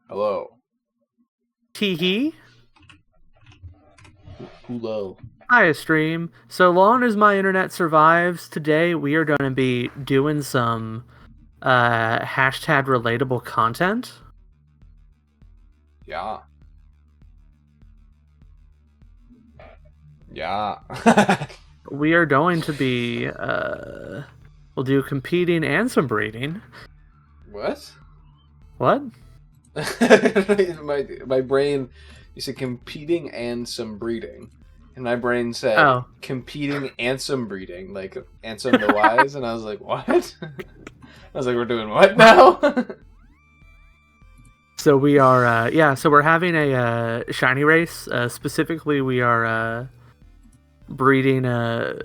Hello. Tee-hee. Hello. Hi, stream. So long as my internet survives, today we are going to be doing some hashtag relatable content. Yeah. Yeah. We are going to be, we'll do competing and some breeding. What? What? my brain, you said competing and some breeding. And my brain said competing and some breeding, like Ansem the Wise, and I was like, what? I was like, we're doing what now? So we are, so we're having a shiny race. Specifically, we are breeding oh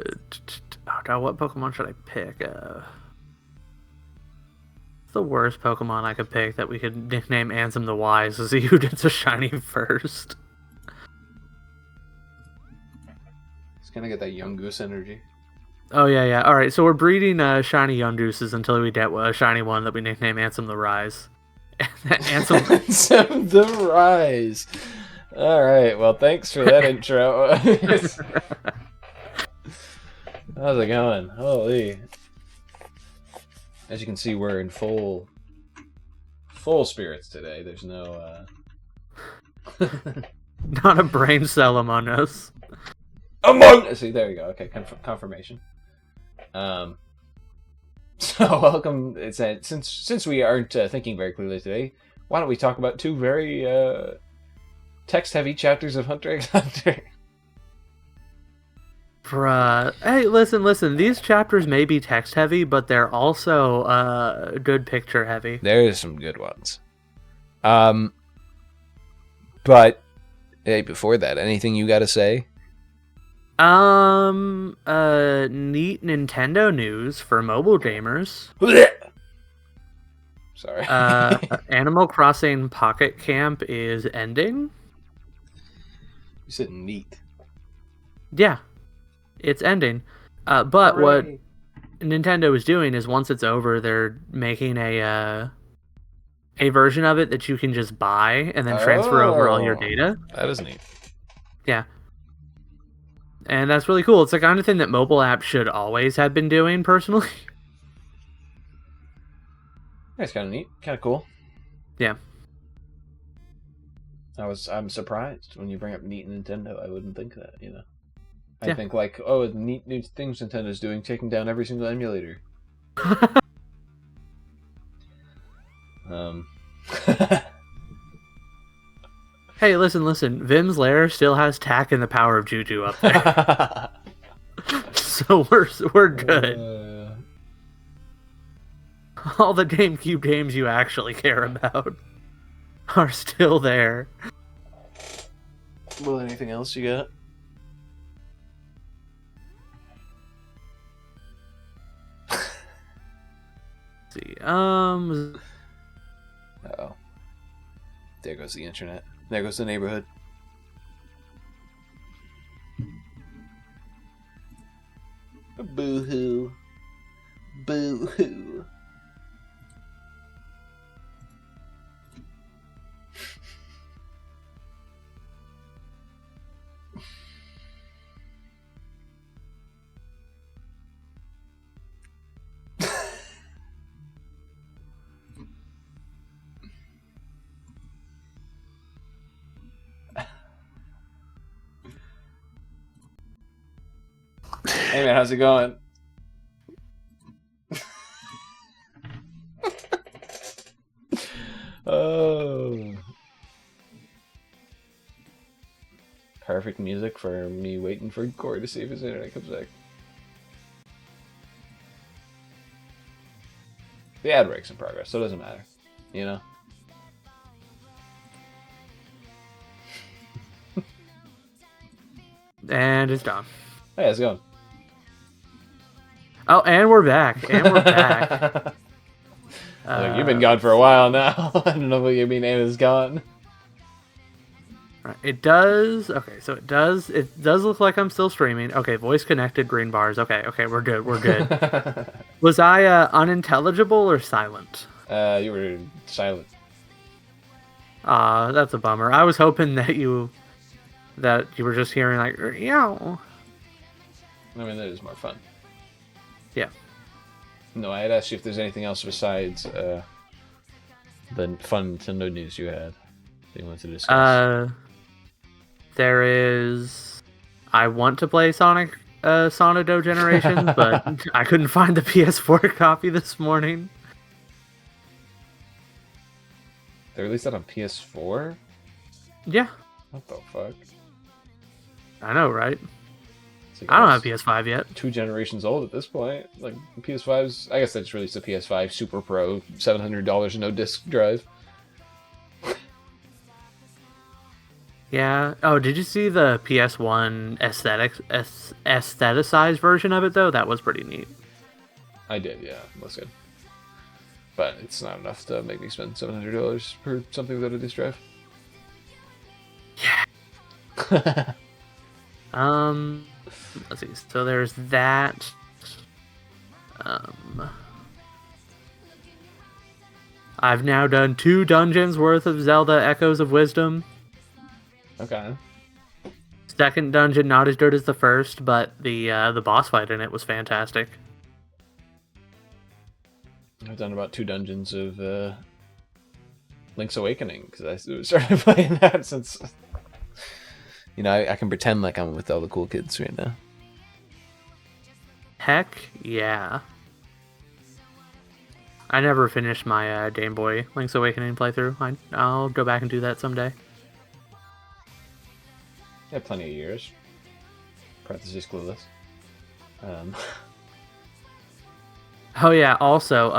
god, what Pokemon should I pick? The worst Pokemon I could pick that we could nickname Ansem the Wise is who gets a shiny first. It's gonna get that young goose energy. Oh yeah. All right, so we're breeding shiny young gooses until we get a shiny one that we nickname Ansem the Rise. Ansem the Rise. All right. Well, thanks for that intro. How's it going? Holy! As you can see, we're in full spirits today. There's no not a brain cell among us. See, there you go. Okay, confirmation. So welcome. Since we aren't thinking very clearly today, why don't we talk about two very text-heavy chapters of Hunter x Hunter? Bruh. Hey, listen. These chapters may be text-heavy, but they're also good picture-heavy. There's some good ones. But hey, before that, anything you got to say? Neat Nintendo news for mobile gamers. Sorry. Animal Crossing Pocket Camp is ending. You said neat. Yeah, it's ending. But Hooray. What Nintendo is doing is once it's over, they're making a version of it that you can just buy and then transfer over all your data. That is neat. Yeah. And that's really cool. It's the kind of thing that mobile apps should always have been doing, personally. That's kind of neat. Kind of cool. Yeah. I'm surprised when you bring up neat Nintendo. I wouldn't think that, you know. I think like, the neat new things Nintendo's doing, taking down every single emulator. Hey, listen. Vim's Lair still has Tack and the Power of Juju up there. So we're good. All the GameCube games you actually care about are still there. Well, anything else you got? Let's see. Uh-oh. There goes the internet. There goes the neighborhood. Boo-hoo. Boo-hoo. Hey man, how's it going? Oh. Perfect music for me waiting for Cory to see if his internet comes back. The ad break's in progress, so it doesn't matter. You know? And it's done. Hey, how's it going? Oh, and we're back. Look, you've been gone for a while now. I don't know what you mean Anna's gone. Right, it does. Okay, so it does look like I'm still streaming. Okay, voice connected, green bars. Okay, we're good. Was I unintelligible or silent? You were silent. That's a bummer. I was hoping that you were just hearing like, yeah. I mean, that is more fun. Yeah. No, I had asked you if there's anything else besides the fun Nintendo news you had that you wanted to discuss. There is. I want to play Sonic Sonido Generations, but I couldn't find the PS4 copy this morning. They released that on PS4? Yeah. What the fuck? I know, right? Like, I don't have PS5 yet. 2 generations old at this point. Like, PS5's... I guess they just released the PS5 Super Pro, $700, no disc drive. Yeah. Oh, did you see the PS1 aestheticized version of it, though? That was pretty neat. I did, yeah. That's good. But it's not enough to make me spend $700 for something without a disc drive. Yeah. Let's see. So there's that. I've now done 2 dungeons worth of Zelda Echoes of Wisdom. Okay. Second dungeon not as good as the first, but the boss fight in it was fantastic. I've done about 2 dungeons of Link's Awakening because I started playing that since. You know, I can pretend like I'm with all the cool kids right now. Heck yeah. I never finished my Game Boy Link's Awakening playthrough. I'll go back and do that someday. Yeah, plenty of years. Parentheses clueless. Oh yeah, also,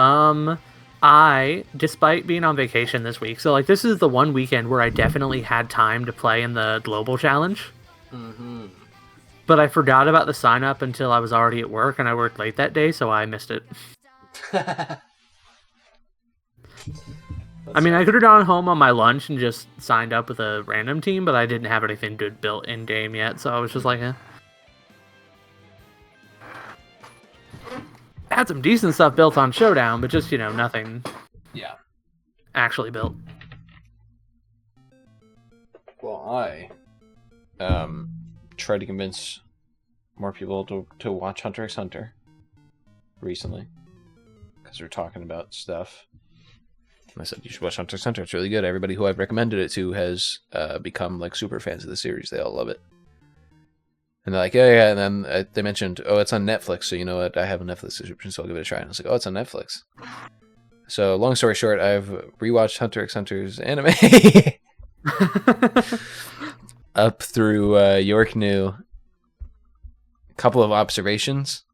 I, despite being on vacation this week, so like this is the one weekend where I definitely had time to play in the Global Challenge. Mm-hmm. But I forgot about the sign up until I was already at work, and I worked late that day, so I missed it. I mean, I could have gone home on my lunch and just signed up with a random team, but I didn't have anything good built in-game yet, so I was just like, eh. I had some decent stuff built on Showdown, but just, nothing actually built. Well, I tried to convince more people to watch Hunter x Hunter recently because we're talking about stuff. And I said, you should watch Hunter x Hunter. It's really good. Everybody who I've recommended it to has become like super fans of the series. They all love it. And they're like, yeah. And then they mentioned, oh, it's on Netflix. So you know what? I have a Netflix subscription, so I'll give it a try. And I was like, oh, it's on Netflix. So long story short, I've rewatched Hunter x Hunter's anime up through York New. A couple of observations.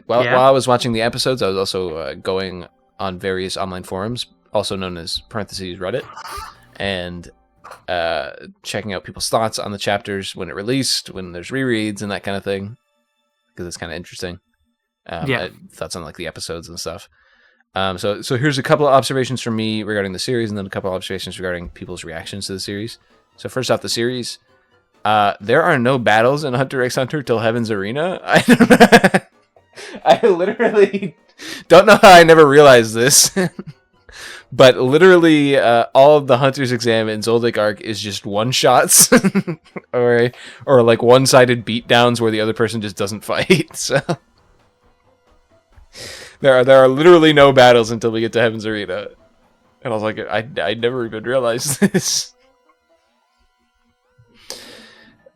While I was watching the episodes, I was also going on various online forums, also known as parentheses Reddit, and checking out people's thoughts on the chapters when it released, when there's rereads and that kind of thing, because it's kind of interesting. Thoughts on like the episodes and stuff. So here's a couple of observations from me regarding the series, and then a couple of observations regarding people's reactions to the series. So first off, the series, there are no battles in Hunter x Hunter till Heaven's Arena. I literally don't know how I never realized this. But literally, all of the Hunter's Exam and Zoldyck arc is just one-shots, or like one-sided beatdowns where the other person just doesn't fight. So there are literally no battles until we get to Heaven's Arena, and I was like, I never even realized this.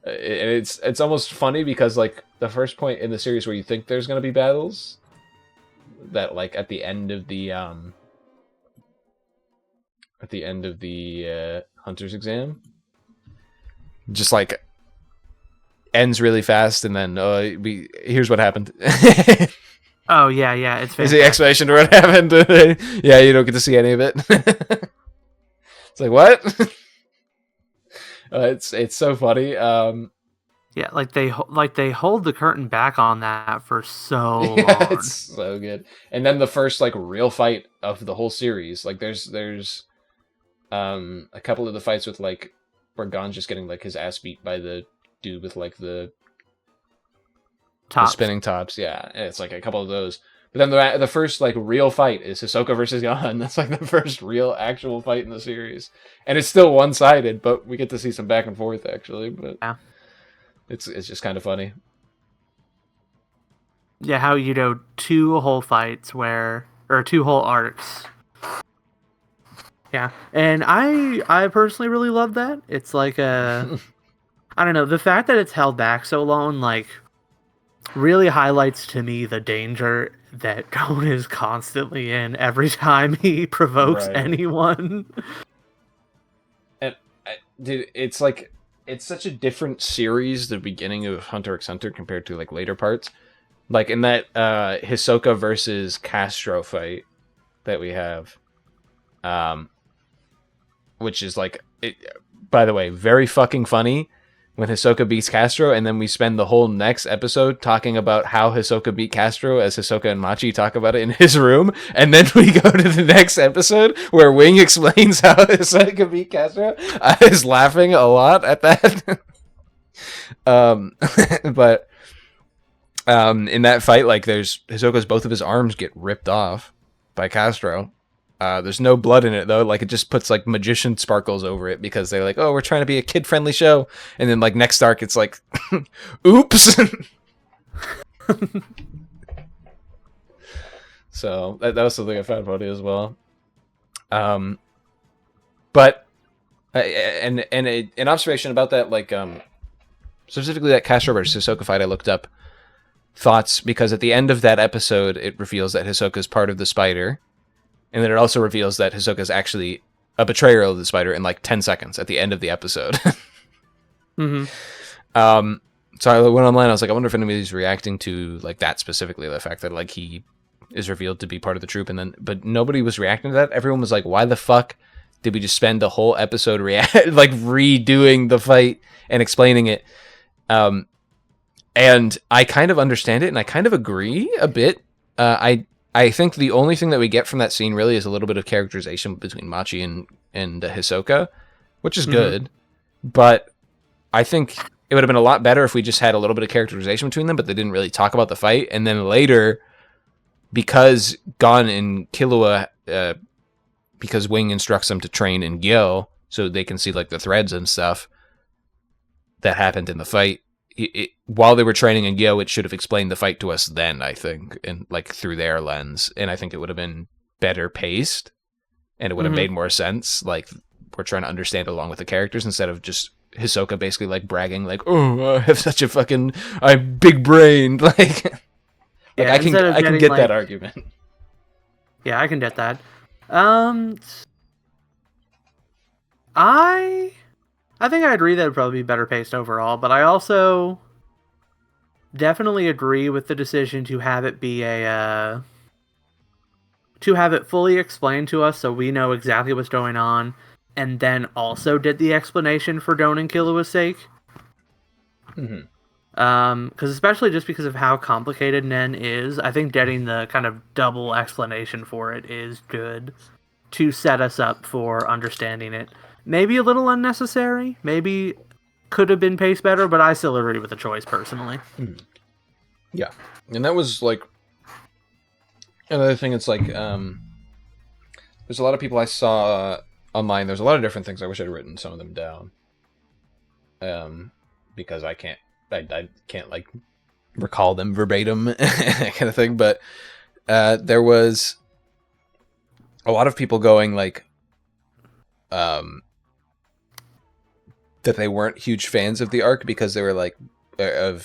And it's almost funny because like the first point in the series where you think there's gonna be battles, that like at the end of the Hunter's Exam, just like ends really fast, and then here's what happened. Oh yeah, it's fantastic. Is the explanation to what happened? Yeah, you don't get to see any of it. It's like, what? It's so funny. Yeah, like they hold the curtain back on that for so long. Yeah, it's so good. And then the first like real fight of the whole series, like there's a couple of the fights with like where Gon's just getting like his ass beat by the dude with like the spinning tops, yeah. And it's like a couple of those. But then the first like real fight is Hisoka versus Gon. That's like the first real actual fight in the series, and it's still one-sided, but we get to see some back and forth actually. But yeah, it's just kind of funny. Yeah, how two whole fights or two whole arcs. Yeah, and I personally really love that. It's like I don't know, the fact that it's held back so long, like, really highlights to me the danger that Gon is constantly in every time he provokes anyone. And dude, it's like it's such a different series. The beginning of Hunter x Hunter compared to like later parts, like in that Hisoka versus Castro fight that we have, which is like, by the way, very fucking funny. When Hisoka beats Castro, and then we spend the whole next episode talking about how Hisoka beat Castro as Hisoka and Machi talk about it in his room, and then we go to the next episode where Wing explains how Hisoka beat Castro. I was laughing a lot at that. But in that fight, like, Hisoka's both of his arms get ripped off by Castro. There's no blood in it though. Like, it just puts like magician sparkles over it because they're like, oh, we're trying to be a kid-friendly show. And then like next arc, it's like, oops. So that was something I found funny as well. But an observation about that, like specifically that Castro versus Hisoka fight, I looked up thoughts because at the end of that episode, it reveals that Hisoka is part of the Spider. And then it also reveals that Hisoka is actually a betrayer of the Spider in like 10 seconds at the end of the episode. Mm-hmm. So I went online. I was like, I wonder if anybody's reacting to like that specifically, the fact that like he is revealed to be part of the troop, but nobody was reacting to that. Everyone was like, why the fuck did we just spend the whole episode like redoing the fight and explaining it? And I kind of understand it, and I kind of agree a bit. I think the only thing that we get from that scene really is a little bit of characterization between Machi and Hisoka, which is good. But I think it would have been a lot better if we just had a little bit of characterization between them, but they didn't really talk about the fight. And then later, because Gon and Killua, because Wing instructs them to train in Gyo, so they can see like the threads and stuff that happened in the fight. While they were training in Gyo, it should have explained the fight to us then, I think, and like through their lens. And I think it would have been better paced, and it would have made more sense. Like, we're trying to understand along with the characters instead of just Hisoka basically like bragging, like, "Oh, I have such a fucking, I'm big brained." Like, yeah, I can get like, that argument. Yeah, I can get that. I think I agree that it'd probably be better paced overall, but I also definitely agree with the decision to have it be to have it fully explained to us so we know exactly what's going on, and then also did the explanation for Gon and Killua's sake. Because especially just because of how complicated Nen is, I think getting the kind of double explanation for it is good to set us up for understanding it. Maybe a little unnecessary. Maybe could have been paced better, but I still agree with the choice personally. Yeah, and that was like another thing. It's like there's a lot of people I saw online. There's a lot of different things. I wish I'd written some of them down. Because I can't like recall them verbatim, that kind of thing. But there was a lot of people going like that they weren't huge fans of the arc because they were like of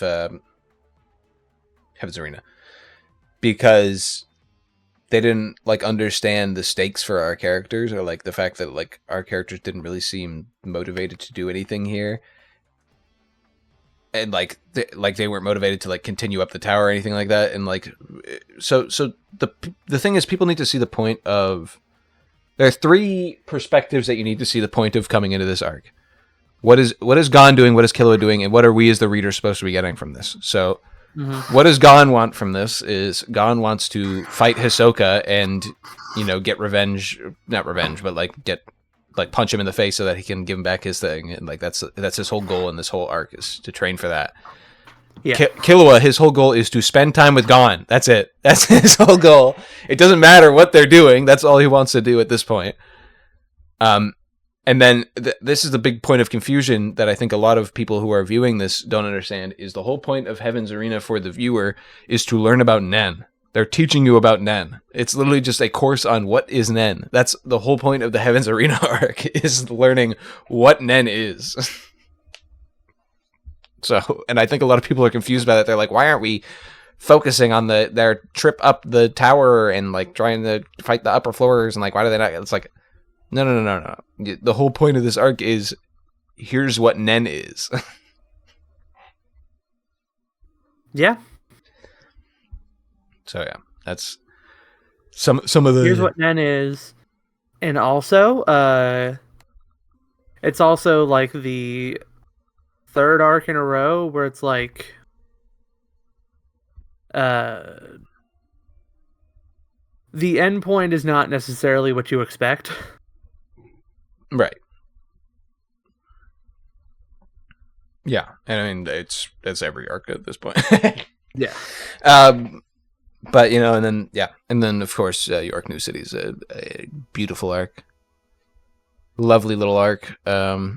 Heaven's Arena, because they didn't like understand the stakes for our characters, or like the fact that like our characters didn't really seem motivated to do anything here, and like they weren't motivated to like continue up the tower or anything like that. And like so the thing is, people need to see the point of, there are three perspectives that you need to see the point of coming into this arc. What is Gon doing? What is Killua doing? And what are we as the reader supposed to be getting from this? So, what does Gon want from this? Is Gon wants to fight Hisoka and, you know, get revenge, not revenge, but like punch him in the face so that he can give him back his thing. And like that's his whole goal in this whole arc, is to train for that. Yeah. Killua, his whole goal is to spend time with Gon. That's it. That's his whole goal. It doesn't matter what they're doing. That's all he wants to do at this point. And then this is the big point of confusion that I think a lot of people who are viewing this don't understand, is the whole point of Heaven's Arena for the viewer is to learn about Nen. They're teaching you about Nen. It's literally just a course on what is Nen. That's the whole point of the Heaven's Arena arc, is learning what Nen is. So, and I think a lot of people are confused by that. They're like, why aren't we focusing on their trip up the tower and like trying to fight the upper floors, and like, why do they not? It's like, no. The whole point of this arc is, here's what Nen is. Yeah. So yeah, that's some of the. Here's what Nen is, and also, it's also like the third arc in a row where it's like, the end point is not necessarily what you expect. Right. Yeah, and I mean that's every arc at this point. Yeah. But and then of course York New City is a beautiful arc, lovely little arc. I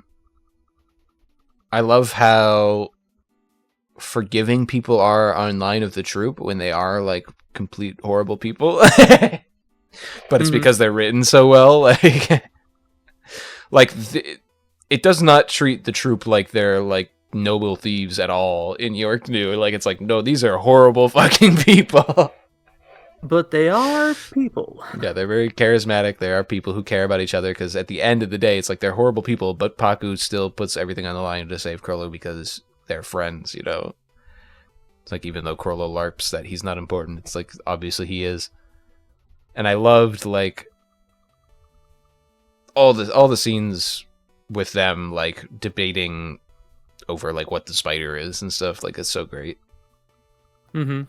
love how forgiving people are on Line of the Troop when they are like complete horrible people, but it's because they're written so well. It does not treat the troop like they're like noble thieves at all in York New. Like, it's like, no, these are horrible fucking people. But they are people. Yeah, they're very charismatic. They are people who care about each other, because at the end of the day, it's like they're horrible people, but Paku still puts everything on the line to save Krollo because they're friends, It's like, even though Krollo LARPs that he's not important, it's like, obviously he is. And I loved, like, all the scenes with them, like, debating over, like, what the spider is and stuff. Like, it's so great. Mm-hmm.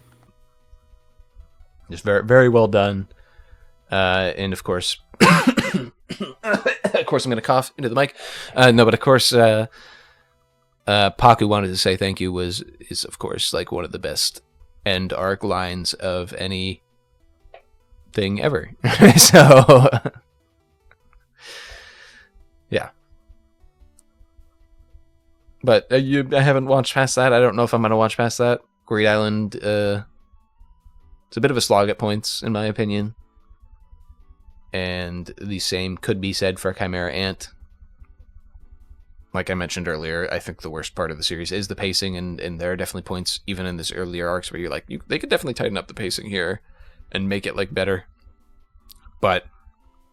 Just very, very well done. And of course, I'm going to cough into the mic. No, but of course, Paku wanted to say thank you is of course like one of the best end arc lines of any thing ever. So, yeah. But I haven't watched past that. I don't know if I'm going to watch past that. Great Island, it's a bit of a slog at points, in my opinion. And the same could be said for Chimera Ant. Like I mentioned earlier, I think the worst part of the series is the pacing, and there are definitely points, even in this earlier arcs, where you're like, they could definitely tighten up the pacing here and make it like better. But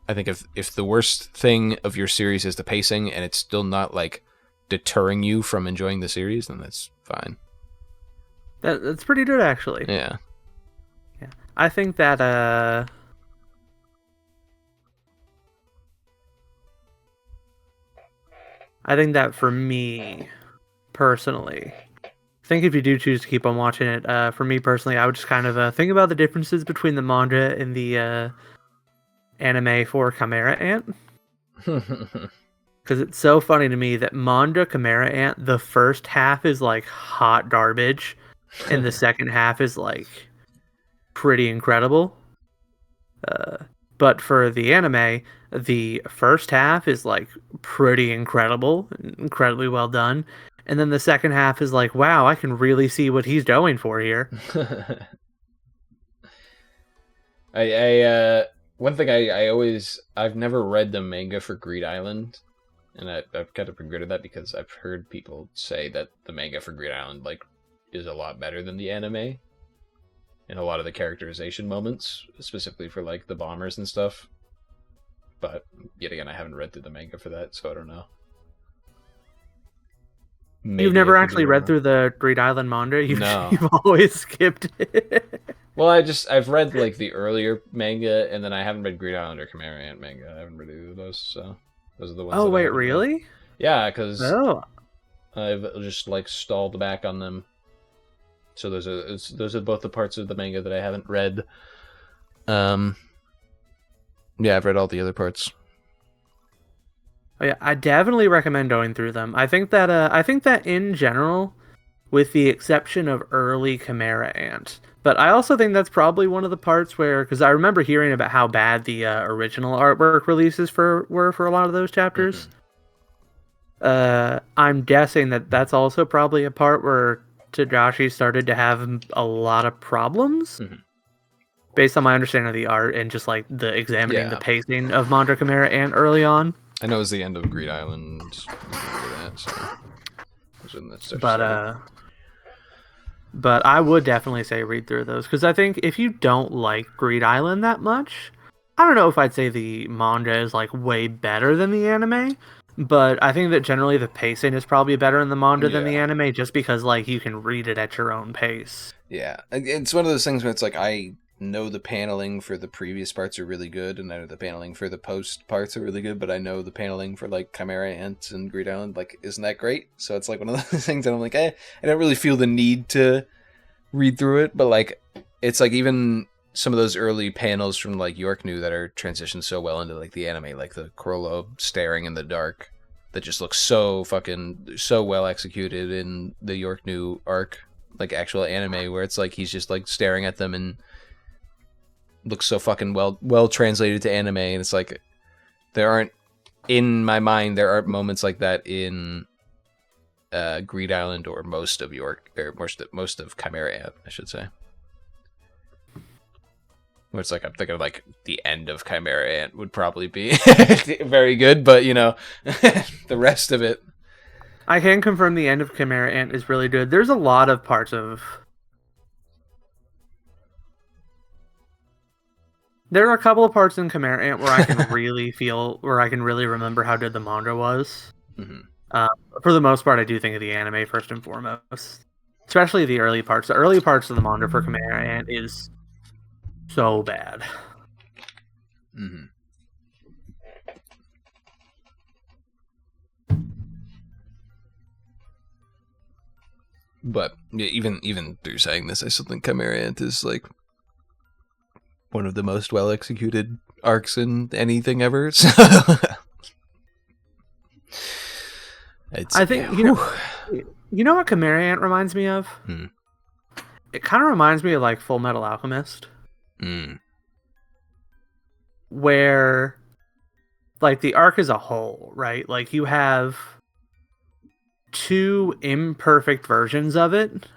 I think if the worst thing of your series is the pacing, and it's still not like deterring you from enjoying the series, then that's fine. That's pretty good, actually. Yeah. I think that for me personally, I think if you do choose to keep on watching it, for me personally, I would just kind of think about the differences between the manga and the anime for Chimera Ant. Because it's so funny to me that manga Chimera Ant, the first half is like hot garbage, and the second half is like pretty incredible. But for the anime, the first half is like pretty incredible, incredibly well done, and then the second half is like, wow, I can really see what he's going for here. One thing I've never read the manga for Greed Island, and I've kind of regretted that, because I've heard people say that the manga for Greed Island like is a lot better than the anime in a lot of the characterization moments, specifically for like the bombers and stuff. But yet again, I haven't read through the manga for that, so I don't know. Maybe you've never actually read through the Greed Island manga? No. You've always skipped it. Well, I've read like the earlier manga, and then I haven't read Greed Island or Chimera Ant manga. I haven't read either of those, so those are the ones. Oh wait, really? Read. Yeah, because I've just like stalled back on them. So those are both the parts of the manga that I haven't read. Yeah, I've read all the other parts. Oh yeah, I definitely recommend going through them. I think that in general, with the exception of early Chimera Ant. But I also think that's probably one of the parts where, because I remember hearing about how bad the original artwork releases were for a lot of those chapters. I'm guessing that's also probably a part where Tadashi started to have a lot of problems, based on my understanding of the art and just like the examining the pacing of Mandra Chimera Ant early on. I know it was the end of Greed Island. That, so. But I would definitely say read through those, because I think if you don't like Greed Island that much, I don't know if I'd say the manga is like way better than the anime, but I think that generally the pacing is probably better in the manga than the anime, just because like you can read it at your own pace. Yeah, it's one of those things where it's like I know the paneling for the previous parts are really good, and I know the paneling for the post parts are really good, but I know the paneling for like Chimera Ant and Greed Island like isn't that great. So it's like one of those things that I'm like, I don't really feel the need to read through it, but like it's like even some of those early panels from like York New that are transitioned so well into like the anime, like the Chrollo staring in the dark, that just looks so well executed in the York New arc, like actual anime, where it's like he's just like staring at them and looks so fucking well translated to anime. And it's like in my mind there aren't moments like that in Greed Island or most of Chimera Ant, I should say. Where it's like I'm thinking of like the end of Chimera Ant would probably be very good, but you know, the rest of it. I can confirm the end of Chimera Ant is really good. There's a lot of parts of. There are a couple of parts in Chimera Ant where I can really remember how good the manga was. For the most part, I do think of the anime first and foremost, especially the early parts. The early parts of the manga for Chimera Ant is so bad. But yeah, even through saying this, I still think Chimera Ant is like one of the most well executed arcs in anything ever. So I think you know what Chimera Ant reminds me of? It kind of reminds me of like Full Metal Alchemist. Where like the arc as a whole, right? Like you have two imperfect versions of it.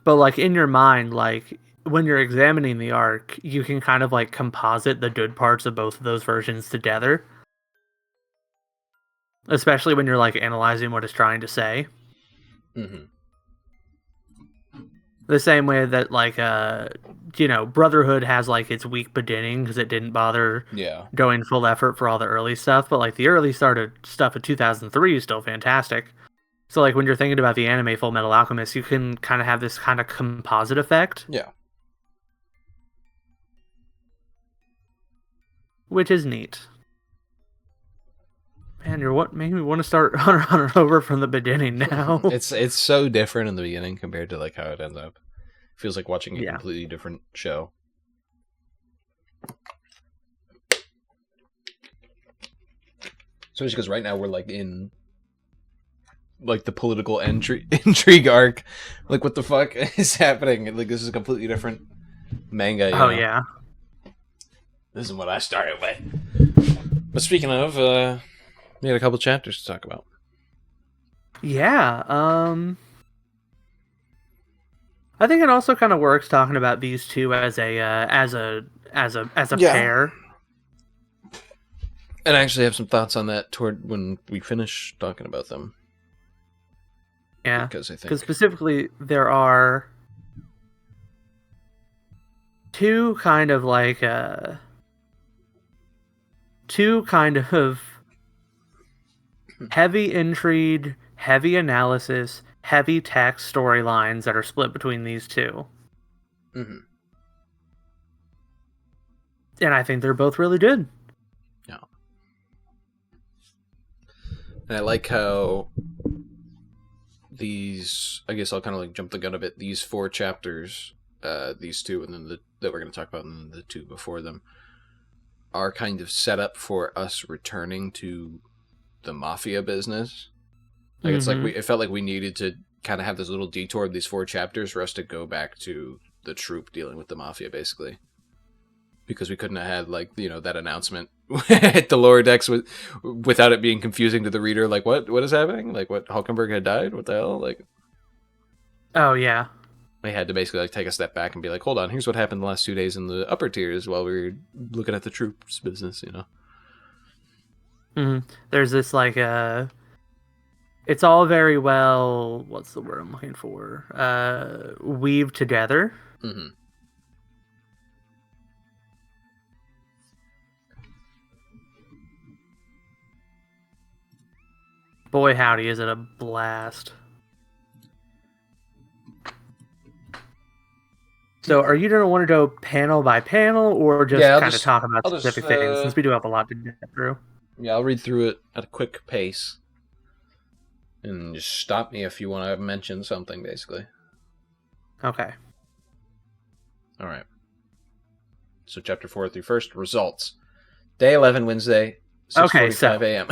But like in your mind, like when you're examining the arc, you can kind of like composite the good parts of both of those versions together. Especially when you're like analyzing what it's trying to say. The same way that like Brotherhood has like its weak beginning because it didn't bother going full effort for all the early stuff, but like the early started stuff in 2003 is still fantastic. So like when you're thinking about the anime Full Metal Alchemist, you can kind of have this kind of composite effect. Yeah. Which is neat. Man, you're what made me want to start Hunter x Hunter over from the beginning now. It's so different in the beginning compared to like how it ends up. It feels like watching a completely different show. Especially because right now we're like in like the political intrigue arc. Like what the fuck is happening? Like this is a completely different manga. Oh yeah. This is what I started with. But speaking of, we had a couple chapters to talk about. Yeah, I think it also kind of works talking about these two as a pair. And I actually have some thoughts on that toward when we finish talking about them. Yeah, because specifically there are two kind of heavy intrigue, heavy analysis, heavy text storylines that are split between these two. And I think they're both really good. Yeah. And I like how these, I guess I'll kind of like jump the gun a bit, these 4 chapters, these two, and then that we're going to talk about, and then the 2 before them, are kind of set up for us returning to the mafia business. Like it's like it felt like we needed to kind of have this little detour of these 4 chapters for us to go back to the troop dealing with the mafia, basically. Because we couldn't have had, like, you know, that announcement at the lower decks without it being confusing to the reader. Like, what is happening? Like, what, Hulkenberg had died? What the hell? Like, oh yeah, we had to basically like take a step back and be like, hold on, here's what happened the last 2 days in the upper tiers while we were looking at the troops business, you know. Mm-hmm. There's this like it's all very well. What's the word I'm looking for? Weaved together. Mm-hmm. Boy, howdy, is it a blast. So are you going to want to go panel by panel or just kind of talk about specific things, since we do have a lot to get through? Yeah, I'll read through it at a quick pace. And just stop me if you want to mention something, basically. Okay. All right. So chapter 4 through first, results. Day 11, Wednesday, 6:45 a.m.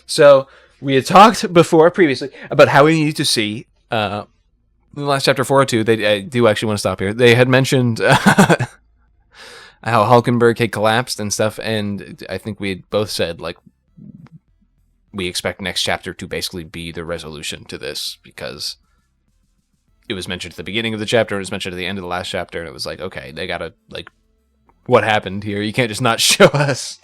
So we had talked previously about how we need to see in the last chapter 402. I do actually want to stop here. They had mentioned how Hulkenberg had collapsed and stuff, and I think we had both said like we expect next chapter to basically be the resolution to this, because it was mentioned at the beginning of the chapter, it was mentioned at the end of the last chapter, and it was like, okay, they gotta, like, what happened here? You can't just not show us.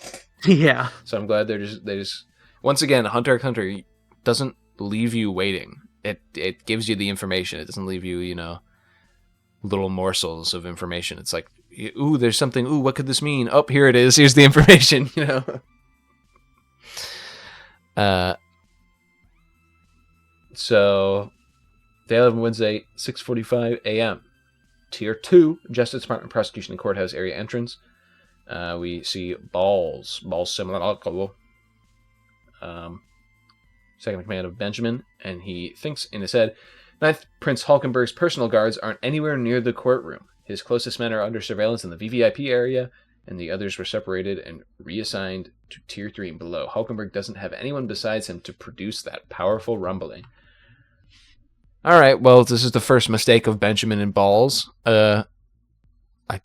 Yeah. So I'm glad they just once again, Hunter x Hunter doesn't leave you waiting. It gives you the information. It doesn't leave you, you know, little morsels of information. It's like, ooh, there's something. Ooh, what could this mean? Oh, here it is. Here's the information. You know. So day 11, Wednesday, 6:45 a.m. Tier 2, Justice Department, Prosecution, and Courthouse area entrance. We see balls similar. Second in command of Benjamin, and he thinks in his head, Ninth Prince Hulkenberg's personal guards aren't anywhere near the courtroom. His closest men are under surveillance in the VVIP area, and the others were separated and reassigned to Tier 3 and below. Hulkenberg doesn't have anyone besides him to produce that powerful rumbling. All right, well, this is the first mistake of Benjamin and Balls. I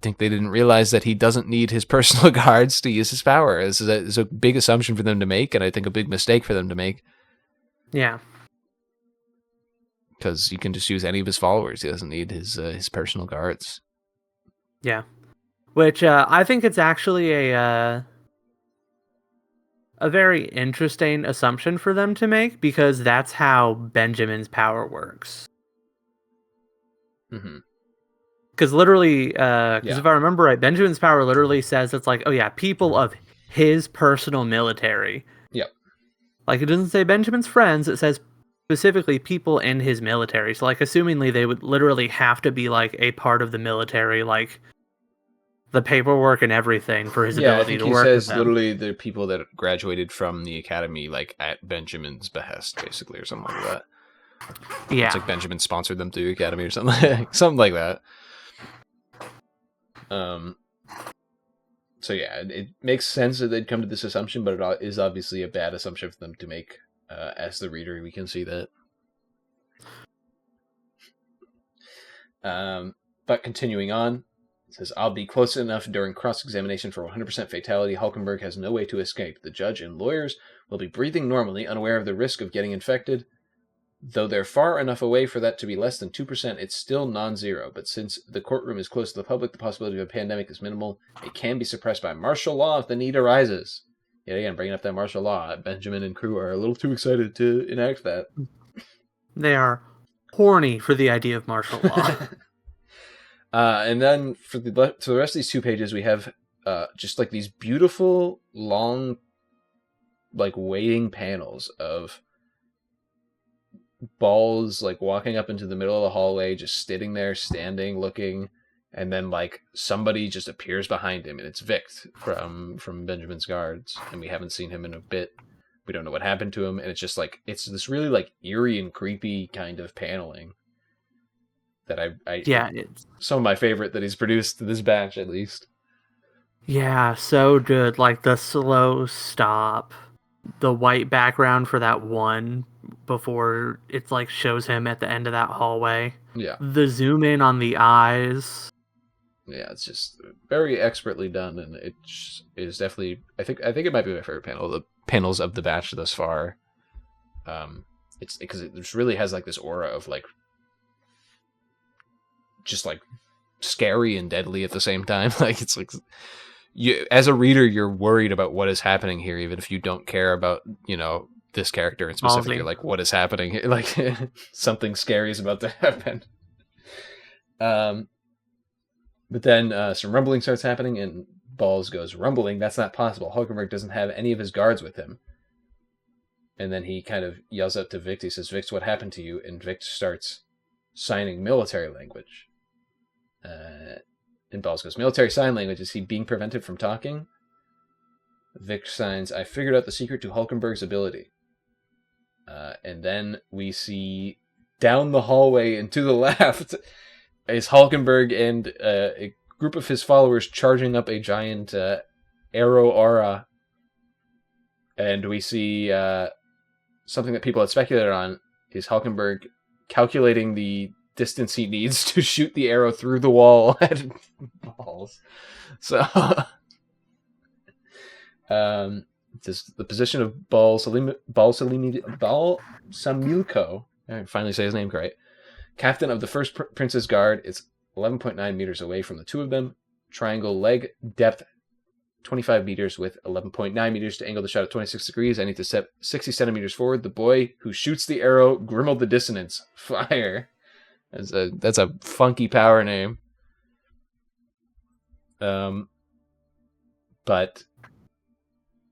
think they didn't realize that he doesn't need his personal guards to use his power. This is a big assumption for them to make, and I think a big mistake for them to make. Yeah. Because you can just use any of his followers. He doesn't need his personal guards. Yeah. Which I think it's actually a very interesting assumption for them to make, because that's how Benjamin's power works. Mm-hmm. Because literally, if I remember right, Benjamin's power literally says it's like, oh yeah, people of his personal military. Yep. Like, it doesn't say Benjamin's friends, it says specifically people in his military. So, like, assumingly they would literally have to be, like, a part of the military, like, the paperwork and everything for his ability to work with them. He says literally the people that graduated from the academy, like, at Benjamin's behest, basically, or something like that. Yeah. It's like Benjamin sponsored them to the academy or something, something like that. So yeah, it makes sense that they'd come to this assumption, but it is obviously a bad assumption for them to make. As the reader, we can see that. But continuing on, it says, I'll be close enough during cross-examination for 100% fatality. Hulkenberg has no way to escape. The judge and lawyers will be breathing normally, unaware of the risk of getting infected. Though they're far enough away for that to be less than 2%, it's still non-zero. But since the courtroom is close to the public, the possibility of a pandemic is minimal. It can be suppressed by martial law if the need arises. Yet again, bringing up that martial law, Benjamin and crew are a little too excited to enact that. They are horny for the idea of martial law. And then for the rest of these 2 pages, we have just like these beautiful, long, like waiting panels of Balls like walking up into the middle of the hallway, just sitting there, standing, looking, and then like somebody just appears behind him, and it's Vict from Benjamin's guards, and we haven't seen him in a bit. We don't know what happened to him, and it's just like it's this really like eerie and creepy kind of paneling that it's some of my favorite that he's produced this batch, at least. Yeah, so good. Like the slow stop. the white background for that one before it's like shows him at the end of that hallway. Yeah. The zoom in on the eyes. Yeah, it's just very expertly done, and it is definitely. I think it might be my favorite panel. The panels of the batch thus far. It's because it just really has like this aura of like, just like scary and deadly at the same time. Like it's like you, as a reader, you're worried about what is happening here, even if you don't care about this character in specific. You're like, what is happening? Like something scary is about to happen. But then some rumbling starts happening, and Balls goes, rumbling? That's not possible. Hulkenberg doesn't have any of his guards with him. And then he kind of yells out to Vict. He says, Vict, what happened to you? And Vict starts signing military language. And Balls goes, military sign language? Is he being prevented from talking? Vict signs, I figured out the secret to Hulkenberg's ability. And then we see down the hallway and to the left is Hulkenberg and a group of his followers charging up a giant arrow aura. And we see something that people had speculated on is Hulkenberg calculating the distance he needs to shoot the arrow through the wall at Balls. So, just the position of Samilko, I finally say his name correct, captain of the first Prince's Guard, is 11.9 meters away from the two of them. Triangle leg depth 25 meters with 11.9 meters to angle the shot at 26 degrees. I need to step 60 centimeters forward. The boy who shoots the arrow, Grimmel the Dissonance. Fire. That's a funky power name. But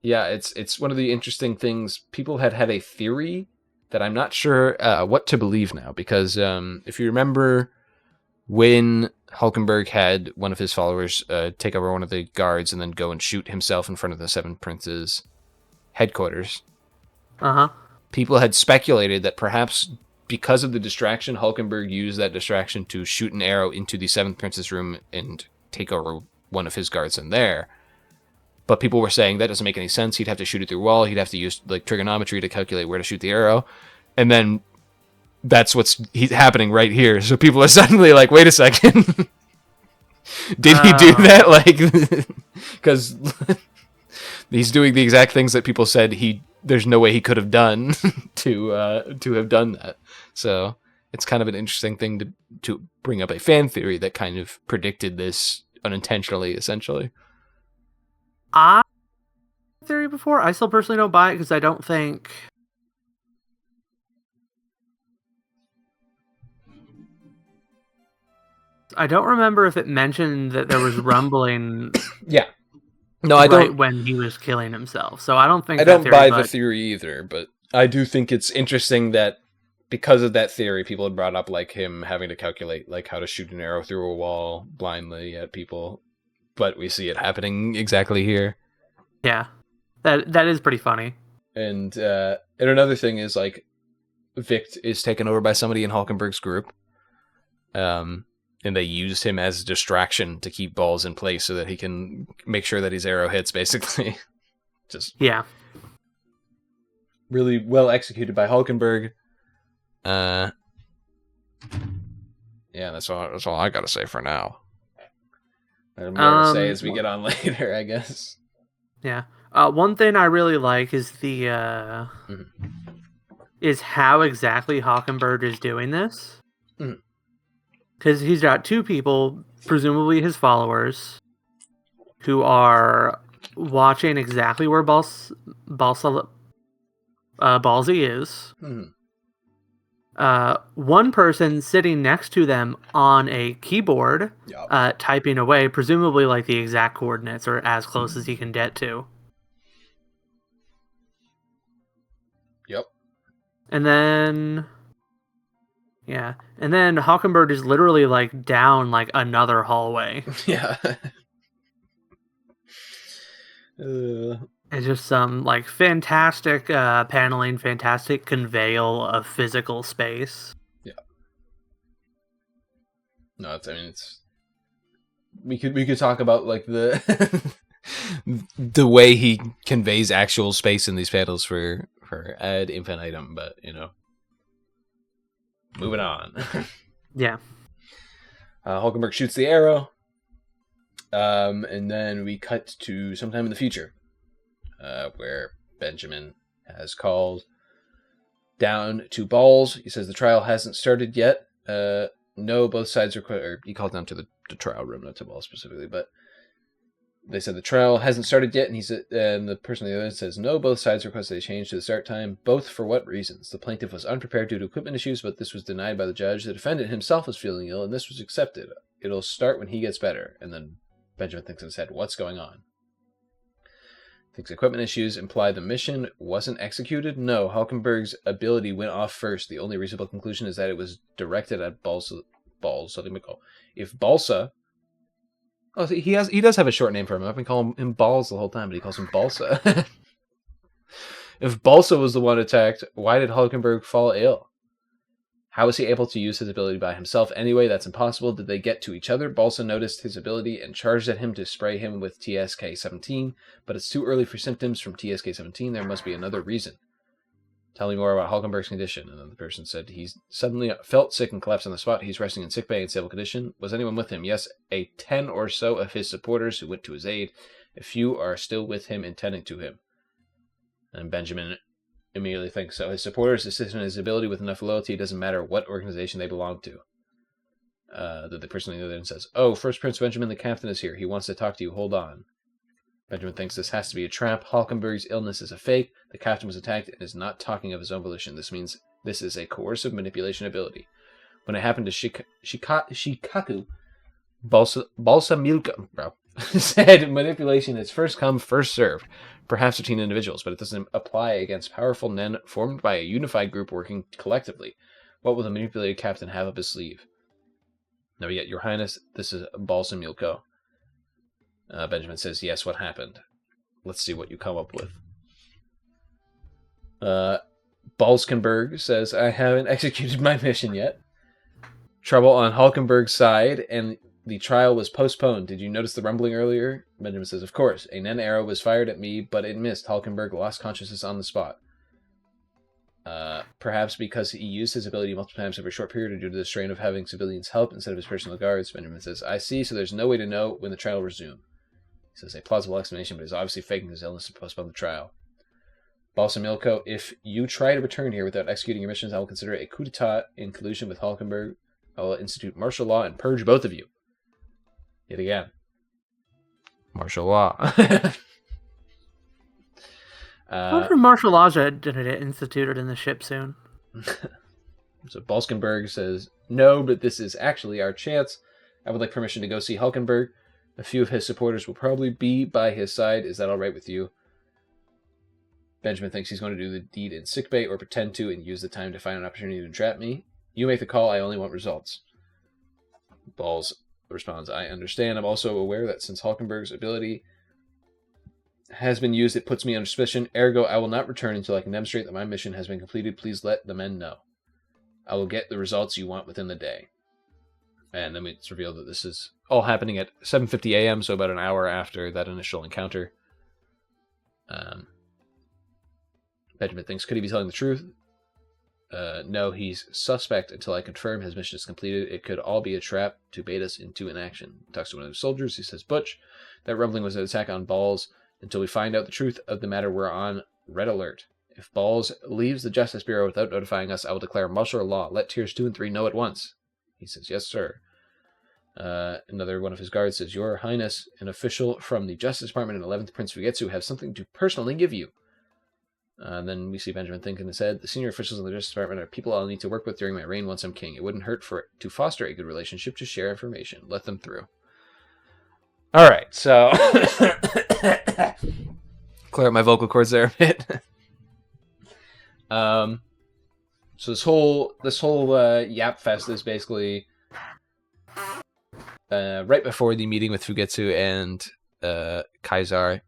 yeah, it's one of the interesting things. People had a theory that I'm not sure what to believe now, because if you remember when Hulkenberg had one of his followers take over one of the guards and then go and shoot himself in front of the Seven Princes headquarters, people had speculated that perhaps because of the distraction, Hulkenberg used that distraction to shoot an arrow into the Seventh Prince's room and take over one of his guards in there. But people were saying that doesn't make any sense. He'd have to shoot it through a wall. He'd have to use like trigonometry to calculate where to shoot the arrow. And then that's what's happening right here. So people are suddenly like, wait a second. Did he do that? Like, because he's doing the exact things that people said there's no way he could have done to have done that. So it's kind of an interesting thing to bring up a fan theory that kind of predicted this unintentionally, essentially. I theory before. I still personally don't buy it because I don't think. I don't remember if it mentioned that there was rumbling. Yeah. No, I don't. When he was killing himself, so I don't think. I don't buy the theory either, but I do think it's interesting that because of that theory, people had brought up like him having to calculate like how to shoot an arrow through a wall blindly at people. But we see it happening exactly here. Yeah, that is pretty funny. And another thing is like, Vict is taken over by somebody in Hulkenberg's group, and they used him as a distraction to keep Balls in place so that he can make sure that his arrow hits. Basically, just really well executed by Hulkenberg. Yeah, that's all I gotta say for now. More to say as we get on later, I guess. Yeah. One thing I really like is is how exactly Hulkenberg is doing this. Because he's got two people, presumably his followers, who are watching exactly where Ballsy is. One person sitting next to them on a keyboard, typing away, presumably like the exact coordinates or as close as he can get to. Yep. And then Hulkenberg is literally like down like another hallway. Yeah. It's just some like fantastic paneling, fantastic conveyal of physical space. Yeah. No, we could talk about like the the way he conveys actual space in these panels for ad infinitum, but moving on. Yeah. Hulkenberg shoots the arrow, and then we cut to sometime in the future, where Benjamin has called down to Balls. He says the trial hasn't started yet. No, both sides or he called down to the trial room, not to Balls specifically, but they said the trial hasn't started yet, and he said, and the person on the other end says, no, both sides requested a change to the start time. Both for what reasons? The plaintiff was unprepared due to equipment issues, but this was denied by the judge. The defendant himself was feeling ill, and this was accepted. It'll start when he gets better. And then Benjamin thinks in his head, what's going on? Thinks equipment issues imply the mission wasn't executed? No, Hulkenberg's ability went off first. The only reasonable conclusion is that it was directed at Balsa. If Balsa... Oh, he does have a short name for him. I've been calling him Balls the whole time, but he calls him Balsa. If Balsa was the one attacked, why did Hulkenberg fall ill? How was he able to use his ability by himself anyway? That's impossible. Did they get to each other? Balsa noticed his ability and charged at him to spray him with TSK-17, but it's too early for symptoms from TSK-17. There must be another reason. Tell me more about Hulkenberg's condition. And then the person said he suddenly felt sick and collapsed on the spot. He's resting in sickbay in stable condition. Was anyone with him? Yes, 10 or so of his supporters who went to his aid. A few are still with him and tending to him. And Benjamin immediately thinks so. His supporters assist in his ability with enough loyalty. It doesn't matter what organization they belong to. The person on the other end says, oh, First Prince Benjamin, the captain is here. He wants to talk to you. Hold on. Benjamin thinks this has to be a trap. Hulkenberg's illness is a fake. The captain was attacked and is not talking of his own volition. This means this is a coercive manipulation ability. When it happened to Shikaku, Balsa Milka said manipulation is first come, first served, perhaps between individuals, but it doesn't apply against powerful men formed by a unified group working collectively. What will the manipulated captain have up his sleeve? No, yet, Your Highness, this is Balsa Milko. Benjamin says, yes, what happened? Let's see what you come up with. Balskenberg says, I haven't executed my mission yet. Trouble on Hulkenberg's side, and the trial was postponed. Did you notice the rumbling earlier? Benjamin says, of course. A Nen arrow was fired at me, but it missed. Hulkenberg lost consciousness on the spot. Perhaps because he used his ability multiple times over a short period or due to the strain of having civilians help instead of his personal guards. Benjamin says, I see, so there's no way to know when the trial will resume. He says, a plausible explanation, but he's obviously faking his illness to postpone the trial. Balsa Milko, if you try to return here without executing your missions, I will consider it a coup d'etat in collusion with Hulkenberg. I will institute martial law and purge both of you. Yet again. Martial law. I wonder if martial laws are instituted in the ship soon. So Balskenberg says, no, but this is actually our chance. I would like permission to go see Hulkenberg. A few of his supporters will probably be by his side. Is that all right with you? Benjamin thinks he's going to do the deed in sickbay or pretend to and use the time to find an opportunity to entrap me. You make the call. I only want results. Balls responds, I understand. I'm also aware that since Hulkenberg's ability has been used, it puts me under suspicion. Ergo, I will not return until I can demonstrate that my mission has been completed. Please let the men know. I will get the results you want within the day. And then it's revealed that this is all happening at 7:50 a.m., so about an hour after that initial encounter. Benjamin thinks, could he be telling the truth? No, he's suspect until I confirm his mission is completed. It could all be a trap to bait us into inaction. He talks to one of the soldiers. He says, Butch, that rumbling was an attack on Balls. Until we find out the truth of the matter, we're on red alert. If Balls leaves the Justice Bureau without notifying us, I will declare martial law. Let Tiers 2 and 3 know at once. He says, yes, sir. Another one of his guards says, Your Highness, an official from the Justice Department and 11th Prince Fugetsu have something to personally give you. Then we see Benjamin think in his head, the senior officials in the Justice Department are people I'll need to work with during my reign once I'm king. It wouldn't hurt to foster a good relationship to share information. Let them through. All right, so clear up my vocal cords there a bit. So this whole Yap Fest is basically right before the meeting with Fugetsu and Kaisar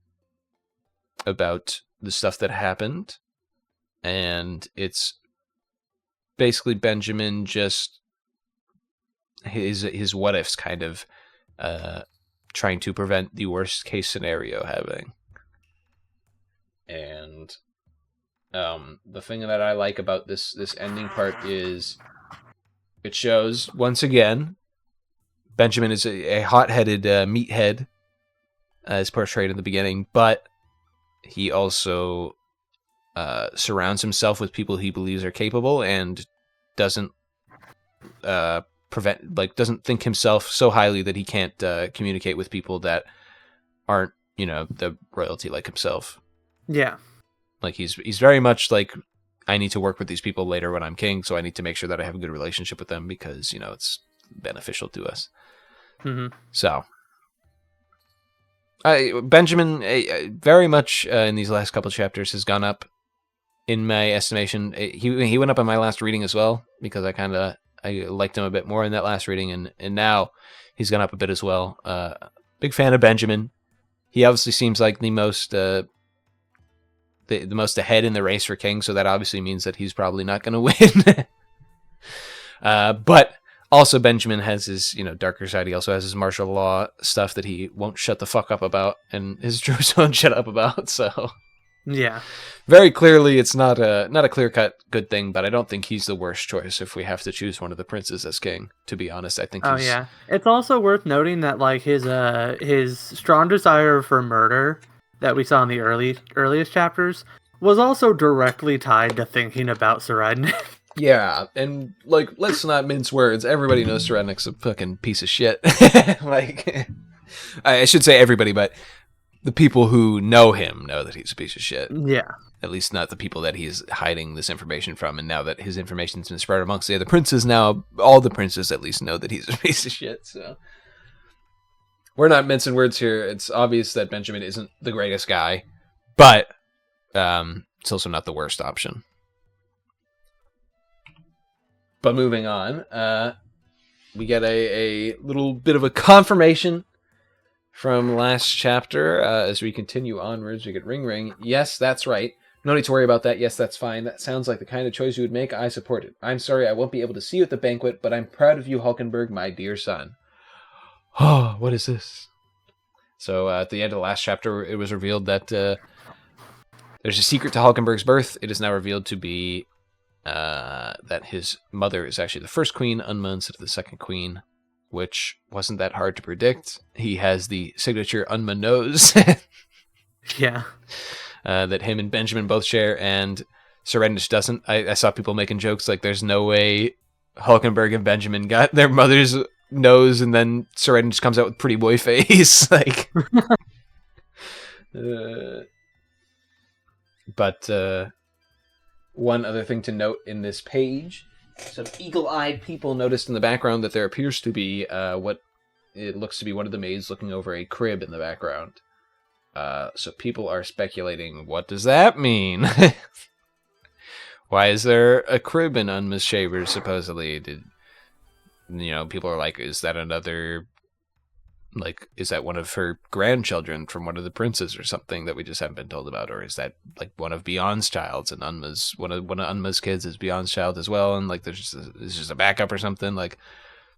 about the stuff that happened, and it's basically Benjamin just his what ifs kind of trying to prevent the worst case scenario happening. And the thing that I like about this ending part is it shows, once again, Benjamin is a hot-headed meathead, as portrayed in the beginning, but he also surrounds himself with people he believes are capable and doesn't doesn't think himself so highly that he can't communicate with people that aren't, the royalty like himself. Yeah. Like he's very much like, I need to work with these people later when I'm king, so I need to make sure that I have a good relationship with them because, it's beneficial to us. Mm-hmm. So, Benjamin very much in these last couple of chapters has gone up in my estimation. He went up in my last reading as well because I liked him a bit more in that last reading, and now he's gone up a bit as well. Big fan of Benjamin. He obviously seems like the most the most ahead in the race for king, so that obviously means that he's probably not going to win. But also Benjamin has his, darker side. He also has his martial law stuff that he won't shut the fuck up about, and his troops won't shut up about. So yeah, very clearly it's not a clear-cut good thing, but I don't think he's the worst choice if we have to choose one of the princes as king. To be honest, I think. Yeah, it's also worth noting that like his strong desire for murder that we saw in the earliest chapters was also directly tied to thinking about Serednik. Yeah, and let's not mince words. Everybody knows Serednik's a fucking piece of shit. I should say everybody, but the people who know him know that he's a piece of shit. Yeah. At least not the people that he's hiding this information from. And now that his information's been spread amongst the other princes, now all the princes at least know that he's a piece of shit. So we're not mincing words here. It's obvious that Benjamin isn't the greatest guy, but it's also not the worst option. But moving on, we get a little bit of a confirmation from last chapter. As we continue onwards, we get ring ring. Yes, that's right. No need to worry about that. Yes, that's fine. That sounds like the kind of choice you would make. I support it. I'm sorry I won't be able to see you at the banquet, but I'm proud of you, Hulkenberg, my dear son. Oh, what is this? So at the end of the last chapter, it was revealed that there's a secret to Hulkenberg's birth. It is now revealed to be that his mother is actually the first queen, Unma, instead of the second queen, which wasn't that hard to predict. He has the signature Unma nose. Yeah. That him and Benjamin both share, and Serednik doesn't. I saw people making jokes like there's no way Hulkenberg and Benjamin got their mother's nose, and then Serednik just comes out with pretty boy face. But one other thing to note in this page, some eagle-eyed people noticed in the background that there appears to be what it looks to be one of the maids looking over a crib in the background. So people are speculating, what does that mean? Why is there a crib in Unma's chamber, supposedly? People are like, is that is that one of her grandchildren from one of the princes or something that we just haven't been told about? Or is that one of Beyond's childs, and one of Unma's kids is Beyond's child as well? And there's just a backup or something.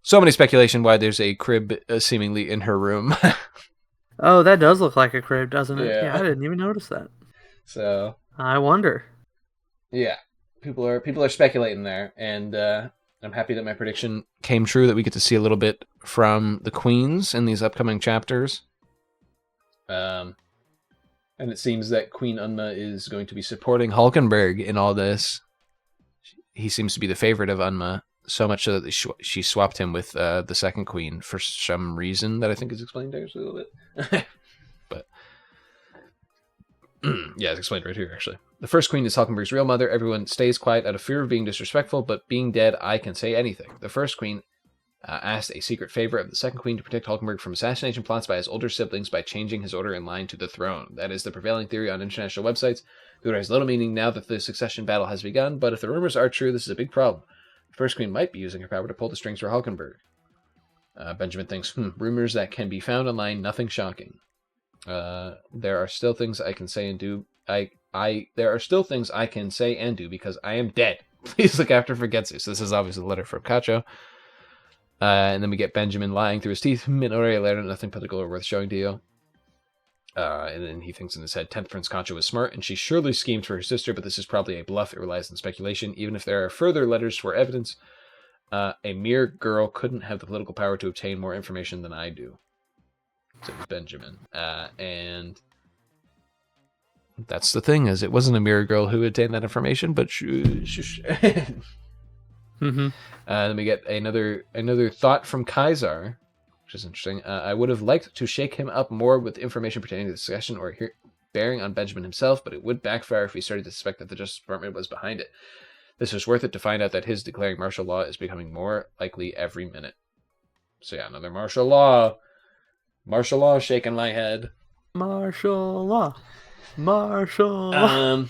So many speculation why there's a crib seemingly in her room. Oh, that does look like a crib, doesn't it? Yeah, I didn't even notice that. So I wonder. Yeah, people are speculating there, and I'm happy that my prediction came true, that we get to see a little bit from the queens in these upcoming chapters. And it seems that Queen Unma is going to be supporting Hulkenberg in all this. He seems to be the favorite of Unma, so much so that she swapped him with the second queen for some reason that I think is explained actually a little bit. But yeah, it's explained right here, actually. The first queen is Hulkenberg's real mother. Everyone stays quiet out of fear of being disrespectful, but being dead, I can say anything. The first queen asked a secret favor of the second queen to protect Hulkenberg from assassination plots by his older siblings by changing his order in line to the throne. That is the prevailing theory on international websites. The order has little meaning now that the succession battle has begun, but if the rumors are true, this is a big problem. The first queen might be using her power to pull the strings for Hulkenberg. Benjamin thinks, rumors that can be found online, nothing shocking. There are still things I can say and do. There are still things I can say and do because I am dead. Please look after Forgetsu. So this is obviously a letter from Cacho. And then we get Benjamin lying through his teeth. Minoria learned nothing particular worth showing to you. And then he thinks in his head, 10th Prince Concha was smart, and she surely schemed for her sister, but this is probably a bluff. It relies on speculation. Even if there are further letters for evidence, a mere girl couldn't have the political power to obtain more information than I do, said Benjamin. And that's the thing, is it wasn't a mere girl who obtained that information, but Mm-hmm. Then we get another thought from Kaisar, which is interesting. I would have liked to shake him up more with information pertaining to the discussion or bearing on Benjamin himself, but it would backfire if we started to suspect that the Justice Department was behind it. This was worth it to find out that his declaring martial law is becoming more likely every minute. So yeah, another martial law. Martial law shaking my head. Martial law. Martial law.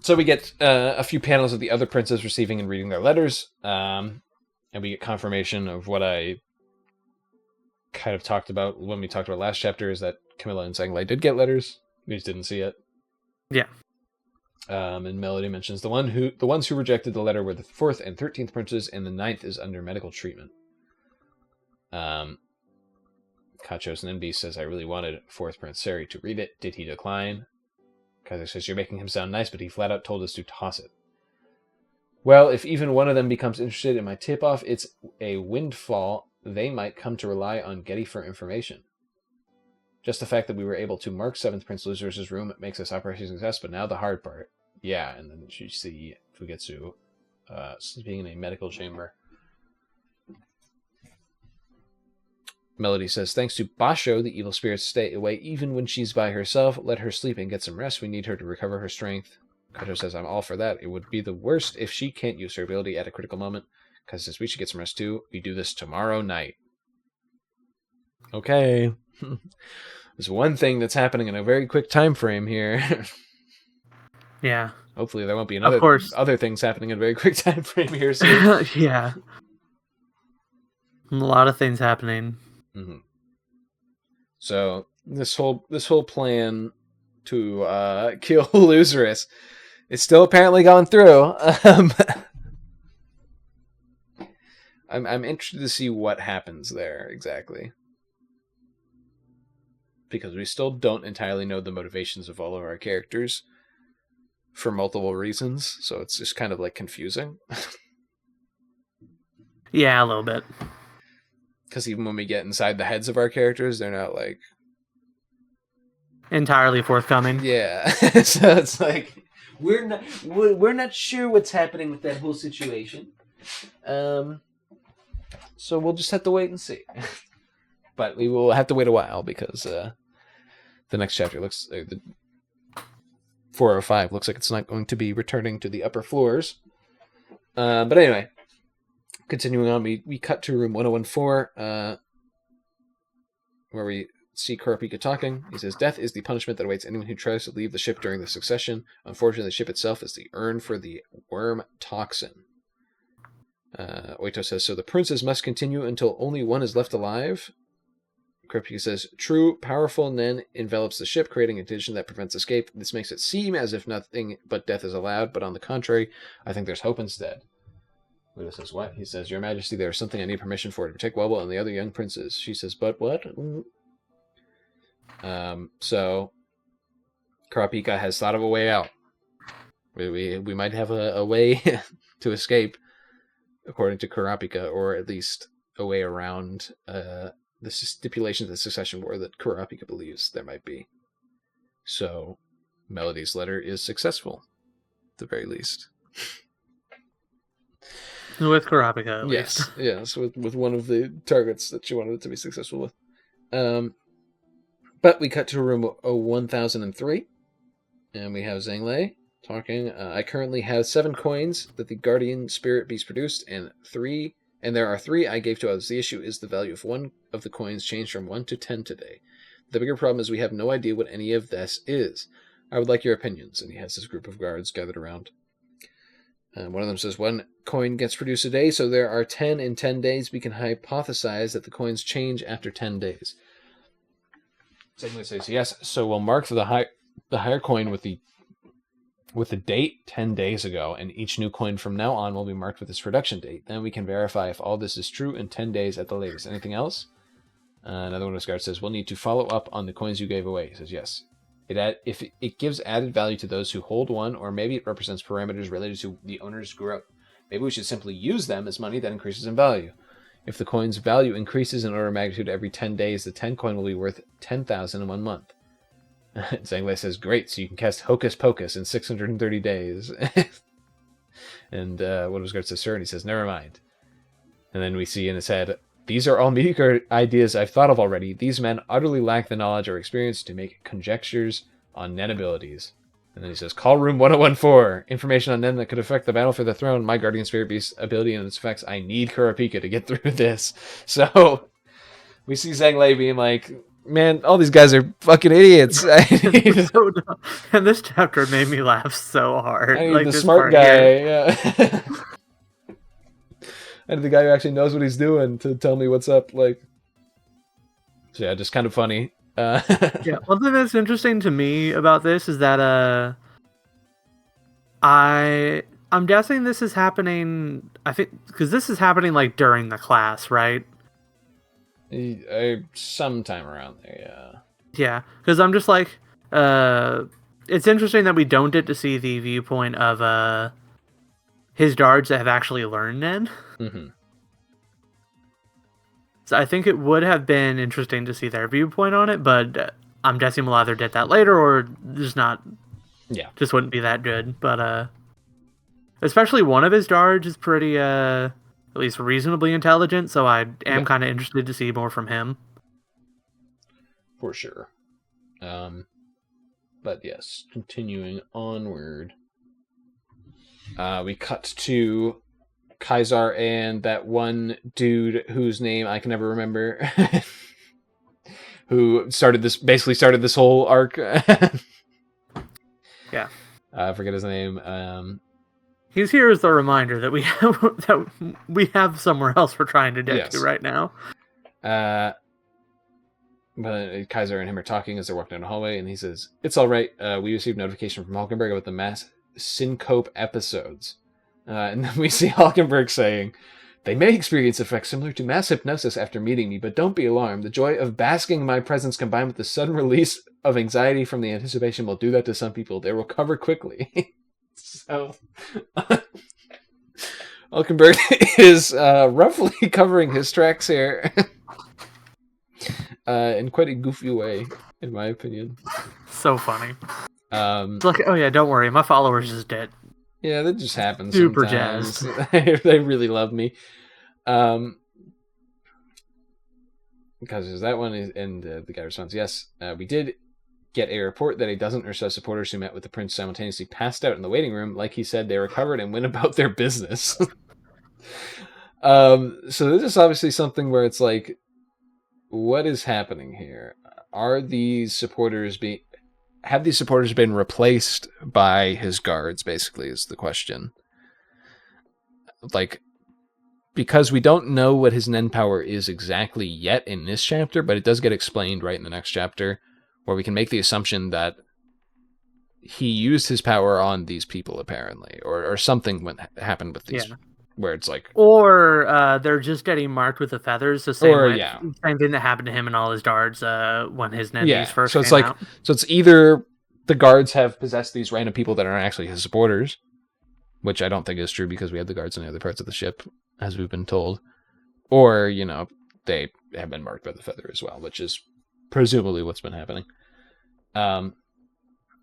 So we get a few panels of the other princes receiving and reading their letters, and we get confirmation of what I kind of talked about when we talked about last chapter, is that Camilla and Zhang Lei did get letters. We just didn't see it. Yeah. And Melody mentions the ones who rejected the letter were the 4th and 13th princes, and the 9th is under medical treatment. Kachos and NB says, I really wanted 4th Prince Seri to read it. Did he decline? Kaiser says, you're making him sound nice, but he flat out told us to toss it. Well, if even one of them becomes interested in my tip-off, it's a windfall. They might come to rely on Getty for information. Just the fact that we were able to mark 7th Prince Losers' room makes this operation a success, but now the hard part. Yeah, and then you see Fugetsu sleeping in a medical chamber. Melody says, thanks to Basho, the evil spirits stay away even when she's by herself. Let her sleep and get some rest. We need her to recover her strength. Kato says, I'm all for that. It would be the worst if she can't use her ability at a critical moment. Because says we should get some rest too. We do this tomorrow night. Okay. There's one thing that's happening in a very quick time frame here. Yeah. Hopefully there won't be other things happening in a very quick time frame here soon. Yeah. A lot of things happening. Mm-hmm. So this whole plan to kill Lucerus is still apparently going through. I'm interested to see what happens there exactly, because we still don't entirely know the motivations of all of our characters for multiple reasons. So it's just kind of like confusing. Yeah, a little bit. Because even when we get inside the heads of our characters, they're not like entirely forthcoming. Yeah, so it's like we're not sure what's happening with that whole situation. So we'll just have to wait and see. But we will have to wait a while because the next chapter looks the 405 looks like it's not going to be returning to the upper floors. But anyway. Continuing on, we cut to room 1014, where we see Kurapika talking. He says, death is the punishment that awaits anyone who tries to leave the ship during the succession. Unfortunately, the ship itself is the urn for the worm toxin. Oito says, so the princes must continue until only one is left alive? Kurapika says, true, powerful Nen envelops the ship, creating a condition that prevents escape. This makes it seem as if nothing but death is allowed, but on the contrary, I think there's hope instead. Luda says, what? He says, Your Majesty, there is something I need permission for to protect Wubble and the other young princes. She says, but what? So, Kurapika has thought of a way out. We might have a way to escape, according to Kurapika, or at least a way around the stipulations of the succession war that Kurapika believes there might be. So, Melody's letter is successful, at the very least. With Kurapika, at least. Yes, with one of the targets that she wanted it to be successful with. But we cut to room 1003, and we have Zhang Lei talking. I currently have 7 coins that the Guardian Spirit Beast produced, and there are 3 I gave to others. The issue is the value of one of the coins changed from 1 to 10 today. The bigger problem is we have no idea what any of this is. I would like your opinions, and he has this group of guards gathered around. One of them says, 1 coin gets produced a day, so there are 10 in 10 days. We can hypothesize that the coins change after 10 days. Secondly says, yes, so we'll mark the higher coin with the with a date 10 days ago, and each new coin from now on will be marked with its production date. Then we can verify if all this is true in 10 days at the latest. Anything else? Another one of his guards says, we'll need to follow up on the coins you gave away. He says, yes. If it gives added value to those who hold one, or maybe it represents parameters related to the owner's growth. Maybe we should simply use them as money that increases in value. If the coin's value increases in order of magnitude every 10 days, the 10 coin will be worth 10,000 in 1 month. Zanglai says, great, so you can cast Hocus Pocus in 630 days. And one of his guards says, sir, and he says, never mind. And then we see in his head, these are all mediocre ideas I've thought of already. These men utterly lack the knowledge or experience to make conjectures on Nen abilities. And then he says, call room 1014. Information on Nen that could affect the battle for the throne. My Guardian Spirit Beast ability and its effects. I need Kurapika to get through this. So we see Zanglai being like, man, all these guys are fucking idiots. So dumb. And this chapter made me laugh so hard. I need the smart guy. Yeah. I need the guy who actually knows what he's doing to tell me what's up. Like, so yeah, just kind of funny. Yeah, one thing that's interesting to me about this is that I'm guessing this is happening. I think because this is happening like during the class, right? Sometime around there, yeah. Yeah, because I'm just like, it's interesting that we don't get to see the viewpoint of his guards that have actually learned Nen. Mm-hmm. So I think it would have been interesting to see their viewpoint on it, but I'm guessing we'll either get that later or just not. Yeah, just wouldn't be that good. But especially one of his guards is pretty, at least reasonably intelligent. So I am kind of interested to see more from him. For sure. But yes, continuing onward. We cut to Kaisar and that one dude whose name I can never remember, who basically started this whole arc. Yeah. I forget his name. He's here as the reminder that we have somewhere else we're trying to get to right now. But Kaiser and him are talking as they're walking down the hallway, and he says, it's all right. We received notification from Hulkenberg about the mass syncope episodes. And then we see Hulkenberg saying, they may experience effects similar to mass hypnosis after meeting me, but don't be alarmed. The joy of basking in my presence combined with the sudden release of anxiety from the anticipation will do that to some people. They recover quickly. So, Hulkenberg is roughly covering his tracks here in quite a goofy way, in my opinion. So funny. It's like, oh yeah, don't worry, my followers is dead. Yeah, that just happens Super sometimes. jazzed. They really love me. Because there's that one, and the guy responds, yes, we did get a report that a dozen or so supporters who met with the prince simultaneously passed out in the waiting room. Like he said, they recovered and went about their business. So this is obviously something where it's like, what is happening here? Have these supporters been replaced by his guards, basically, is the question. Like, because we don't know what his Nen power is exactly yet in this chapter, but it does get explained right in the next chapter, where we can make the assumption that he used his power on these people, apparently, or something happened with these, where it's like... Or they're just getting marked with the feathers, the same thing that happened to him and all his guards when his Nen first came out. So it's either the guards have possessed these random people that aren't actually his supporters, which I don't think is true because we have the guards in the other parts of the ship, as we've been told, or, they have been marked by the feather as well, which is presumably what's been happening.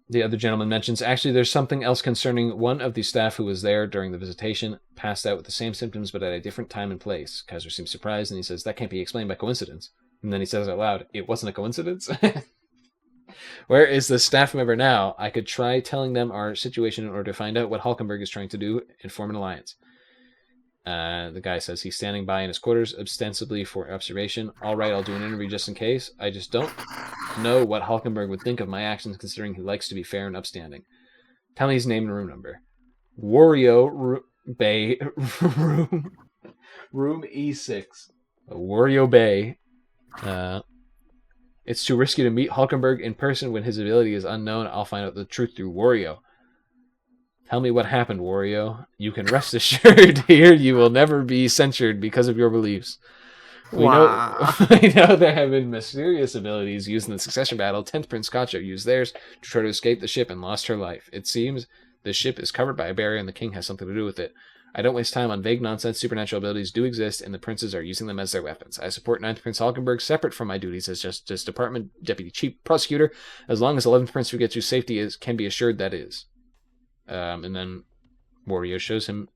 The other gentleman mentions, actually, there's something else concerning one of the staff who was there during the visitation, passed out with the same symptoms, but at a different time and place. Kaiser seems surprised, and he says, that can't be explained by coincidence. And then he says out loud, it wasn't a coincidence? Where is the staff member now? I could try telling them our situation in order to find out what Hulkenberg is trying to do and form an alliance. The guy says he's standing by in his quarters, ostensibly for observation. All right, I'll do an interview just in case. I just don't know what Hulkenberg would think of my actions, considering he likes to be fair and upstanding. Tell me his name and room number. Wario Bay room E6. Wario Bay. It's too risky to meet Hulkenberg in person when his ability is unknown. I'll find out the truth through Wario. Tell me what happened, Wario. You can rest assured here you will never be censured because of your beliefs. We know there have been mysterious abilities used in the succession battle. 10th Prince Kacho used theirs to try to escape the ship and lost her life. It seems the ship is covered by a barrier and the king has something to do with it. I don't waste time on vague nonsense. Supernatural abilities do exist, and the princes are using them as their weapons. I support 9th Prince Hulkenberg separate from my duties as Justice Department Deputy Chief Prosecutor, as long as 11th Prince Fugetsu's safety can be assured that is. And then Wario shows him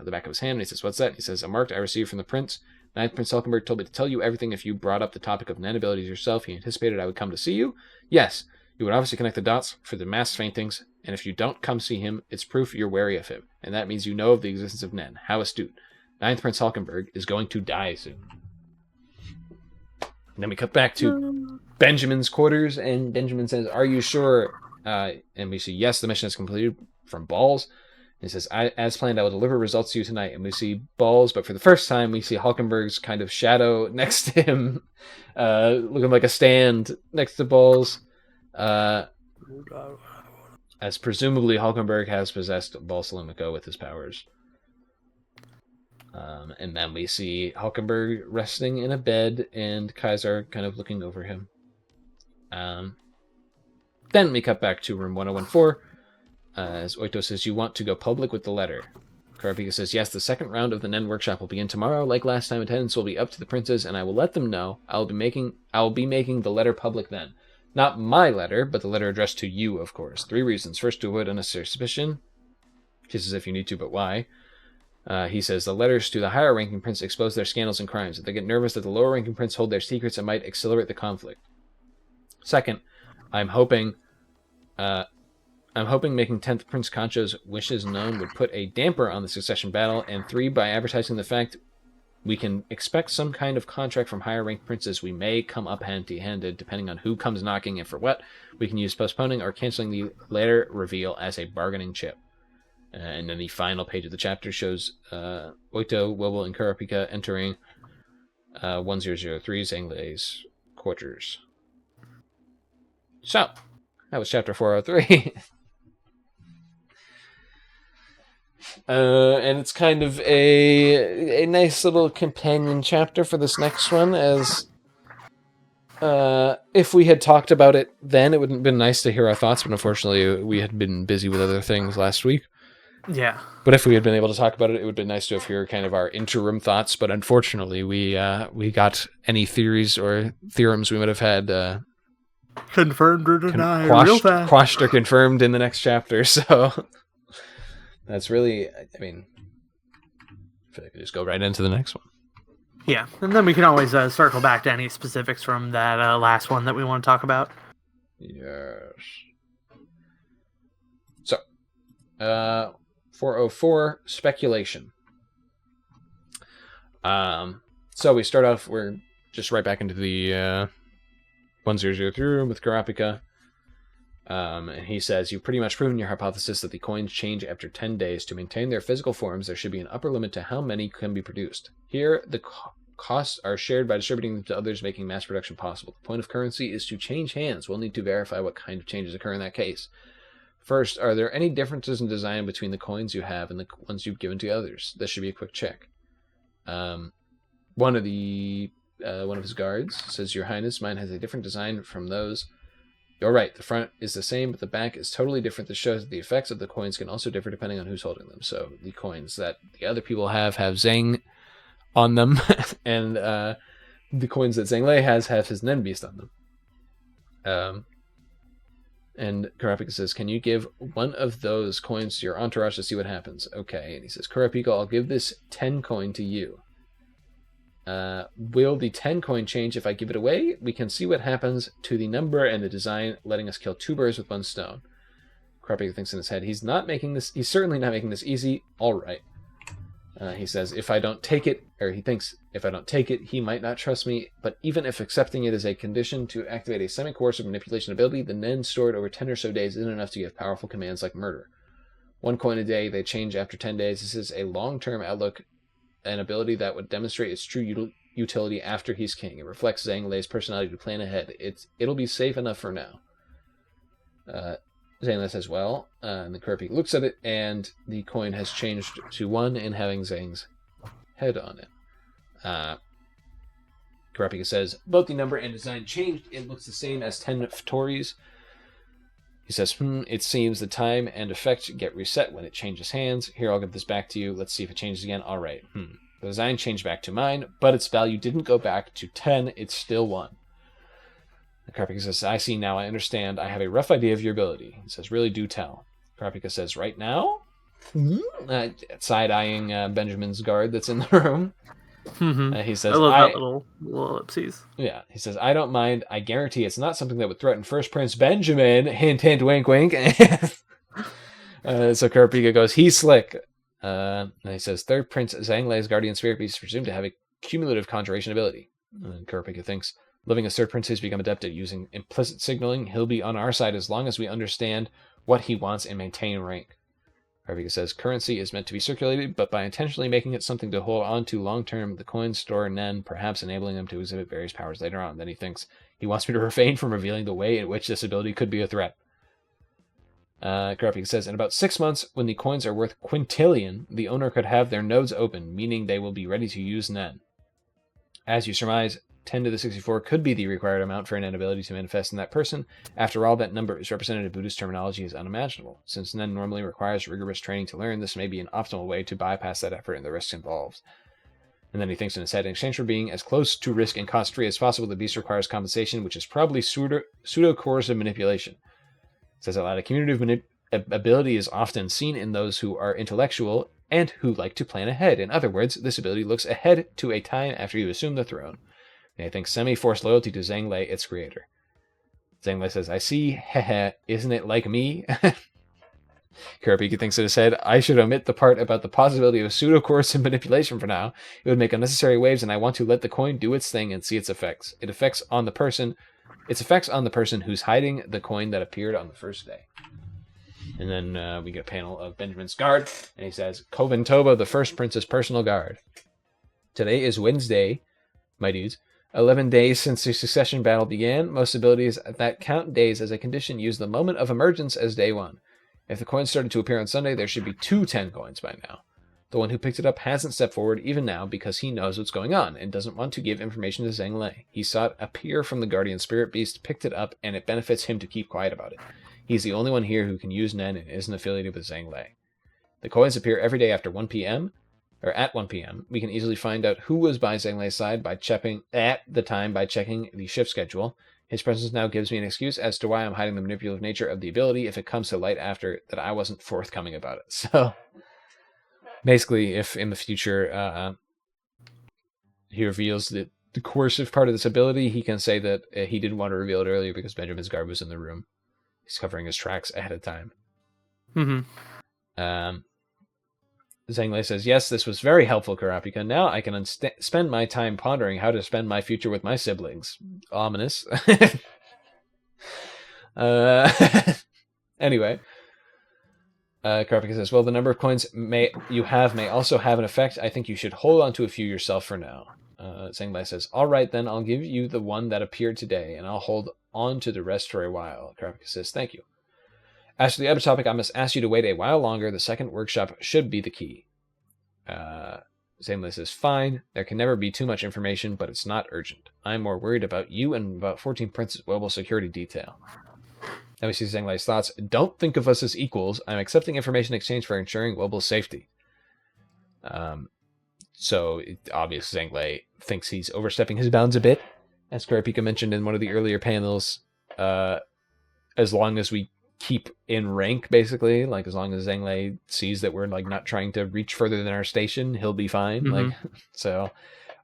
the back of his hand, and he says, "What's that?" He says, "A mark I received from the prince. 9th Prince Hulkenberg told me to tell you everything if you brought up the topic of Nen abilities yourself. He anticipated I would come to see you. Yes, you would obviously connect the dots for the mass faintings, and if you don't come see him, it's proof you're wary of him, and that means you know of the existence of Nen. How astute. 9th Prince Hulkenberg is going to die soon." And then we cut back to Benjamin's quarters, and Benjamin says, "Are you sure?" And we see, yes, the mission is completed from Balls. He says, as planned, I will deliver results to you tonight. And we see Balls, but for the first time, we see Hulkenberg's kind of shadow next to him, looking like a stand next to Balls. As presumably Hulkenberg has possessed Balsalomico with his powers. And then we see Hulkenberg resting in a bed, and Kaiser kind of looking over him. Then we cut back to room 1014. As Oito says, "You want to go public with the letter." Kurapika says, "Yes, the second round of the Nen workshop will begin tomorrow. Like last time, attendance will be up to the princes, and I will let them know. I will be making the letter public then. Not my letter, but the letter addressed to you, of course. 3 reasons. First, to avoid unnecessary suspicion." She says, "If you need to, but why?" He says, "The letters to the higher-ranking prince expose their scandals and crimes. If they get nervous that the lower-ranking prince hold their secrets, it might accelerate the conflict. Second, I'm hoping making 10th Prince Concho's wishes known would put a damper on the succession battle. And 3, by advertising the fact we can expect some kind of contract from higher-ranked princes, we may come up empty-handed, depending on who comes knocking and for what. We can use postponing or canceling the later reveal as a bargaining chip." And then the final page of the chapter shows Oito, Wobo, and Kurapika entering 1003 Zhanglei's quarters. So, that was chapter 403. And it's kind of a nice little companion chapter for this next one, as if we had talked about it then, it would have been nice to hear our thoughts, but unfortunately we had been busy with other things last week. Yeah. But if we had been able to talk about it, it would have been nice to have heard kind of our interim thoughts, but unfortunately we got any theories or theorems we would have had confirmed or denied quashed or confirmed in the next chapter, so that's really, I mean, I feel like we just go right into the next one. Yeah, and then we can always circle back to any specifics from that last one that we want to talk about. Yes. So, 404, speculation. So we start off, we're just right back into the 1003 room with Kurapika. And he says, "You've pretty much proven your hypothesis that the coins change after 10 days. To maintain their physical forms, there should be an upper limit to how many can be produced. Here, the costs are shared by distributing them to others, making mass production possible. The point of currency is to change hands. We'll need to verify what kind of changes occur in that case. First, are there any differences in design between the coins you have and the ones you've given to others? This should be a quick check." One of his guards says, "Your Highness, mine has a different design from those." "You're right, the front is the same, but the back is totally different. This shows that the effects of the coins can also differ depending on who's holding them." So the coins that the other people have Zhang on them, and the coins that Zhanglei have his Nen Beast on them. And Kurapika says, "Can you give one of those coins to your entourage to see what happens?" "Okay." And he says, "Kurapika, I'll give this 10 coin to you. Will the 10 coin change if I give it away? We can see what happens to the number and the design, letting us kill 2 birds with 1 stone." Kurapika thinks in his head, he's certainly not making this easy. All right. He says, he thinks if I don't take it, he might not trust me, but even if accepting it is a condition to activate a semi-coercive manipulation ability, the Nen stored over 10 or so days isn't enough to give powerful commands like murder. 1 coin a day, they change after 10 days. This is a long-term outlook, an ability that would demonstrate its true utility after he's king. It reflects Zhanglei's personality to plan ahead. It'll be safe enough for now. Zhang says, well, and the Kurapika looks at it, and the coin has changed to 1 and having Zhang's head on it. Kurapika says, both the number and design changed. It looks the same as 10 Tories. He says, it seems the time and effect get reset when it changes hands. Here, I'll give this back to you. Let's see if it changes again. All right. The design changed back to mine, but its value didn't go back to 10. It's still 1. Kurapika says, I see now. I understand. I have a rough idea of your ability. He says, really do tell. Kurapika says, right now? Side-eyeing Benjamin's guard that's in the room. He says, I love that little ellipses. Yeah, he says, I don't mind. I guarantee it's not something that would threaten First Prince Benjamin. Hint, hint, wink, wink. So Kurapika goes, he's slick. And he says, Third Prince Zhanglei's guardian spirit beast is presumed to have a cumulative conjuration ability. And Kurapika thinks, living as Third Prince has become adept at using implicit signaling. He'll be on our side as long as we understand what he wants and maintain rank. Kurapika says, currency is meant to be circulated, but by intentionally making it something to hold on to long-term, the coins store Nen, perhaps enabling them to exhibit various powers later on. Then he thinks, he wants me to refrain from revealing the way in which this ability could be a threat. Kurapika says, in about 6 months, when the coins are worth quintillion, the owner could have their nodes open, meaning they will be ready to use Nen. As you surmise, 10 to the 64 could be the required amount for an Nen ability to manifest in that person. After all, that number is represented in Buddhist terminology as unimaginable. Since Nen normally requires rigorous training to learn, this may be an optimal way to bypass that effort and the risks involved. And then he thinks in his head, in exchange for being as close to risk and cost-free as possible, the beast requires compensation, which is probably pseudo-coercive manipulation. It says out loud, a community ability is often seen in those who are intellectual and who like to plan ahead. In other words, this ability looks ahead to a time after you assume the throne. And I think semi-forced loyalty to Zhanglei, its creator. Zhanglei says, I see, heh, isn't it like me? Kurapika thinks in his head, I should omit the part about the possibility of pseudo-coercive manipulation for now. It would make unnecessary waves, and I want to let the coin do its thing and see its effects. Its effects on the person who's hiding the coin that appeared on the first day. And then we get a panel of Benjamin's guard, and he says, Kovan Toba, the First Prince's personal guard. Today is Wednesday, my dudes. 11 days since the succession battle began. Most abilities that count days as a condition use the moment of emergence as day 1. If the coins started to appear on Sunday, there should be 2 10 coins by now. The one who picked it up hasn't stepped forward even now because he knows what's going on and doesn't want to give information to Zhanglei. He saw it appear from the guardian spirit beast, picked it up, and it benefits him to keep quiet about it. He's the only one here who can use Nen and isn't affiliated with Zhanglei. The coins appear every day after 1 p.m., or at 1 p.m. We can easily find out who was by Zhanglei's side by checking the shift schedule. His presence now gives me an excuse as to why I'm hiding the manipulative nature of the ability if it comes to light after that I wasn't forthcoming about it. So, basically, if in the future he reveals the coercive part of this ability, he can say that he didn't want to reveal it earlier because Benjamin's guard was in the room. He's covering his tracks ahead of time. Zhanglei says, yes, this was very helpful, Kurapika. Now I can spend my time pondering how to spend my future with my siblings. Ominous. Anyway. Kurapika says, well, the number of coins may also have an effect. I think you should hold on to a few yourself for now. Zhanglei says, all right, then I'll give you the one that appeared today, and I'll hold on to the rest for a while. Kurapika says, thank you. As for the other topic, I must ask you to wait a while longer. The second workshop should be the key. Zhanglei says, fine. There can never be too much information, but it's not urgent. I'm more worried about you and about 14 Prince's mobile security detail. Now we see Zhanglei's thoughts. Don't think of us as equals. I'm accepting information exchange for ensuring Wobol's safety. So, obvious Zhanglei thinks he's overstepping his bounds a bit. As Kurapika mentioned in one of the earlier panels, as long as we keep in rank, basically, like as long as Zhanglei sees that we're like not trying to reach further than our station, he'll be fine. Like, so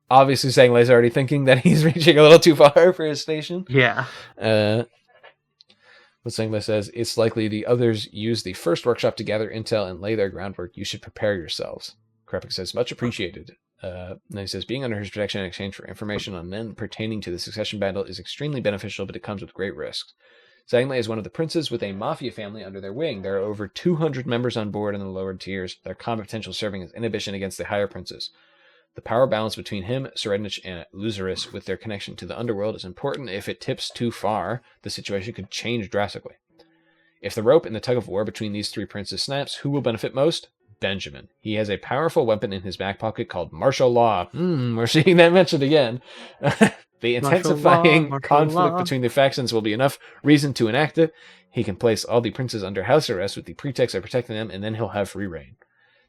obviously Zhanglei's already thinking that he's reaching a little too far for his station. Yeah. But Zhanglei says, it's likely the others use the first workshop to gather intel and lay their groundwork. You should prepare yourselves. Kurapika says, much appreciated. And he says, being under his protection in exchange for information on men pertaining to the succession battle is extremely beneficial, but it comes with great risks. Zhanglei is one of the princes with a mafia family under their wing. There are over 200 members on board in the lower tiers, their combat potential serving as inhibition against the higher princes. The power balance between him, Serednich, and Lucerus with their connection to the underworld is important. If it tips too far, the situation could change drastically. If the rope in the tug of war between these three princes snaps, who will benefit most? Benjamin. He has a powerful weapon in his back pocket called martial law. We're seeing that mentioned again. The intensifying conflict between the factions will be enough reason to enact it. He can place all the princes under house arrest with the pretext of protecting them, and then he'll have free reign.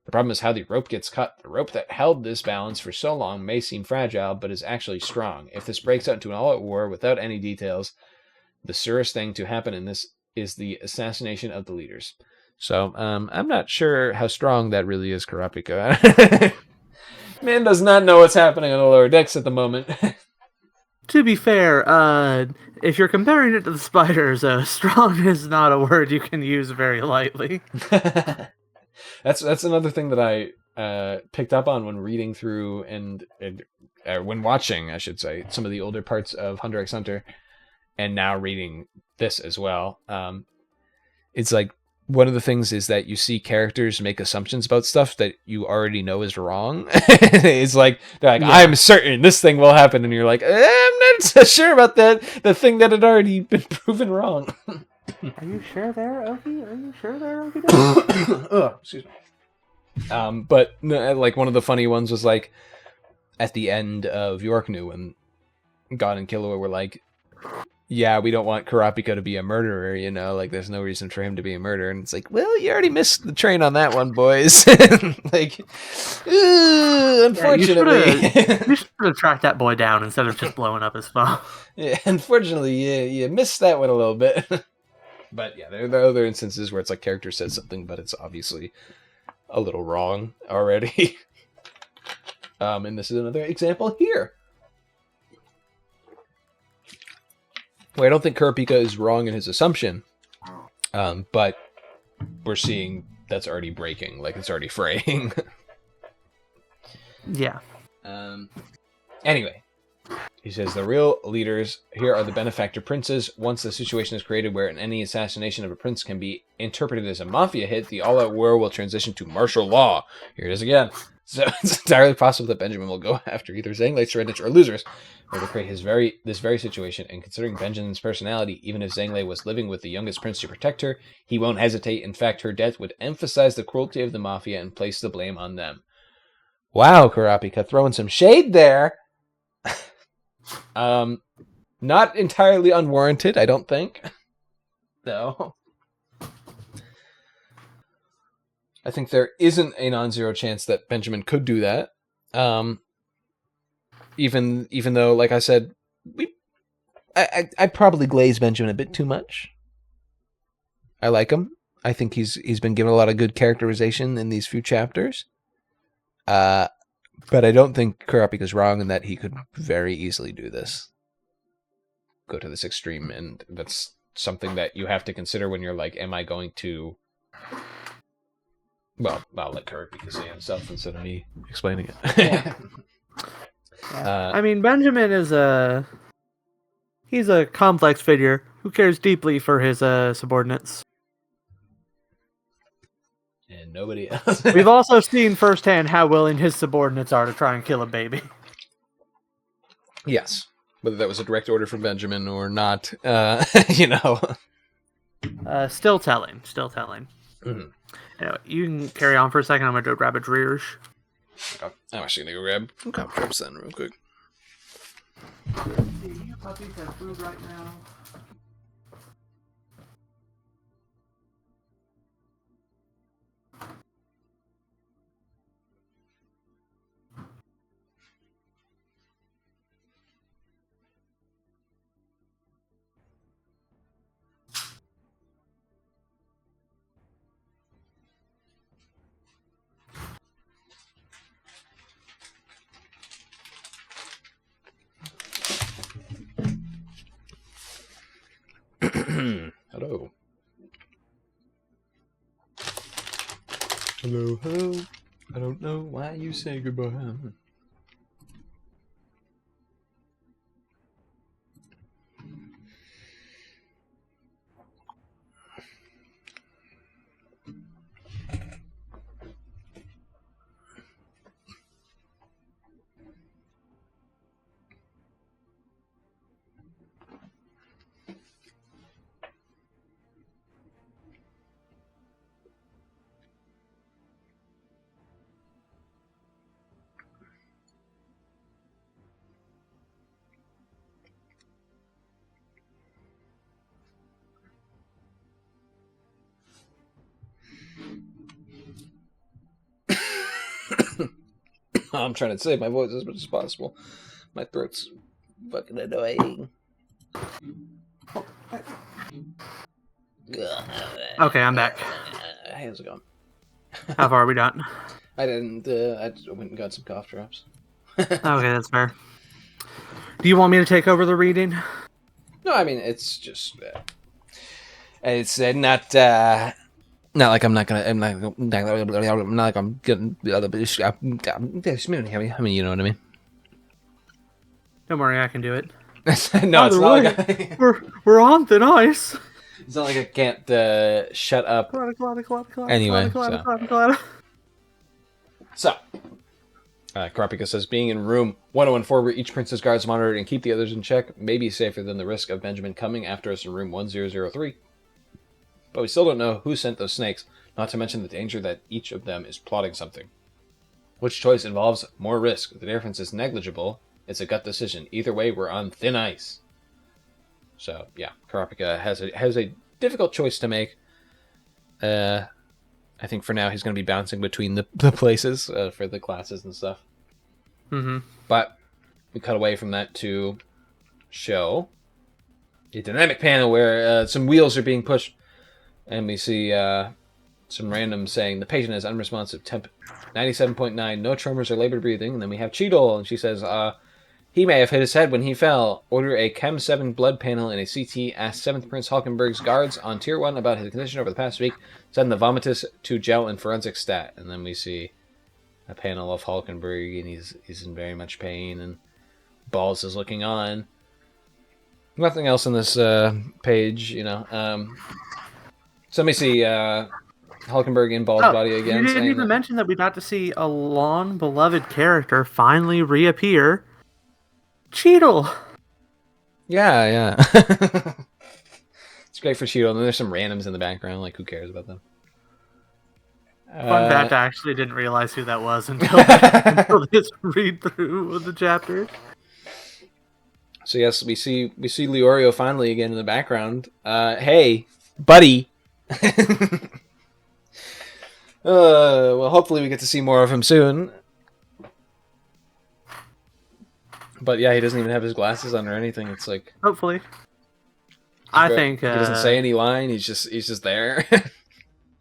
The problem is how the rope gets cut. The rope that held this balance for so long may seem fragile, but is actually strong. If this breaks out into an all-out war without any details, the surest thing to happen in this is the assassination of the leaders. So, I'm not sure how strong that really is, Kurapika. Man does not know what's happening on the lower decks at the moment. To be fair, if you're comparing it to the spiders, strong is not a word you can use very lightly. That's another thing that I picked up on when reading through and when watching, I should say, some of the older parts of Hunter x Hunter, and now reading this as well. It's like one of the things is that you see characters make assumptions about stuff that you already know is wrong. It's like they're like, I'm certain this thing will happen, and you're like, I'm not so sure about that. The thing that had already been proven wrong. Are you sure there, Oki? Are you sure there, Oki? Oh, excuse me. But like one of the funny ones was like at the end of Yorknu when God and Killua were like, yeah, we don't want Kurapika to be a murderer, you know, like there's no reason for him to be a murderer. And it's like, well, you already missed the train on that one, boys. Like, unfortunately. Yeah, you should have tracked that boy down instead of just blowing up his phone. Yeah, unfortunately, you missed that one a little bit. But yeah, there are other instances where it's like character says something, but it's obviously a little wrong already. And this is another example here. Well, I don't think Kurapika is wrong in his assumption, but we're seeing that's already breaking, like it's already fraying. Yeah. Anyway, he says the real leaders here are the benefactor princes. Once the situation is created where any assassination of a prince can be interpreted as a mafia hit, the all-out war will transition to martial law. Here it is again. So it's entirely possible that Benjamin will go after either Zanglei, Serenich, or losers, or to create this very situation. And considering Benjamin's personality, even if Zanglei was living with the youngest prince to protect her, he won't hesitate. In fact, her death would emphasize the cruelty of the mafia and place the blame on them. Wow, Kurapika, throwing some shade there. Not entirely unwarranted, I don't think. No. I think there isn't a non-zero chance that Benjamin could do that. Even though, like I said, I probably glaze Benjamin a bit too much. I like him. I think he's been given a lot of good characterization in these few chapters. But I don't think Kurapika's wrong in that he could very easily do this. Go to this extreme, and that's something that you have to consider when you're like, am I going to... Well, I'll let Kurapika say himself instead of me explaining it. Yeah. I mean, Benjamin is he's a complex figure who cares deeply for his subordinates. And nobody else. We've also seen firsthand how willing his subordinates are to try and kill a baby. Yes. Whether that was a direct order from Benjamin or not, you know. Still telling. Mm-hmm. Anyway, you can carry on for a second. I'm going to go grab a Dreers. I'm actually going to go grab some cough drops then real quick. Do you puppies have food right now? Hello. Hello. I don't know why you say goodbye. I'm trying to save my voice as much as possible. My throat's fucking annoying. Okay, I'm back. How's it going? How far are we done? I didn't. I went and got some cough drops. Okay, that's fair. Do you want me to take over the reading? No, I mean it's just. It's not like I'm not gonna. I'm not like I'm getting the other. I mean, you know what I mean. Don't worry, I can do it. No, it's not like we're on thin ice. It's not like I can't shut up. Anyway, so Karapika says, being in room 1014 where each prince's guards monitored and keep the others in check may be safer than the risk of Benjamin coming after us in room 1003. But we still don't know who sent those snakes, not to mention the danger that each of them is plotting something. Which choice involves more risk? The difference is negligible. It's a gut decision. Either way, we're on thin ice. So, yeah, Karapika has a difficult choice to make. I think for now he's going to be bouncing between the places for the classes and stuff. Mm-hmm. But we cut away from that to show a dynamic panel where some wheels are being pushed. And we see some random saying, the patient is unresponsive, temp 97.9, no tremors or labored breathing. And then we have Cheadle, and she says, he may have hit his head when he fell. Order a Chem 7 blood panel and a CT. Ask 7th Prince Hulkenberg's guards on Tier 1 about his condition over the past week. Send the vomitus to gel and forensic stat. And then we see a panel of Hulkenberg, and he's in very much pain, and Balls is looking on. Nothing else in this page, you know. So let me see Hulkenberg in Ball's body again. You didn't even mention that we got to see a long-beloved character finally reappear. Cheadle! Yeah. It's great for Cheadle. And then there's some randoms in the background. Like, who cares about them? Fun fact, I actually didn't realize who that was until this read-through of the chapter. So yes, we see Leorio finally again in the background. Hey, buddy! Well, hopefully we get to see more of him soon. But yeah, he doesn't even have his glasses on or anything. It's like hopefully. I think he doesn't say any line. He's just there.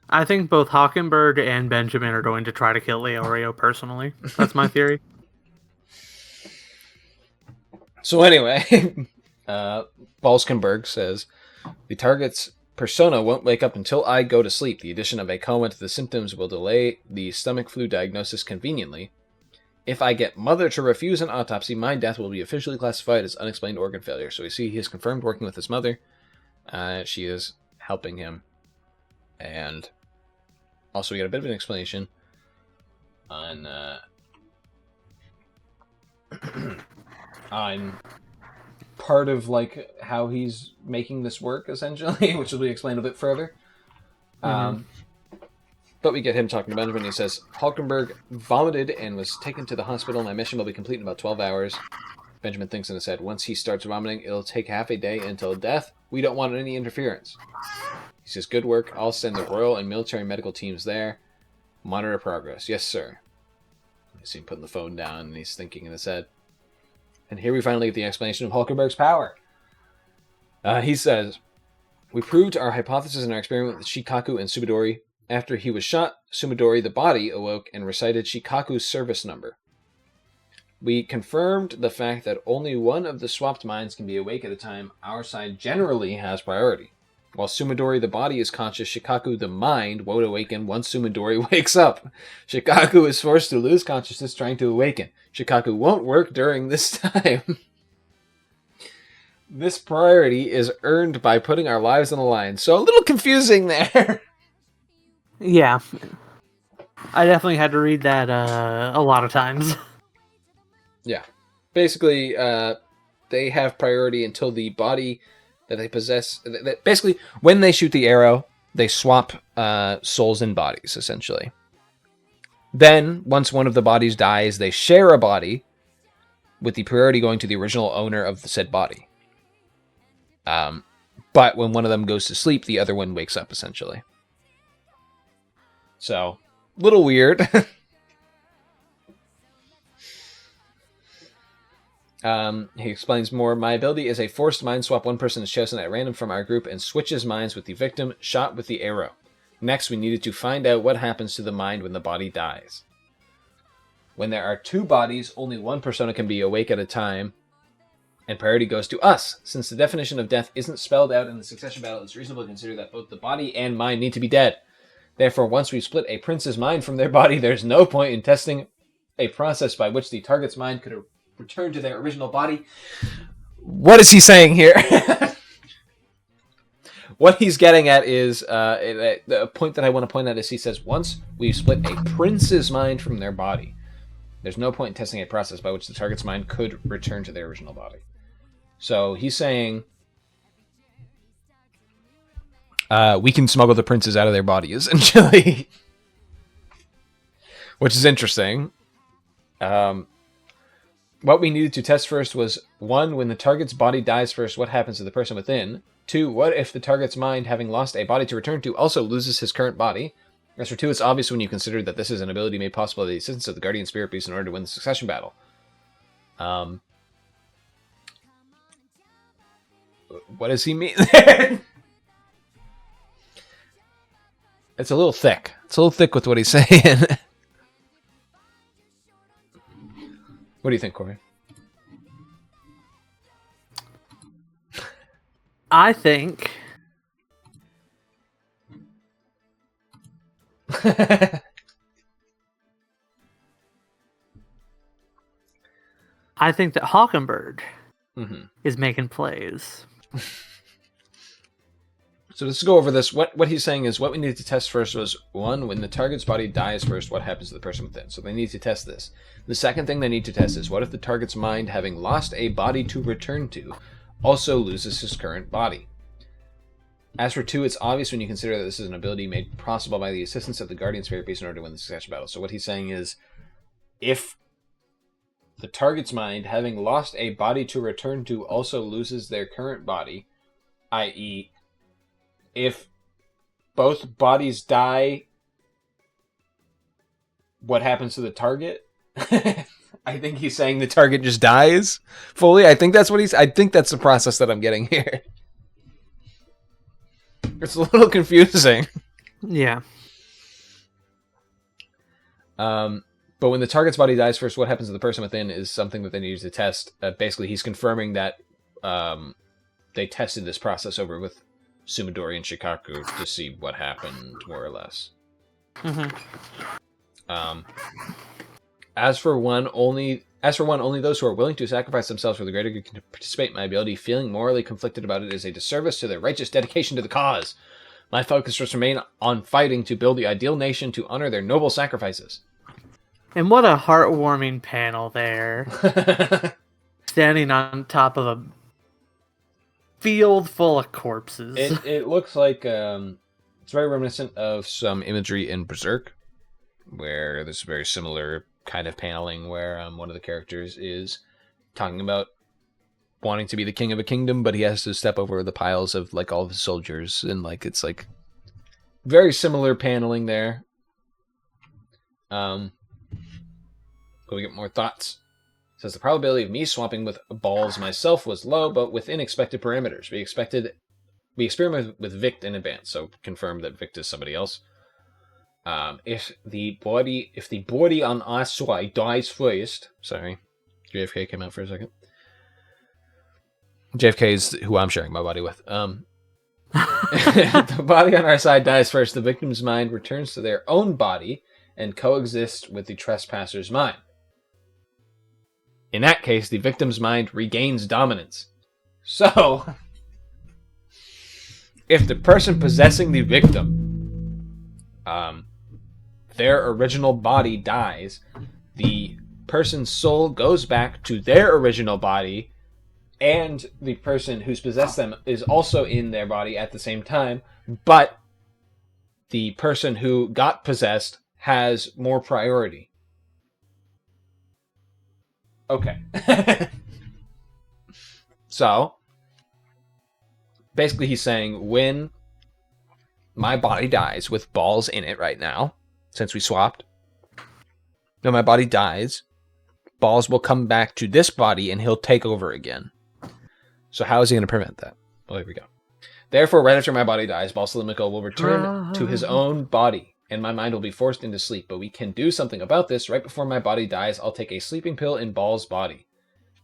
I think both Hockenberg and Benjamin are going to try to kill Leorio personally. That's my theory. So anyway, Balskenberg says the target's persona won't wake up until I go to sleep. The addition of a coma to the symptoms will delay the stomach flu diagnosis conveniently. If I get Mother to refuse an autopsy, my death will be officially classified as unexplained organ failure. So we see he is confirmed working with his mother. She is helping him. And also we get a bit of an explanation on on part of like how he's making this work, essentially, which will be explained a bit further. But we get him talking to Benjamin. He says, Hulkenberg vomited and was taken to the hospital. My mission will be complete in about 12 hours. Benjamin thinks in his head, once he starts vomiting, it'll take half a day until death. We don't want any interference. He says, good work. I'll send the royal and military medical teams there. Monitor progress. Yes, sir. I see him putting the phone down, and he's thinking in his head. And here we finally get the explanation of Hulkenberg's power. He says, we proved our hypothesis in our experiment with Shikaku and Subidori. After he was shot, Sumidori, the body, awoke and recited Shikaku's service number. We confirmed the fact that only one of the swapped minds can be awake at a time. Our side generally has priority. While Sumidori, the body, is conscious, Shikaku, the mind, won't awaken once Sumidori wakes up. Shikaku is forced to lose consciousness trying to awaken. Shikaku won't work during this time. This priority is earned by putting our lives on the line. So a little confusing there. Yeah. I definitely had to read that a lot of times. Yeah. Basically, they have priority until the body that they possess... Basically, when they shoot the arrow, they swap souls and bodies, essentially. Then, once one of the bodies dies, they share a body, with the priority going to the original owner of the said body. But when one of them goes to sleep, the other one wakes up, essentially. So, little weird. He explains more. My ability is a forced mind swap. One person is chosen at random from our group and switches minds with the victim shot with the arrow. Next, we needed to find out what happens to the mind when the body dies. When there are 2 bodies, only one persona can be awake at a time, and priority goes to us. Since the definition of death isn't spelled out in the succession battle, it's reasonable to consider that both the body and mind need to be dead. Therefore, once we've split a prince's mind from their body, there's no point in testing a process by which the target's mind could return to their original body. What is he saying here? What he's getting at is, the point that I want to point out is he says, once we've split a prince's mind from their body, there's no point in testing a process by which the target's mind could return to their original body. So he's saying, we can smuggle the princes out of their body, essentially. Which is interesting. What we needed to test first was, 1, when the target's body dies first, what happens to the person within? 2, what if the target's mind, having lost a body to return to, also loses his current body? As for 2, it's obvious when you consider that this is an ability made possible by the assistance of the Guardian Spirit Beast in order to win the succession battle. What does he mean there? It's a little thick. It's a little thick with what he's saying. What do you think, Cory? I think that Hawkenberg is making plays. So let's go over this. What he's saying is, what we needed to test first was, 1, when the target's body dies first, what happens to the person within? So they need to test this. The second thing they need to test is, what if the target's mind, having lost a body to return to, also loses his current body? As for 2, it's obvious when you consider that this is an ability made possible by the assistance of the Guardian Spirit Beast in order to win the succession battle. So what he's saying is, if the target's mind, having lost a body to return to, also loses their current body, i.e., if both bodies die, what happens to the target? I think he's saying the target just dies fully. I think that's the process that I'm getting here. It's a little confusing. Yeah. But when the target's body dies first, what happens to the person within is something that they need to test. Basically, he's confirming that they tested this process over with Sumadori and Shikaku to see what happened, more or less. As for one, only those who are willing to sacrifice themselves for the greater good can participate in my ability. Feeling morally conflicted about it is a disservice to their righteous dedication to the cause. My focus must remain on fighting to build the ideal nation to honor their noble sacrifices. And what a heartwarming panel there. Standing on top of a field full of corpses. It looks like it's very reminiscent of some imagery in Berserk, where there's a very similar kind of paneling where one of the characters is talking about wanting to be the king of a kingdom, but he has to step over the piles of like all of his soldiers, and like it's like very similar paneling there. Can we get more thoughts? It says the probability of me swapping with balls myself was low, but within expected parameters. We experimented with Vict in advance, so confirmed that Vict is somebody else. If the body on our side dies first, sorry, JFK came out for a second. JFK is who I'm sharing my body with. If the body on our side dies first, the victim's mind returns to their own body and coexists with the trespasser's mind. In that case, the victim's mind regains dominance. So, if the person possessing the victim, their original body dies, the person's soul goes back to their original body, and the person who's possessed them is also in their body at the same time, but the person who got possessed has more priority. Okay. So, basically he's saying, when my body dies with balls in it right now, since we swapped, when my body dies, Balls will come back to this body and he'll take over again. So how is he going to prevent that? Well, here we go. Therefore, right after my body dies, Balls Limiko will return to his own body, and my mind will be forced into sleep. But we can do something about this. Right before my body dies, I'll take a sleeping pill in Balls' body.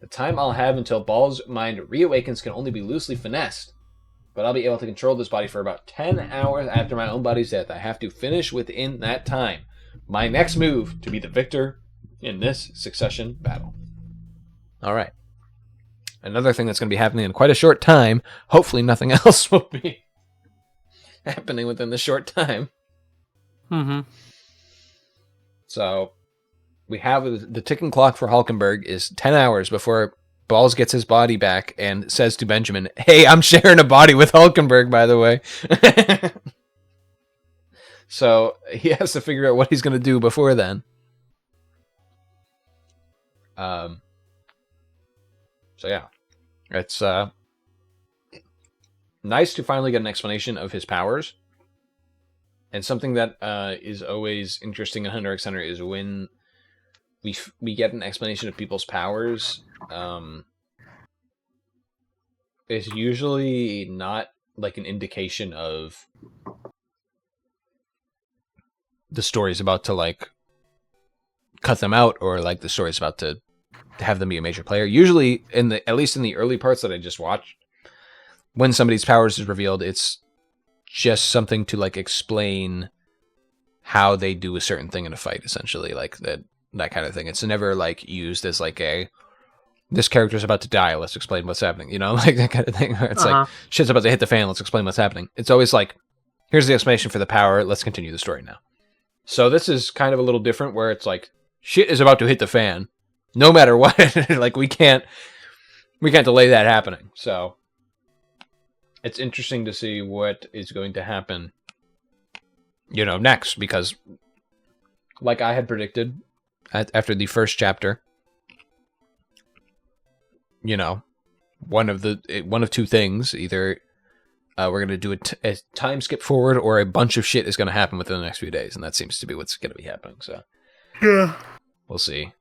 The time I'll have until Balls' mind reawakens can only be loosely finessed. But I'll be able to control this body for about 10 hours after my own body's death. I have to finish within that time. My next move to be the victor in this succession battle. All right. Another thing that's going to be happening in quite a short time. Hopefully nothing else will be happening within this short time. Mm-hmm. So we have the ticking clock for Hulkenberg is 10 hours before Balls gets his body back and says to Benjamin, hey, I'm sharing a body with Hulkenberg, by the way. So he has to figure out what he's going to do before then. So yeah, it's nice to finally get an explanation of his powers. And something that is always interesting in Hunter x Hunter is when we get an explanation of people's powers. It's usually not like an indication of the story's about to like cut them out, or like the story's about to have them be a major player. Usually, at least in the early parts that I just watched, when somebody's powers is revealed, it's just something to like explain how they do a certain thing in a fight, essentially, like that kind of thing. It's never like used as like this character's about to die, let's explain what's happening, like that kind of thing. It's like shit's about to hit the fan, let's explain what's happening. It's always like, here's the explanation for the power, let's continue the story now. So this is kind of a little different, where it's like shit is about to hit the fan no matter what. Like we can't delay that happening. So it's interesting to see what is going to happen, next, because like I had predicted after the first chapter, one of two things: either we're going to do a time skip forward, or a bunch of shit is going to happen within the next few days, and that seems to be what's going to be happening. So yeah, we'll see.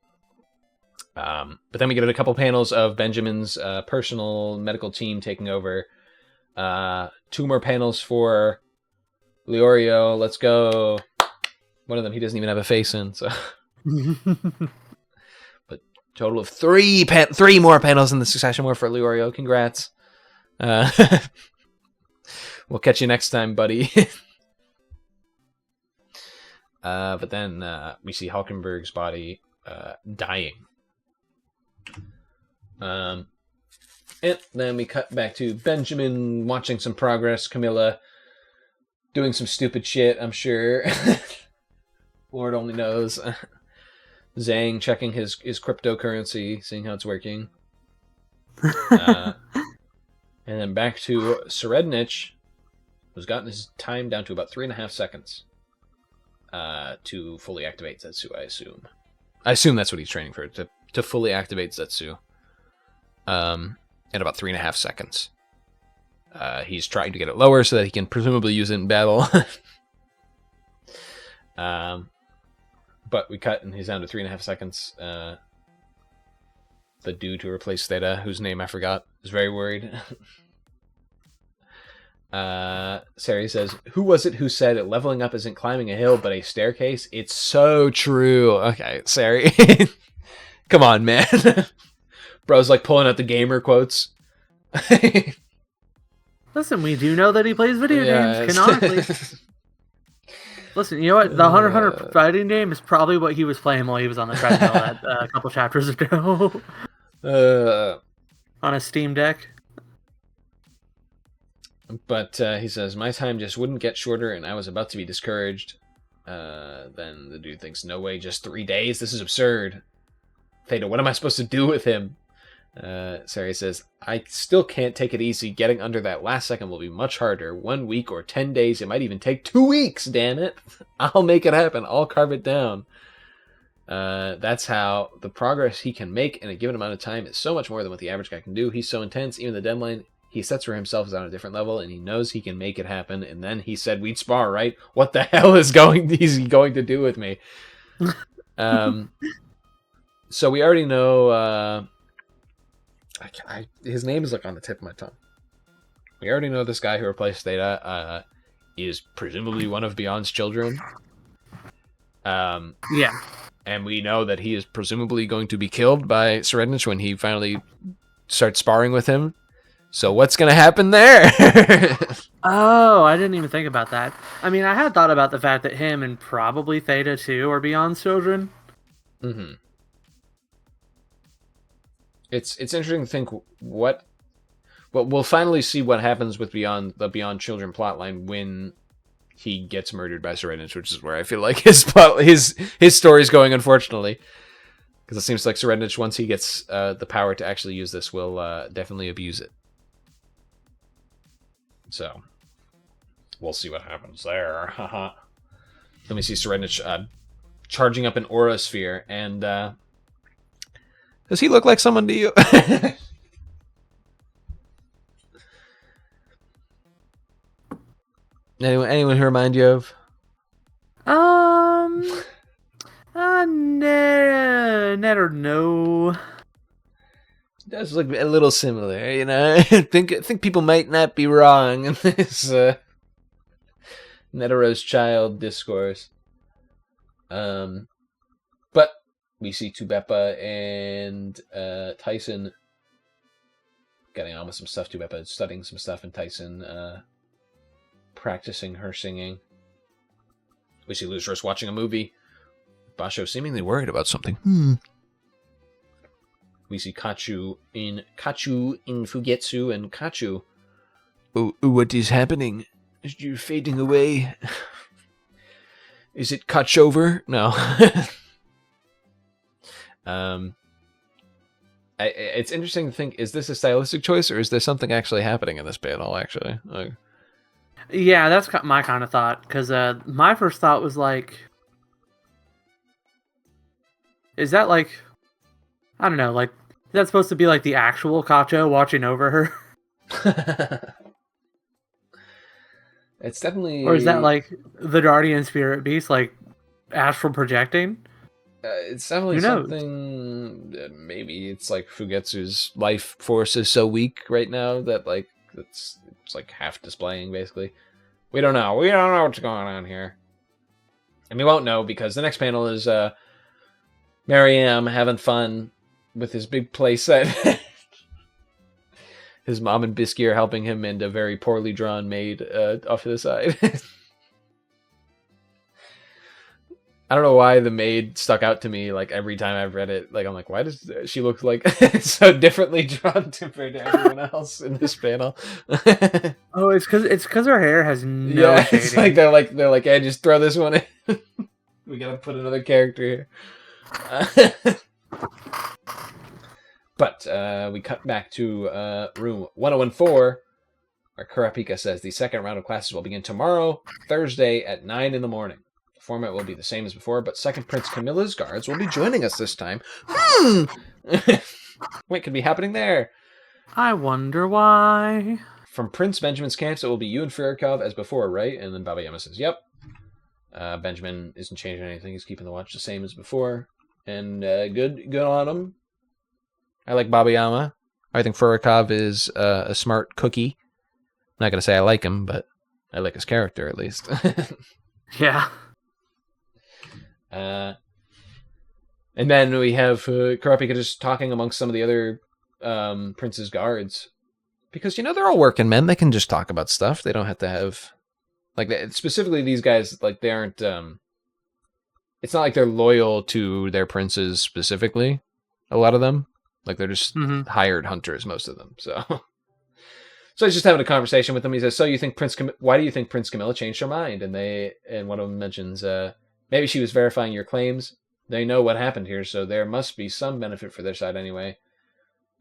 But then we get a couple panels of Benjamin's personal medical team taking over. 2 more panels for Leorio. Let's go. One of them he doesn't even have a face in, so. But total of 3 more panels in the Succession War for Leorio. Congrats. We'll catch you next time, buddy. But then we see Hulkenberg's body dying. And then we cut back to Benjamin watching some progress. Camilla doing some stupid shit, I'm sure. Lord only knows. Zhang checking his cryptocurrency, seeing how it's working. And then back to Serednich, who's gotten his time down to about 3.5 seconds to fully activate Zetsu, I assume. I assume that's what he's training for, to fully activate Zetsu. In about 3.5 seconds. He's trying to get it lower so that he can presumably use it in battle. But we cut and he's down to 3.5 seconds. The dude to replace Theta, whose name I forgot, is very worried. Sari says, who was it who said leveling up isn't climbing a hill but a staircase? It's so true. Okay, Sari. Come on, man. Bro's like pulling out the gamer quotes. Listen, we do know that he plays video games canonically. Listen, you know what? The Hunter x Hunter fighting game is probably what he was playing while he was on the treadmill a couple chapters ago. On a Steam Deck. But he says, my time just wouldn't get shorter and I was about to be discouraged. Then the dude thinks, no way, just 3 days? This is absurd. Theta, what am I supposed to do with him? Sari says, I still can't take it easy. Getting under that last second will be much harder. 1 week or 10 days. It might even take 2 weeks, damn it. I'll make it happen. I'll carve it down. That's how the progress he can make in a given amount of time is so much more than what the average guy can do. He's so intense. Even the deadline he sets for himself is on a different level, and he knows he can make it happen. And then he said we'd spar, right? What the hell is he going to do with me? So we already know. His name is like on the tip of my tongue. We already know this guy who replaced Theta is presumably one of Beyond's children. Yeah. And we know that he is presumably going to be killed by Serenich when he finally starts sparring with him. So what's going to happen there? Oh, I didn't even think about that. I mean, I had thought about the fact that him and probably Theta too are Beyond's children. Mm-hmm. It's interesting to think what we'll finally see what happens with the Beyond Children plotline when he gets murdered by Serenich, which is where I feel like his story is going, unfortunately, because it seems like Serenich, once he gets the power to actually use this, will definitely abuse it. So we'll see what happens there. Let me see Serenich charging up an aura sphere, and does he look like someone to you? Anyone who remind you of? Never know. It does look a little similar, you know. I think people might not be wrong in this Netero's child discourse. But we see Tubepa and Tyson getting on with some stuff. Tubepa studying some stuff, and Tyson practicing her singing. We see Luzros watching a movie. Basho seemingly worried about something. We see Kachu in Fugetsu, and Kachu. Oh, what is happening? You're fading away. Is it Kach over? No. It's interesting to think, is this a stylistic choice, or is there something actually happening in this panel, actually? Yeah, that's my kind of thought, because my first thought was like, is that like, I don't know, like, is that supposed to be like the actual Kacho watching over her? It's definitely... Or is that like the Guardian Spirit Beast, like, astral projecting? It's definitely something... maybe it's like Fugetsu's life force is so weak right now that, like, it's like half displaying, basically. We don't know. We don't know what's going on here. And we won't know, because the next panel is Mariam having fun with his big play set. His mom and Bisky are helping him, and a very poorly drawn maid off to the side. I don't know why the maid stuck out to me, like, every time I've read it. Like, I'm like, why does she look like so differently drawn compared to everyone else in this panel? Oh, it's because her hair has no shading. It's like they're like, hey, just throw this one in. We gotta put another character here. But we cut back to room 1014, where Kurapika says the second round of classes will begin tomorrow, Thursday at 9 in the morning. The format will be the same as before, but second Prince Camilla's guards will be joining us this time. What could be happening there? I wonder why. From Prince Benjamin's camps, it will be you and Firikov as before, right? And then Baba Yama says, yep. Benjamin isn't changing anything. He's keeping the watch the same as before. And good on him. I like Baba Yama. I think Firikov is a smart cookie. I'm not going to say I like him, but I like his character, at least. Yeah. And then we have Kurapika just talking amongst some of the other Prince's guards. Because, they're all working men. They can just talk about stuff. They don't have to have... Like, specifically these guys, like, they aren't... It's not like they're loyal to their princes specifically, a lot of them. Like, they're just hired hunters, most of them. So he's just having a conversation with them. He says, so you think why do you think Prince Camilla changed her mind? And one of them mentions, maybe she was verifying your claims. They know what happened here, so there must be some benefit for their side anyway.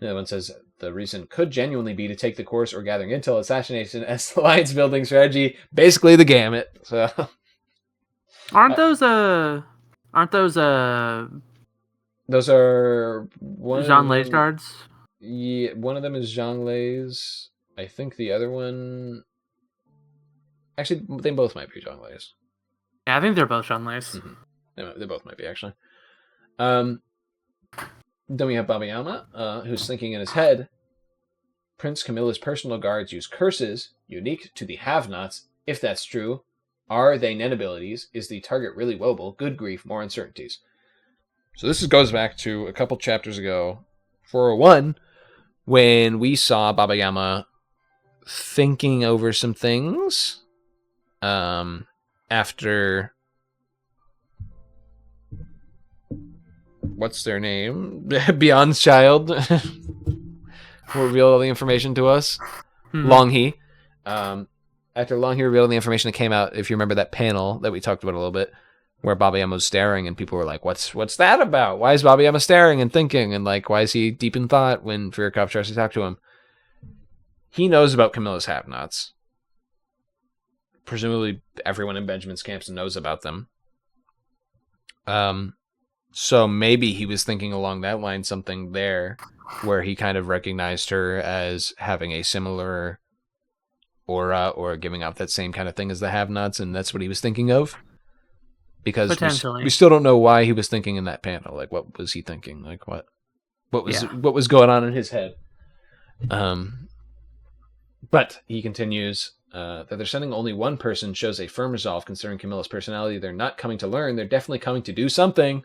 The other one says, the reason could genuinely be to take the course or gathering intel, assassination, as alliance building strategy, basically the gamut. So Aren't those those are Jean Lay's guards? Yeah, one of them is Zhang Lei's. I think the other one... Actually, they both might be Zhang Lei's. Yeah, I think they're both Jean Lay's. Mm-hmm. They both might be, actually. Then we have Babayama, who's thinking in his head, Prince Camilla's personal guards use curses unique to the have-nots. If that's true, are they Nen abilities? Is the target really woebel? Good grief, more uncertainties. So this goes back to a couple chapters ago, 401, when we saw Babayama thinking over some things after... What's their name? Beyond's child will reveal all the information to us. Long He. After Long He revealed the information that came out, if you remember that panel that we talked about a little bit, where Babayama was staring and people were like, what's that about? Why is Babayama staring and thinking? And like, why is he deep in thought when Firikov tries to talk to him? He knows about Camilla's have-nots. Presumably everyone in Benjamin's camps knows about them. So maybe he was thinking along that line, something there where he kind of recognized her as having a similar aura or giving off that same kind of thing as the have-nots, and that's what he was thinking of. Because we still don't know why he was thinking in that panel. Like, what was he thinking? Like, what was going on in his head? But he continues that they're sending only one person shows a firm resolve concerning Camilla's personality. They're not coming to learn. They're definitely coming to do something.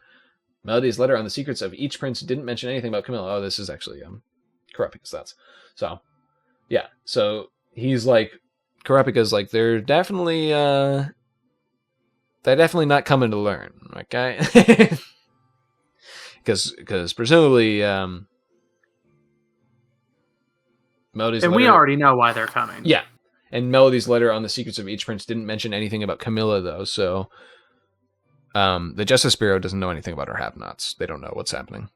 Melody's letter on the secrets of each prince didn't mention anything about Camilla. Oh, this is actually Kurapika's thoughts. So, yeah. So he's like, Kurapika's like, they're definitely not coming to learn. Okay, because presumably Melody's and letter, we already know why they're coming. Yeah, and Melody's letter on the secrets of each prince didn't mention anything about Camilla though. So. The Justice Bureau doesn't know anything about her have-nots. They don't know what's happening.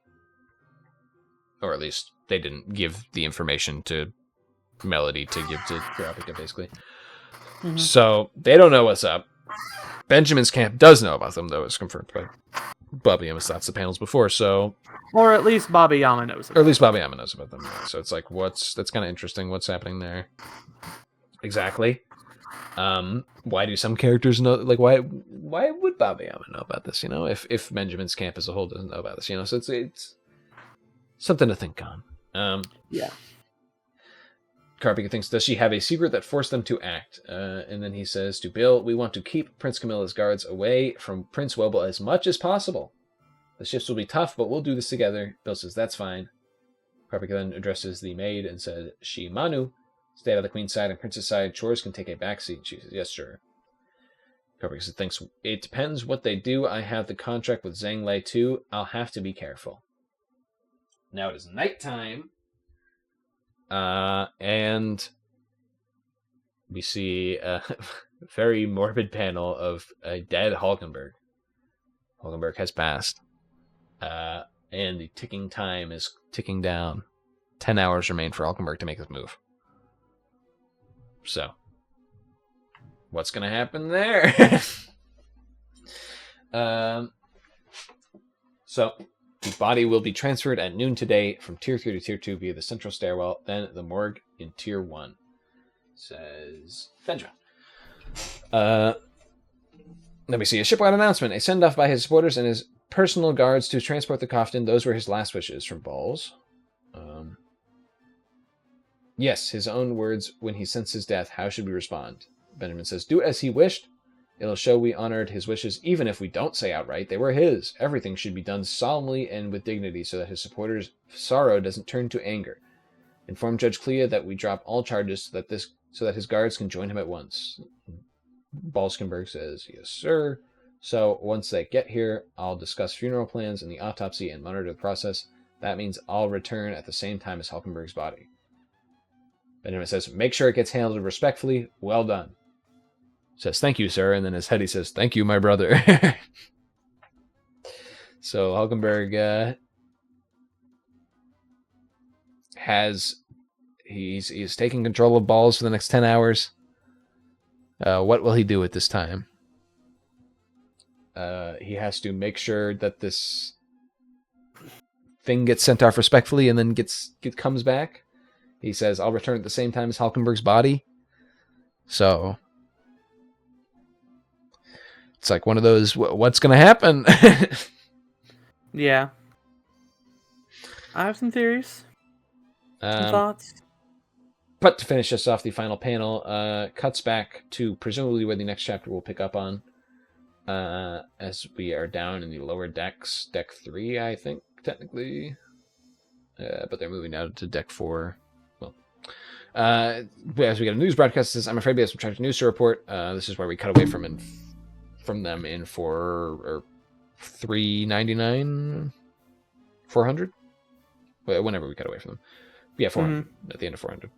Or at least they didn't give the information to Melody to give to Kurapika, basically. Mm-hmm. So they don't know what's up. Benjamin's camp does know about them, though. It's confirmed by Babayama's thoughts the panels before, so... Or at least Babayama knows about them. Or at least Babayama knows about them. Yeah. So it's like, that's kind of interesting. What's happening there? Exactly. Why do some characters know? Like, why would Babayama know about this? You know, if Benjamin's camp as a whole doesn't know about this, you know, so it's something to think on. Yeah. Kurapika thinks, does she have a secret that forced them to act? And then he says to Bill, we want to keep Prince Camilla's guards away from Prince Woebel as much as possible. The shifts will be tough, but we'll do this together. Bill says, that's fine. Kurapika then addresses the maid and said, she Manu. Stay out of the queen's side and prince's side. Chores can take a backseat. She says, yes, sure. Kurapika thinks, it depends what they do. I have the contract with Zhang Lei too. I'll have to be careful. Now it is nighttime. And we see a very morbid panel of a dead Hulkenberg. Hulkenberg has passed. And the ticking time is ticking down. 10 hours remain for Hulkenberg to make his move. So, what's going to happen there? So, the body will be transferred at noon today from Tier 3 to Tier 2 via the central stairwell, then the morgue in Tier 1. Says Benjamin. Let me see. A shipwide announcement. A send-off by his supporters and his personal guards to transport the coffin. Those were his last wishes from Balls. Yes, his own words when he senses death. How should we respond? Benjamin says, do as he wished. It'll show we honored his wishes, even if we don't say outright they were his. Everything should be done solemnly and with dignity so that his supporters' sorrow doesn't turn to anger. Inform Judge Clea that we drop all charges so that his guards can join him at once. Balskenberg says, yes, sir. So once they get here, I'll discuss funeral plans and the autopsy and monitor the process. That means I'll return at the same time as Hulkenberg's body. Benjamin says, make sure it gets handled respectfully. Well done. Says, thank you, sir. And then his head, he says, thank you, my brother. So Hulkenberg he's taking control of Balls for the next 10 hours. What will he do at this time? He has to make sure that this thing gets sent off respectfully and then comes back. He says, I'll return at the same time as Hulkenberg's body. So it's like one of those, what's going to happen? Yeah. I have some theories. Some thoughts. But to finish us off, the final panel cuts back to presumably where the next chapter will pick up on, as we are down in the lower decks. Deck 3, I think, technically. But they're moving down to deck 4. Well, as we get a news broadcast, says, I'm afraid we have some tragic news to report. This is where we cut away from them in 399, 400? Whenever we cut away from them. Yeah, 400 at the end of 400.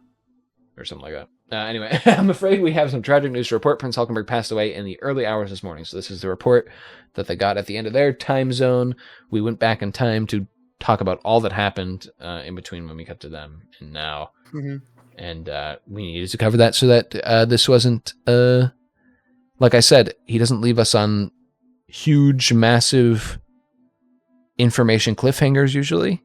Or something like that. Anyway, I'm afraid we have some tragic news to report. Prince Hulkenberg passed away in the early hours this morning. So this is the report that they got at the end of their time zone. We went back in time to talk about all that happened in between when we cut to them and now. And we needed to cover that so that this wasn't... like I said, he doesn't leave us on huge, massive information cliffhangers usually.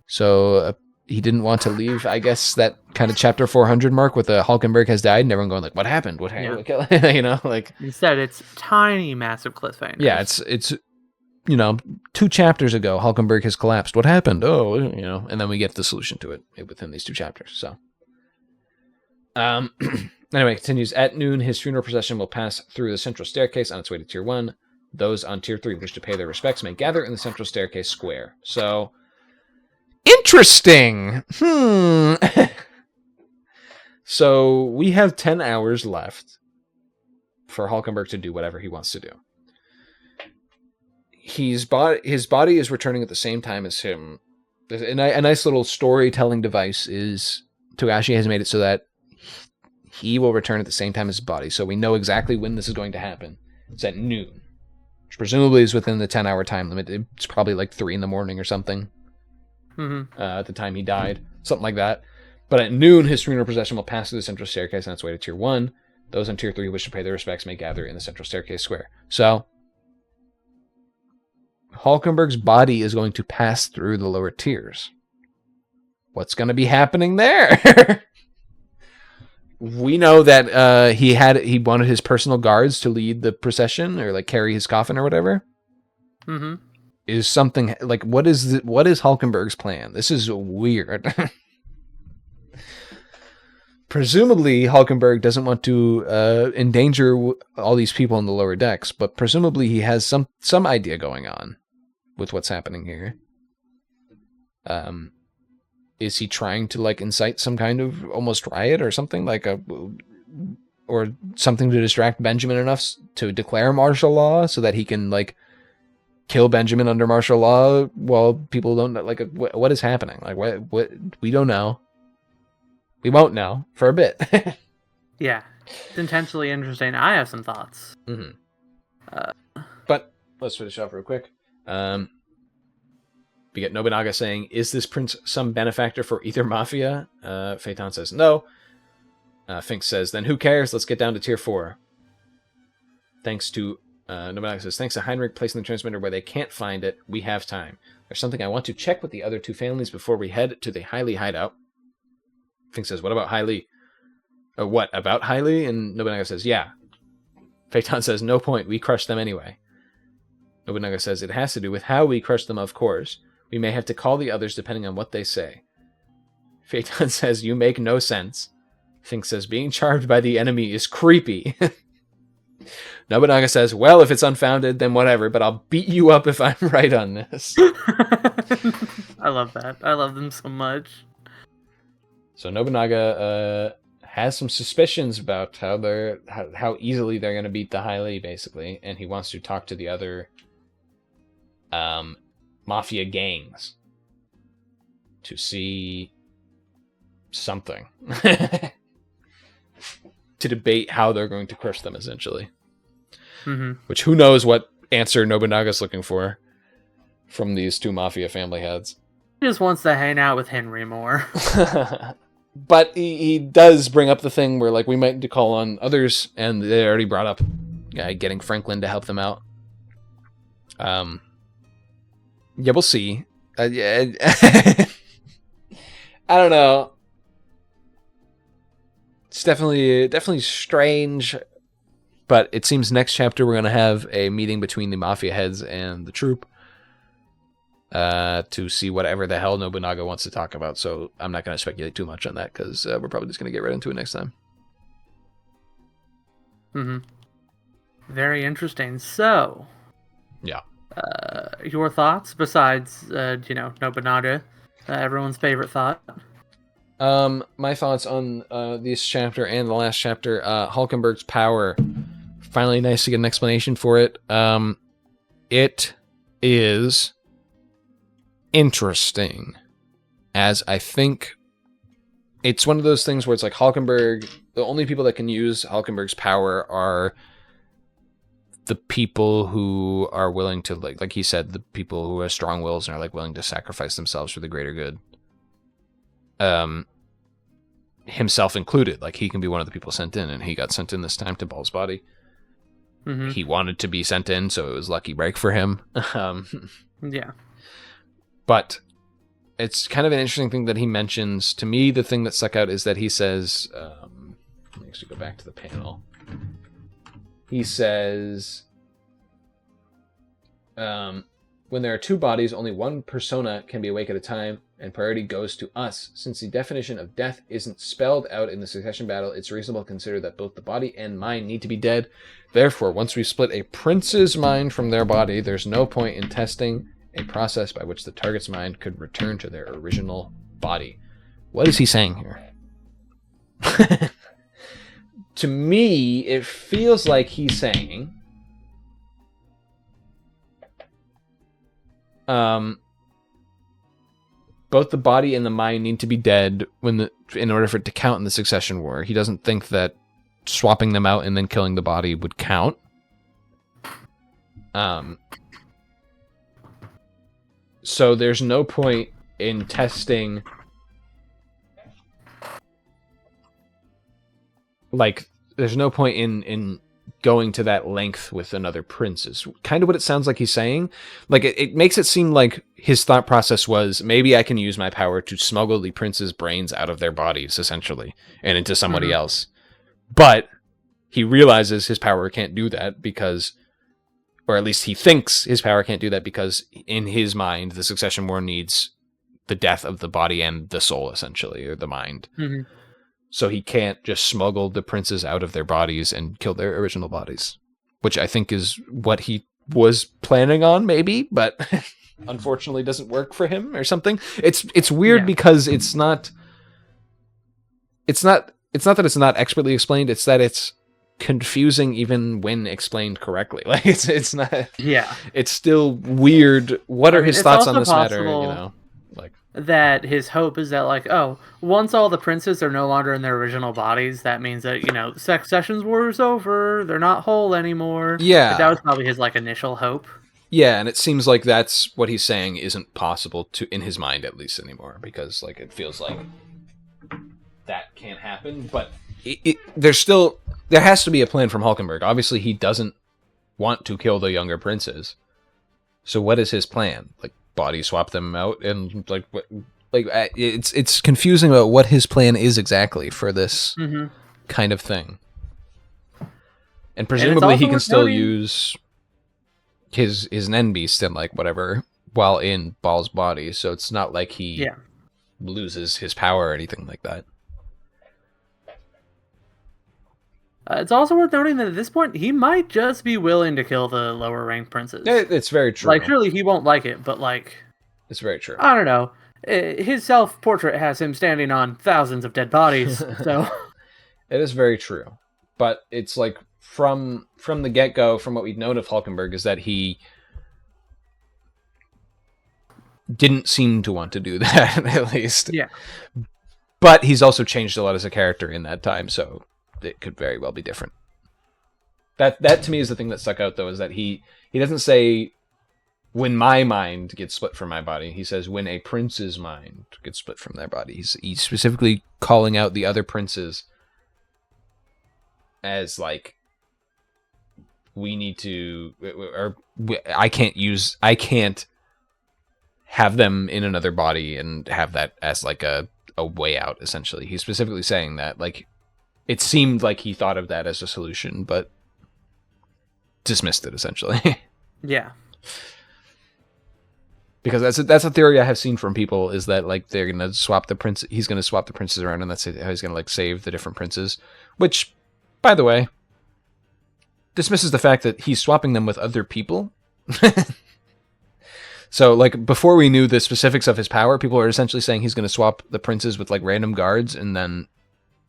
So... he didn't want to leave, I guess, that kind of chapter 400 mark with Hulkenberg has died and everyone going like, what happened? What happened? Yeah. You know, like instead it's tiny, massive cliffhangers. Yeah, it's 2 chapters ago, Hulkenberg has collapsed. What happened? Oh, and then we get the solution to it within these 2 chapters. So, anyway, it continues. At noon, his funeral procession will pass through the central staircase on its way to Tier 1. Those on Tier 3 who wish to pay their respects may gather in the central staircase square. So... interesting. So we have 10 hours left for Hulkenberg to do whatever he wants to do. His body is returning at the same time as him. A nice little storytelling device is Togashi has made it so that he will return at the same time as his body. So we know exactly when this is going to happen. It's at noon, which presumably is within the 10-hour time limit. It's probably like 3 in the morning or something. At the time he died, something like that. But at noon, his funeral procession will pass through the central staircase on its way to Tier 1. Those on Tier 3 who wish to pay their respects may gather in the central staircase square. So, Hulkenberg's body is going to pass through the lower tiers. What's going to be happening there? We know that he wanted his personal guards to lead the procession or like carry his coffin or whatever. Is something like what is Hulkenberg's plan? This is weird. Presumably, Hulkenberg doesn't want to endanger all these people in the lower decks, but presumably he has some idea going on with what's happening here. Is he trying to like incite some kind of almost riot or something or something to distract Benjamin enough to declare martial law so that he can like kill Benjamin under martial law while people don't know, like what is happening? Like what we don't know. We won't know for a bit. Yeah, it's intentionally interesting. I have some thoughts. But let's finish off real quick. We get Nobunaga saying, "Is this prince some benefactor for either mafia?" Phaeton says no. Fink says, "Then who cares? Let's get down to Tier 4." Nobunaga says, thanks to Heinrich placing the transmitter where they can't find it, we have time. There's something I want to check with the other 2 families before we head to the Hailey hideout. Fink says, what about Hailey? What, about Hailey? And Nobunaga says, yeah. Phaeton says, no point, we crushed them anyway. Nobunaga says, it has to do with how we crush them, of course. We may have to call the others depending on what they say. Phaeton says, you make no sense. Fink says, being charged by the enemy is creepy. Nobunaga says, well, if it's unfounded, then whatever, but I'll beat you up if I'm right on this. I love that. I love them so much. So Nobunaga has some suspicions about how easily they're going to beat the Hailey, basically, and he wants to talk to the other mafia gangs to see something. To debate how they're going to crush them, essentially. Which, who knows what answer Nobunaga's looking for from these 2 mafia family heads. He just wants to hang out with Henry more. But he does bring up the thing where, like, we might need to call on others, and they already brought up getting Franklin to help them out. Yeah, we'll see. I don't know. It's definitely strange, but it seems next chapter we're going to have a meeting between the mafia heads and the troop. to see whatever the hell Nobunaga wants to talk about. So I'm not going to speculate too much on that because we're probably just going to get right into it next time. Mm-hmm. Very interesting. So, yeah. Your thoughts besides, Nobunaga, everyone's favorite thought. My thoughts on this chapter and the last chapter, Hulkenberg's power. Finally, nice to get an explanation for it. It is interesting, as I think it's one of those things where it's like Hulkenberg, the only people that can use Hulkenberg's power are the people who are willing to, like he said, the people who have strong wills and are like willing to sacrifice themselves for the greater good. Himself included, like he can be one of the people sent in, and he got sent in this time to Ball's body. Mm-hmm. He wanted to be sent in, so it was lucky break for him. Yeah. But it's kind of an interesting thing that he mentions. To me, the thing that stuck out is that he says, let me actually go back to the panel. He says, when there are two bodies, only one persona can be awake at a time, and priority goes to us. Since the definition of death isn't spelled out in the succession battle, it's reasonable to consider that both the body and mind need to be dead. Therefore, once we split a prince's mind from their body, there's no point in testing a process by which the target's mind could return to their original body. What is he saying here? To me, it feels like he's saying, both the body and the mind need to be dead in order for it to count in the succession war. He doesn't think that swapping them out and then killing the body would count. So there's no point in testing, like, there's no point in going to that length with another prince is kind of what it sounds like he's saying. Like, it makes it seem like his thought process was, maybe I can use my power to smuggle the prince's brains out of their bodies, essentially, and into somebody else. But he realizes his power can't do that because, or at least he thinks his power can't do that because in his mind, the succession war needs the death of the body and the soul, essentially, or the mind. Mm-hmm. So he can't just smuggle the princes out of their bodies and kill their original bodies, which I think is what he was planning on, maybe, but unfortunately doesn't work for him or something. It's weird because it's not that it's not expertly explained. It's that it's confusing even when explained correctly. Like it's not. Yeah. It's still weird. What are his thoughts on this matter? Like that his hope is that, like, once all the princes are no longer in their original bodies, that means that, Succession's war is over. They're not whole anymore. Yeah. But that was probably his, like, initial hope. Yeah, and it seems like that's what he's saying isn't possible to, in his mind at least, anymore, because, like, it feels like that can't happen. But there has to be a plan from Hulkenberg. Obviously, he doesn't want to kill the younger princes. So what is his plan? Like, body swap them out, and it's confusing about what his plan is exactly for this kind of thing. And presumably he can still use his Nen Beast and like whatever while in Ball's body, so it's not like he loses his power or anything like that. It's also worth noting that at this point, he might just be willing to kill the lower ranked princes. It's very true. Like, surely he won't like it, but like... It's very true. I don't know. His self-portrait has him standing on thousands of dead bodies, so... It is very true. But it's like, from the get-go, from what we've known of Hulkenberg, is that he didn't seem to want to do that, at least. Yeah. But he's also changed a lot as a character in that time, so... it could very well be different. That to me is the thing that stuck out, though, is that he doesn't say when my mind gets split from my body. He says when a prince's mind gets split from their body. He's specifically calling out the other princes as like, we need to, I can't have them in another body and have that as like a way out, essentially. He's specifically saying that, like, it seemed like he thought of that as a solution, but dismissed it, essentially. Yeah. Because that's a theory I have seen from people, is that like they're gonna swap the prince. He's gonna swap the princes around, and that's how he's gonna like save the different princes. Which, by the way, dismisses the fact that he's swapping them with other people. So like before we knew the specifics of his power, people are essentially saying he's gonna swap the princes with like random guards, and then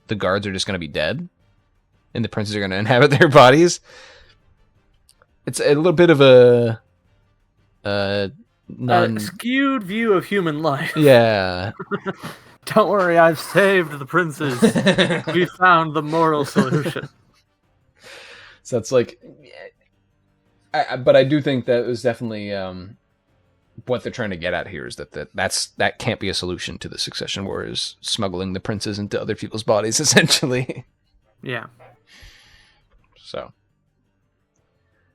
the guards are just gonna be dead, and the princes are gonna inhabit their bodies. It's a little bit of a skewed view of human life. Yeah. Don't worry, I've saved the princes. We found the moral solution. So it's like, but I do think that was definitely what they're trying to get at here, is that can't be a solution to the succession war, is smuggling the princes into other people's bodies, essentially. Yeah. So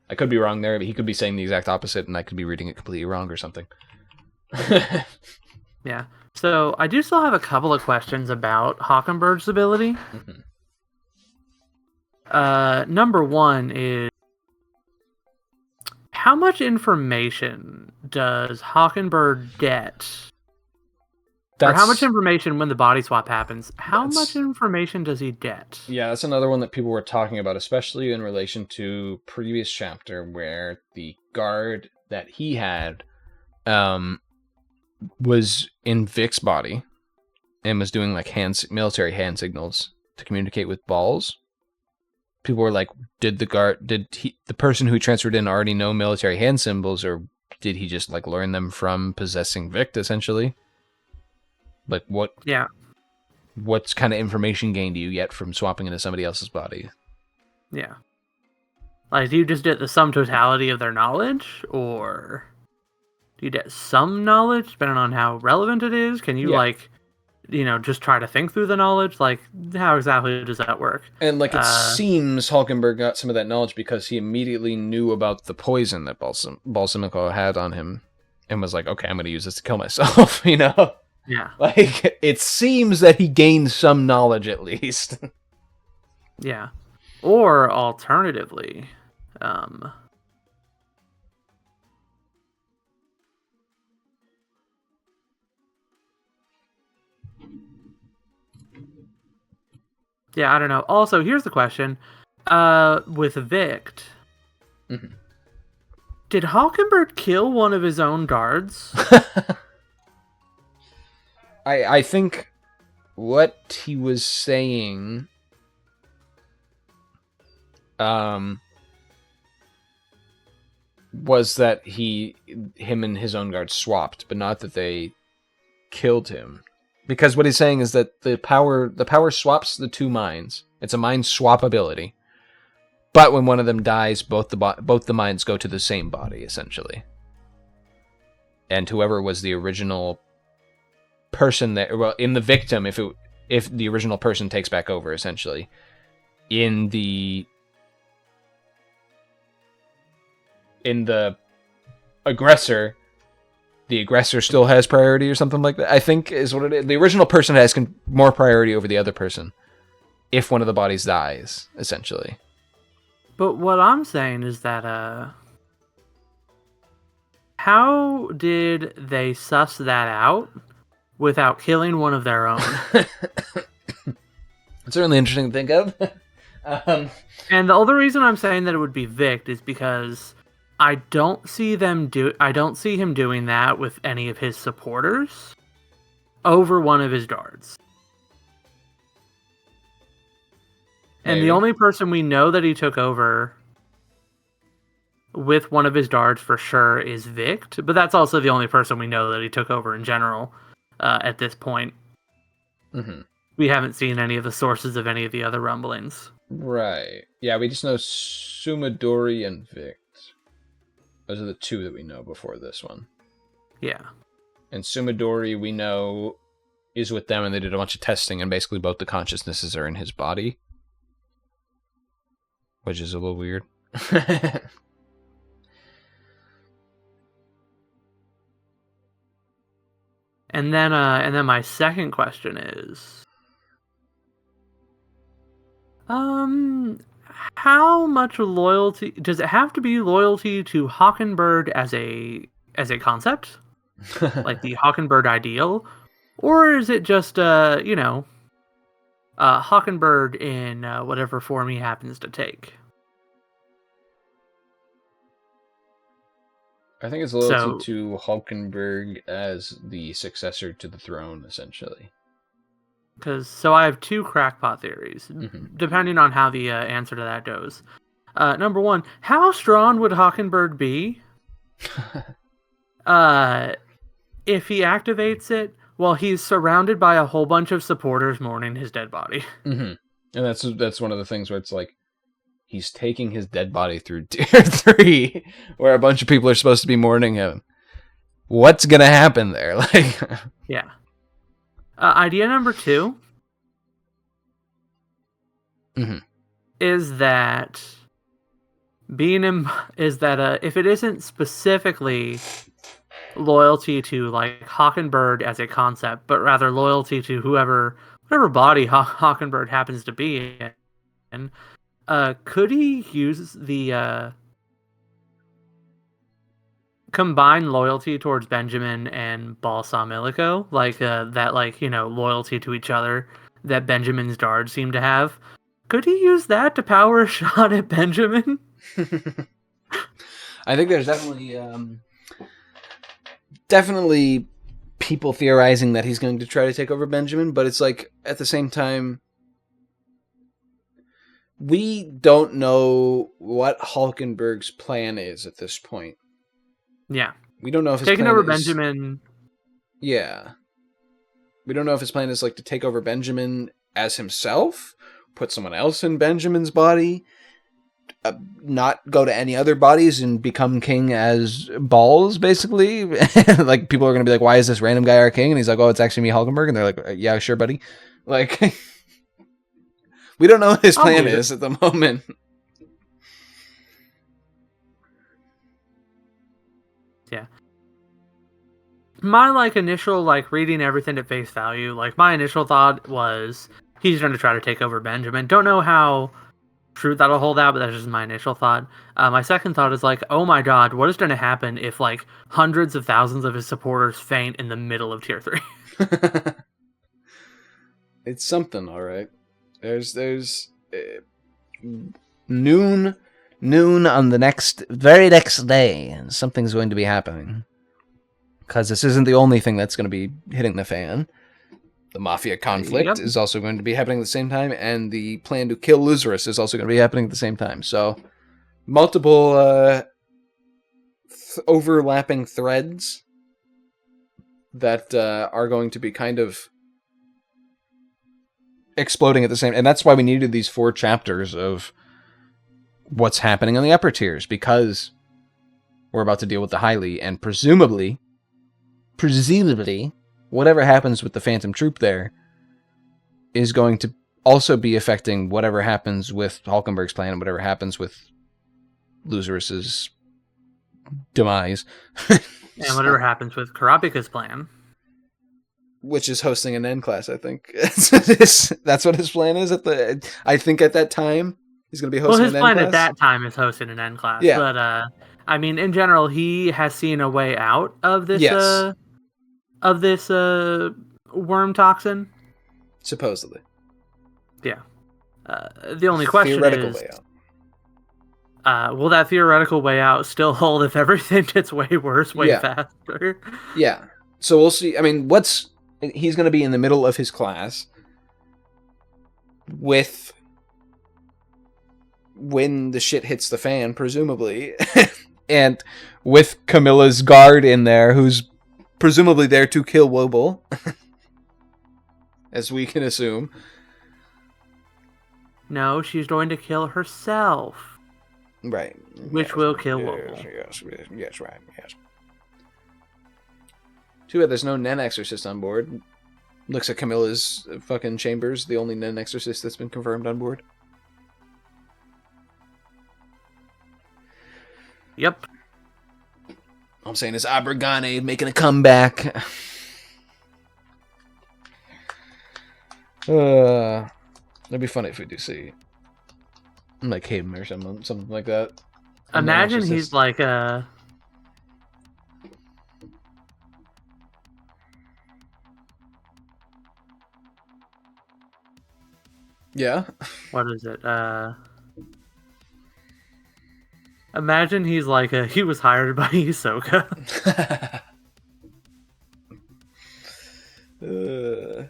I could be wrong there, but he could be saying the exact opposite, and I could be reading it completely wrong or something. Yeah. So I do still have a couple of questions about Hockenberg's ability. Mm-hmm. Number one is, how much information does Hockenberg get? Or how much information when the body swap happens? How much information does he get? Yeah, that's another one that people were talking about, especially in relation to previous chapter, where the guard that he had was in Vic's body and was doing like military hand signals to communicate with balls. People were like, did the person who transferred in already know military hand symbols, or did he just like learn them from possessing Vic, essentially? Like what kind of information gain do you get from swapping into somebody else's body? Yeah. Like, do you just get the sum totality of their knowledge, or do you get some knowledge depending on how relevant it is? Can you just try to think through the knowledge? Like, how exactly does that work? And like it seems Hulkenberg got some of that knowledge because he immediately knew about the poison that Balsamico had on him and was like, okay, I'm going to use this to kill myself, Yeah. Like, it seems that he gained some knowledge at least. Yeah. Or alternatively, yeah, I don't know. Also, here's the question. With Vict, mm-hmm. Did Hulkenberg kill one of his own guards? I think what he was saying was that him and his own guard swapped, but not that they killed him. Because what he's saying is that the power swaps the two minds. It's a mind swap ability. But when one of them dies, both the minds go to the same body, essentially. And whoever was the original person in the victim, if the original person takes back over, essentially, in the aggressor, the aggressor still has priority or something like that, I think is what it is. The original person has more priority over the other person if one of the bodies dies, essentially. But what I'm saying is that how did they suss that out without killing one of their own? It's certainly interesting to think of. And the other reason I'm saying that it would be Vict is because I don't see him doing that with any of his supporters over one of his guards. And the only person we know that he took over with one of his guards for sure is Vict, but that's also the only person we know that he took over in general at this point. Mm-hmm. We haven't seen any of the sources of any of the other rumblings. Right. Yeah, we just know Sumadori and Vict. Those are the two that we know before this one. Yeah. And Sumadori, we know, is with them, and they did a bunch of testing, and basically both the consciousnesses are in his body. Which is a little weird. And then my second question is, how much loyalty does it have to be loyalty to Hockenberg as a concept, like the Hawkenberg ideal, or is it just Hawkenberg in whatever form he happens to take? I think it's loyalty to Hulkenberg as the successor to the throne, essentially. So I have two crackpot theories, depending on how the answer to that goes. Number one, how strong would Hawkenberg be if he activates it while he's surrounded by a whole bunch of supporters mourning his dead body? And that's one of the things where it's like, he's taking his dead body through tier 3, where a bunch of people are supposed to be mourning him. What's gonna happen there? Like, yeah. Idea number 2 is that if it isn't specifically loyalty to like Hawkenberg as a concept, but rather loyalty to whatever body Hawkenberg happens to be in. Could he use the combined loyalty towards Benjamin and Balsamilico, like that, like loyalty to each other that Benjamin's guards seem to have? Could he use that to power a shot at Benjamin? I think there's definitely people theorizing that he's going to try to take over Benjamin, but it's like at the same time, we don't know what Hulkenberg's plan is at this point. Yeah. We don't know if his taking plan over is... Benjamin. Yeah. We don't know if his plan is like to take over Benjamin as himself, put someone else in Benjamin's body, not go to any other bodies and become king as balls, basically. Like, people are going to be like, why is this random guy our king? And he's like, oh, it's actually me, Hulkenberg. And they're like, yeah, sure, buddy. Like... We don't know what his plan is at the moment. Yeah. My initial reading everything at face value, my initial thought was he's going to try to take over Benjamin. Don't know how true that'll hold out, but that's just my initial thought. My second thought is oh my god, what is going to happen if hundreds of thousands of his supporters faint in the middle of tier 3? It's something, all right. There's noon on the very next day, and something's going to be happening. Because this isn't the only thing that's going to be hitting the fan. The Mafia conflict is also going to be happening at the same time, and the plan to kill Luzerus is also going to be happening at the same time. So, multiple overlapping threads that are going to be kind of exploding at the same, and that's why we needed these 4 chapters of what's happening on the upper tiers, because we're about to deal with the Hylie, and presumably whatever happens with the Phantom Troop there is going to also be affecting whatever happens with Hulkenberg's plan and whatever happens with Luzerus's demise. And whatever happens with Karapika's plan. Which is hosting an N class, I think. That's what his plan is. I think at that time, he's going to be hosting an N class. Well, his plan at that time is hosting an N class. Yeah. But, I mean, in general, he has seen a way out of this, worm toxin. Supposedly. Yeah. The only question theoretical is... way out. Will that theoretical way out still hold if everything gets way worse, way faster? Yeah. So we'll see. I mean, he's going to be in the middle of his class when the shit hits the fan, presumably, and with Camilla's guard in there, who's presumably there to kill Wobble, as we can assume. No, she's going to kill herself. Right. Which will kill Wobble. Yes, right, yes. Too bad there's no Nen Exorcist on board. Looks at Camilla's fucking chambers, the only Nen Exorcist that's been confirmed on board. Yep. All I'm saying is Abergane making a comeback. It'd be funny if we do see him or something like that. Imagine he's Yeah. What is it? Imagine he's like he was hired by Hisoka. And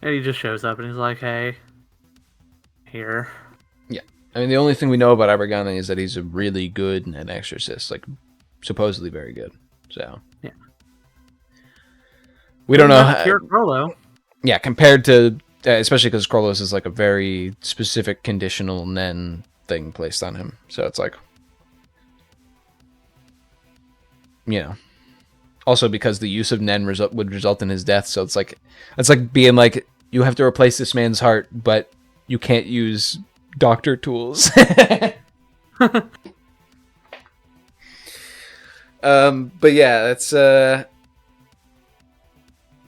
he just shows up and he's like, hey, here. Yeah. I mean, the only thing we know about Abergane is that he's a really good net exorcist, like supposedly very good. So yeah, we don't know. Pure Crollo. Yeah, compared to especially because Krolos is like a very specific conditional nen thing placed on him, so it's like, you know. Also, because the use of nen would result in his death, so it's like being like, you have to replace this man's heart, but you can't use doctor tools. But yeah, that's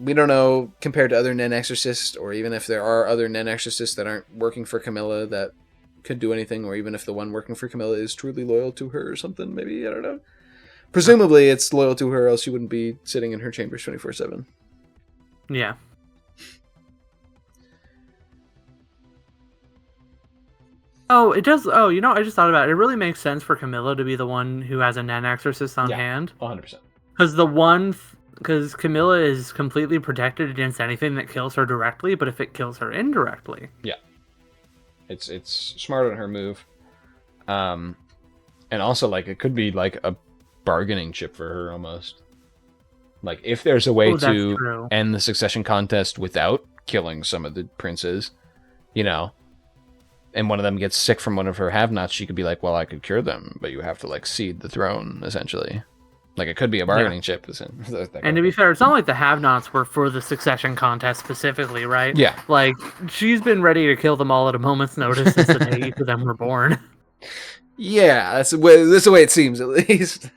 we don't know compared to other nen exorcists, or even if there are other nen exorcists that aren't working for Camilla that could do anything, or even if the one working for Camilla is truly loyal to her or something. Maybe, I don't know. Presumably, it's loyal to her, else she wouldn't be sitting in her chambers 24/7. Yeah. Oh, it does. Oh, you know, I just thought about it. It really makes sense for Camilla to be the one who has a nen exorcist on hand. 100%. Because Camilla is completely protected against anything that kills her directly, but if it kills her indirectly. Yeah. It's smart on her move. And also, like, it could be like a bargaining chip for her almost. Like, if there's a way to end the succession contest without killing some of the princes, you know, and one of them gets sick from one of her have-nots, she could be like, well, I could cure them, but you have to, like, cede the throne, essentially. Like, it could be a bargaining chip. And to be fair, it's not like the have-nots were for the succession contest specifically, right? Yeah. Like, she's been ready to kill them all at a moment's notice since the day each of them were born. Yeah, that's the way it seems, at least.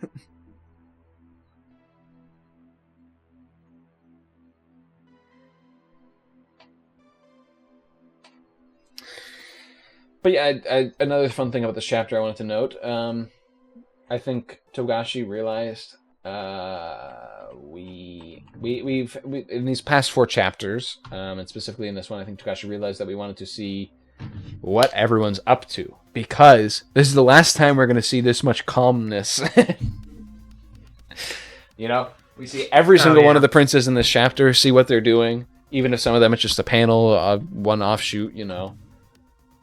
But yeah, another fun thing about this chapter I wanted to note. I think Togashi realized we've in these past 4 chapters, and specifically in this one, I think Togashi realized that we wanted to see what everyone's up to, because this is the last time we're going to see this much calmness. You know, we see every single one of the princes in this chapter, see what they're doing, even if some of them it's just a panel, one offshoot, you know.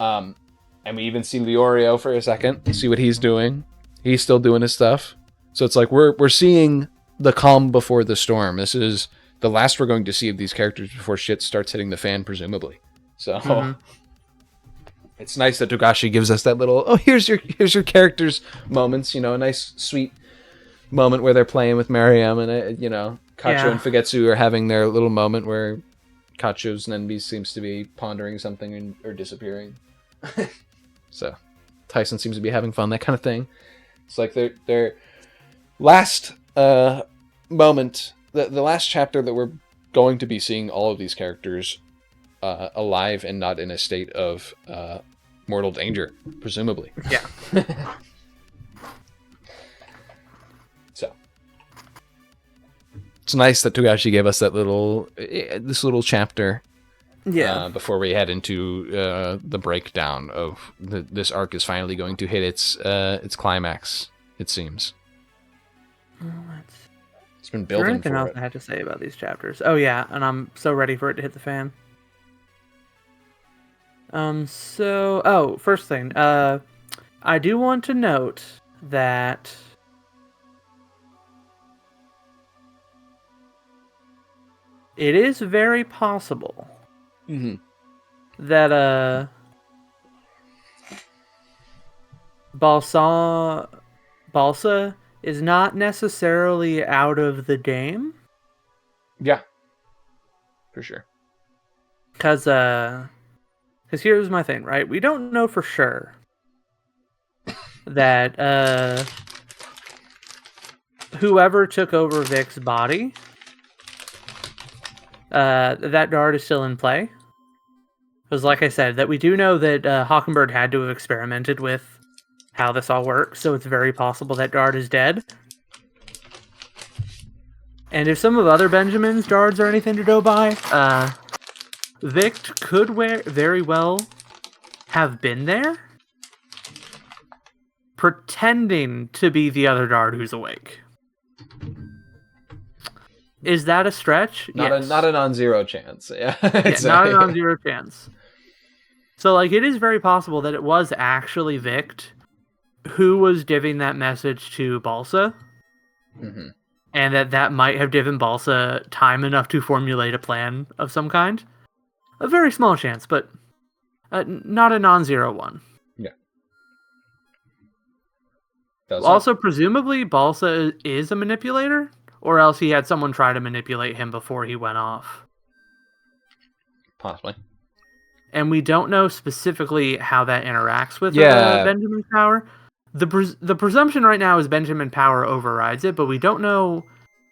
And we even see Leorio for a second, see what he's doing. He's still doing his stuff. So it's like we're seeing the calm before the storm. This is the last we're going to see of these characters before shit starts hitting the fan, presumably. So it's nice that Togashi gives us that little, here's your characters moments, you know, a nice sweet moment where they're playing with Mariam, and you know, Kacho and Fugetsu are having their little moment where Kacho's Nenbi seems to be pondering something or disappearing. So Tyson seems to be having fun, that kind of thing. It's like their last moment, the last chapter that we're going to be seeing all of these characters alive and not in a state of mortal danger, presumably. Yeah. So it's nice that Togashi gave us that this little chapter. Yeah. Before we head into the breakdown of this arc is finally going to hit its climax, it seems. It's been building. Is there anything else I had to say about these chapters? Oh yeah, and I'm so ready for it to hit the fan. First thing, I do want to note that it is very possible that Balsa is not necessarily out of the game. Yeah, for sure. Because here's my thing, right? We don't know for sure that whoever took over Vic's body, that dart is still in play. Because like I said, that we do know that Hawkenberg had to have experimented with how this all works, so it's very possible that Dard is dead. And if some of other Benjamin's Dards are anything to go by, Vict could very well have been there, pretending to be the other guard who's awake. Is that a stretch? Yes. Not a non-zero chance. Yeah, not a non-zero chance. So, like, it is very possible that it was actually Vict who was giving that message to Balsa, and that might have given Balsa time enough to formulate a plan of some kind. A very small chance, but not a non-zero one. Yeah. Also, presumably, Balsa is a manipulator, or else he had someone try to manipulate him before he went off. Possibly. And we don't know specifically how that interacts with Benjamin's power. The presumption right now is Benjamin power overrides it, but we don't know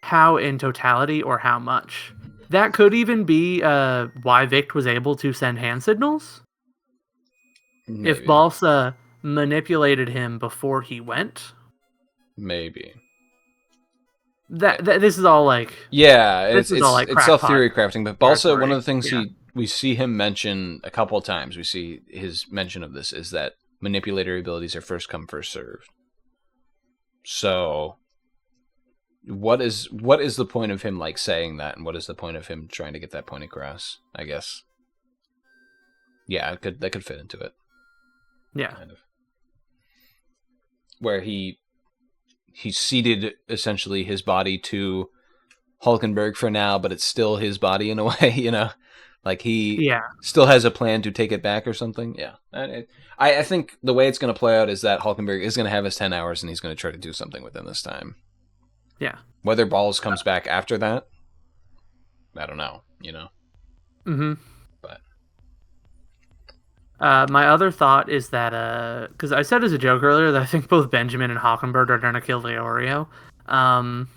how in totality or how much. That could even be why Vict was able to send hand signals. Maybe. If Balsa manipulated him before he went. Maybe. This is all like... Yeah, it's self-theory crafting, but Balsa, one of the things we see him mention a couple of times, we see his mention of this, is that manipulator abilities are first come, first served. So... What is the point of him like saying that, and what is the point of him trying to get that point across? I guess. Yeah, that could fit into it. Yeah. Kind of. Where he ceded essentially his body to Hulkenberg for now, but it's still his body in a way, you know? Like he still has a plan to take it back or something. Yeah. I think the way it's going to play out is that Hulkenberg is going to have his 10 hours and he's going to try to do something with them this time. Yeah. Whether Balls comes back after that, I don't know, you know? Mm-hmm. But. My other thought is that, because I said as a joke earlier that I think both Benjamin and Hockenberg are going to kill Leorio. And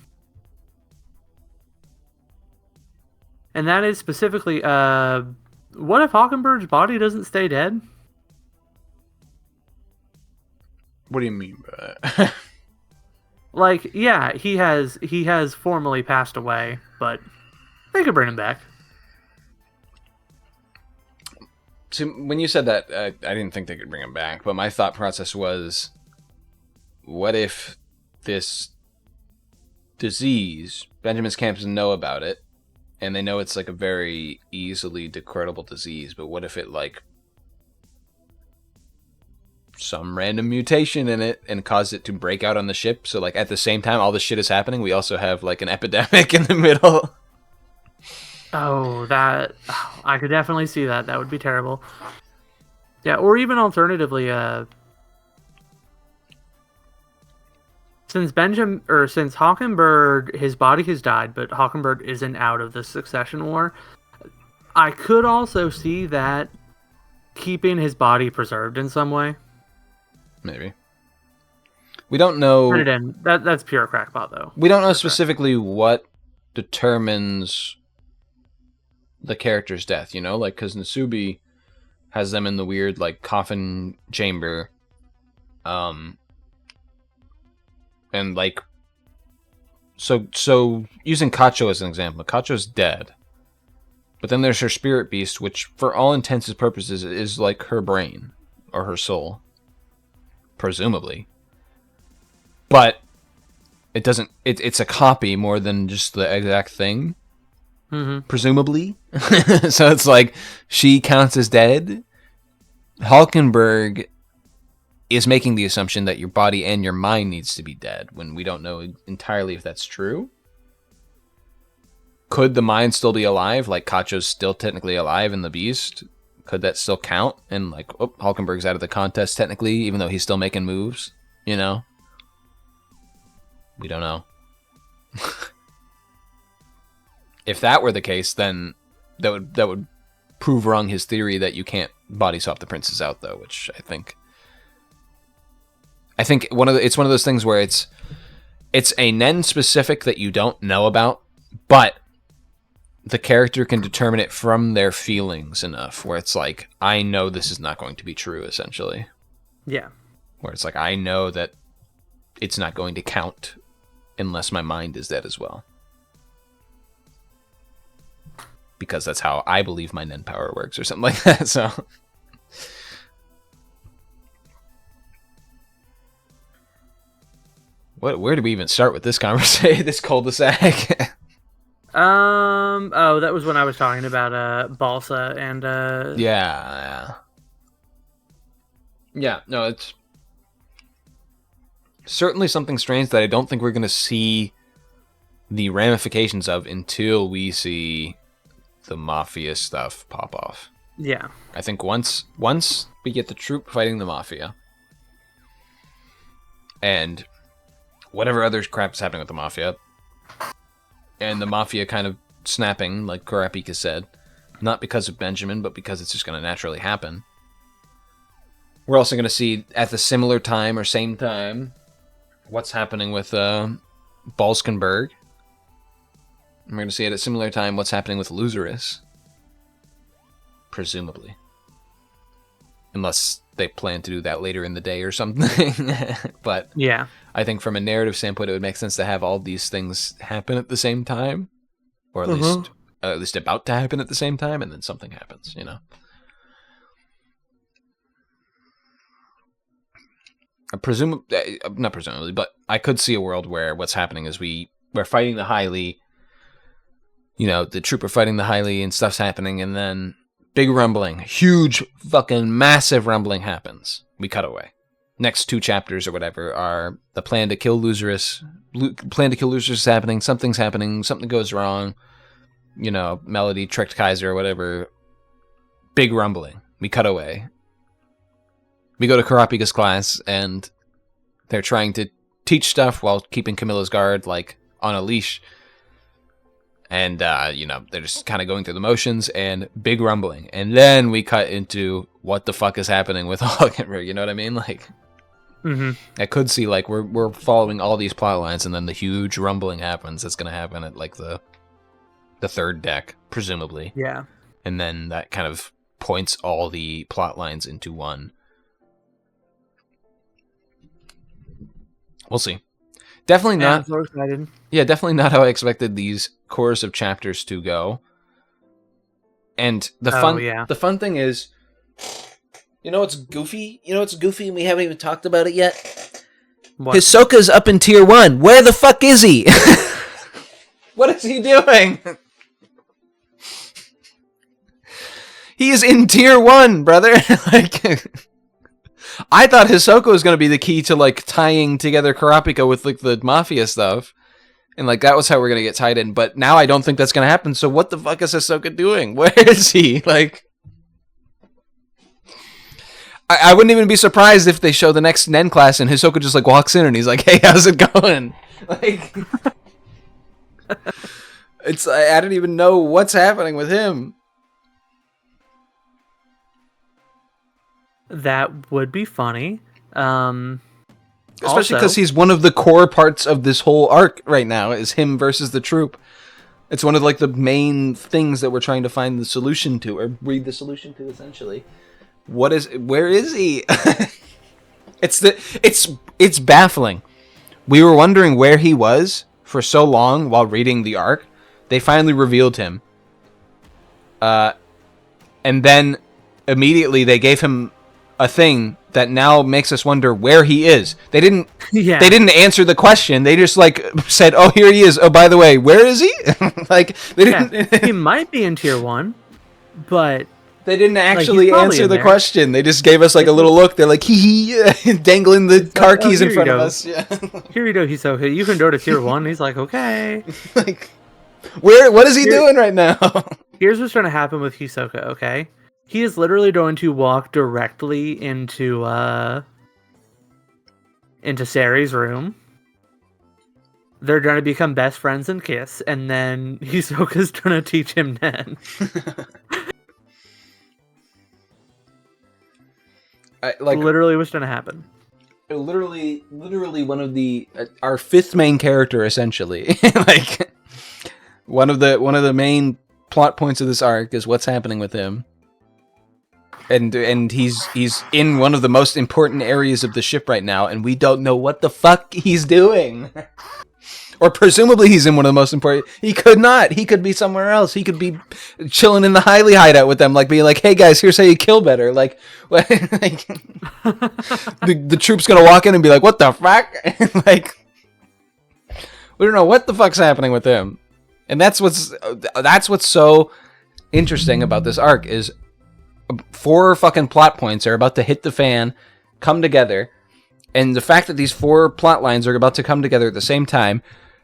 that is specifically, what if Hockenberg's body doesn't stay dead? What do you mean by that? Like, yeah, he has formally passed away, but they could bring him back. So when you said that, I didn't think they could bring him back, but my thought process was, what if this disease, Benjamin's camp doesn't know about it, and they know it's like a very easily decredible disease, but what if it like some random mutation in it and caused it to break out on the ship? So like at the same time all this shit is happening, we also have like an epidemic in the middle. Oh, I could definitely see that. That would be terrible. Yeah, or even alternatively, since Hockenberg, his body has died, but Hockenberg isn't out of the Succession War, I could also see that keeping his body preserved in some way. Maybe. We don't know. Put it in. That's pure crackpot, though. We don't know specifically what determines the character's death, you know? Like, because Nasubi has them in the weird, like, coffin chamber. And, like... So using Kacho as an example, Kacho's dead. But then there's her spirit beast, which, for all intents and purposes, is like her brain. Or her soul. Presumably. But it doesn't... It's a copy more than just the exact thing. Mm-hmm. Presumably. So it's like, she counts as dead. Hulkenberg is making the assumption that your body and your mind needs to be dead, when we don't know entirely if that's true. Could the mind still be alive? Like, Kacho's still technically alive in the beast? Could that still count? And like, Hulkenberg's out of the contest technically, even though he's still making moves, you know? We don't know. If that were the case, then that would prove wrong his theory that you can't body swap the princes out, though, which I think it's one of those things where it's a Nen specific that you don't know about, but the character can determine it from their feelings enough, where it's like, I know this is not going to be true, essentially. Yeah. Where it's like, I know that it's not going to count unless my mind is dead as well. because that's how I believe my Nen power works or something like that. So where do we even start with this conversation? This cul-de-sac. Oh, that was when I was talking about balsa and Yeah. No, it's certainly something strange that I don't think we're going to see the ramifications of until we see the mafia stuff pop off. Yeah. I think once we get the troop fighting the mafia and whatever other crap's happening with the mafia, and the mafia kind of snapping, like Kurapika said, not because of Benjamin, but because it's just going to naturally happen. We're also going to see at the similar time or same time what's happening with Balskenberg. We're going to see at a similar time what's happening with Luzerus. Presumably. Unless they plan to do that later in the day or something. But yeah, I think from a narrative standpoint, it would make sense to have all these things happen at the same time. Or at least about to happen at the same time, and then something happens, you know? Not presumably, but I could see a world where what's happening is we're fighting the Hylie, you know, the troop are fighting the Hylie and stuff's happening, and then big rumbling, huge fucking massive rumbling happens. We cut away. Next 2 chapters or whatever are the plan to kill Luzerus. Plan to kill Luzerus is happening, something's happening, something goes wrong. You know, Melody tricked Kaiser or whatever. Big rumbling. We cut away. We go to Kurapika's class, and they're trying to teach stuff while keeping Camilla's guard, like, on a leash. And, you know, they're just kind of going through the motions, and big rumbling. And then we cut into what the fuck is happening with Hoggenberg, you know what I mean? Like, I could see, like, we're following all these plot lines, and then the huge rumbling happens. That's going to happen at, like, the third deck, presumably. Yeah. And then that kind of points all the plot lines into one. We'll see. Definitely not. I'm so excited. Yeah, definitely not how I expected these chorus of chapters to go. And the fun thing is, you know what's goofy? And we haven't even talked about it yet? What? Hisoka's up in tier 1. Where the fuck is he? What is he doing? He is in tier 1, brother. Like, I thought Hisoka was going to be the key to, like, tying together Kurapika with, like, the mafia stuff. And, like, that was how we're going to get tied in. But now I don't think that's going to happen. So what the fuck is Hisoka doing? Where is he? Like, I wouldn't even be surprised if they show the next Nen class and Hisoka just, like, walks in and he's like, hey, how's it going? Like, I don't even know what's happening with him. That would be funny. Especially because he's one of the core parts of this whole arc right now, is him versus the troop. It's one of, like, the main things that we're trying to find the solution to, or read the solution to, essentially. Where is he? It's baffling. We were wondering where he was for so long while reading the arc. They finally revealed him. And then immediately they gave him a thing that now makes us wonder where he is. They didn't They didn't answer the question. They just, like, said, "Oh, here he is. Oh, by the way, where is he?" Like, they didn't. Yeah, he might be in tier 1, but they didn't actually answer the question. They just gave us, like, a little look. They're like, hee dangling the car keys in front of us. Yeah. Here you go, Hisoka. You can go to tier 1. He's like, okay. Like, what is he doing right now? Here's what's going to happen with Hisoka, okay? He is literally going to walk directly into Sari's room. They're going to become best friends and kiss, and then Hisoka's going to teach him Nen. Literally what's going to happen. Literally one of the our 5th main character, essentially. Like, one of the main plot points of this arc is what's happening with him. And he's in one of the most important areas of the ship right now, and we don't know what the fuck he's doing. Or presumably he's in one of the most important. He could not. He could be somewhere else. He could be chilling in the Highly hideout with them, like being like, "Hey guys, here's how you kill better." Like, like the troop's gonna walk in and be like, "What the fuck?" Like, we don't know what the fuck's happening with him. And that's what's so interesting about this arc is 4 fucking plot points are about to hit the fan, come together, and the fact that these 4 plot lines are about to come together at the same time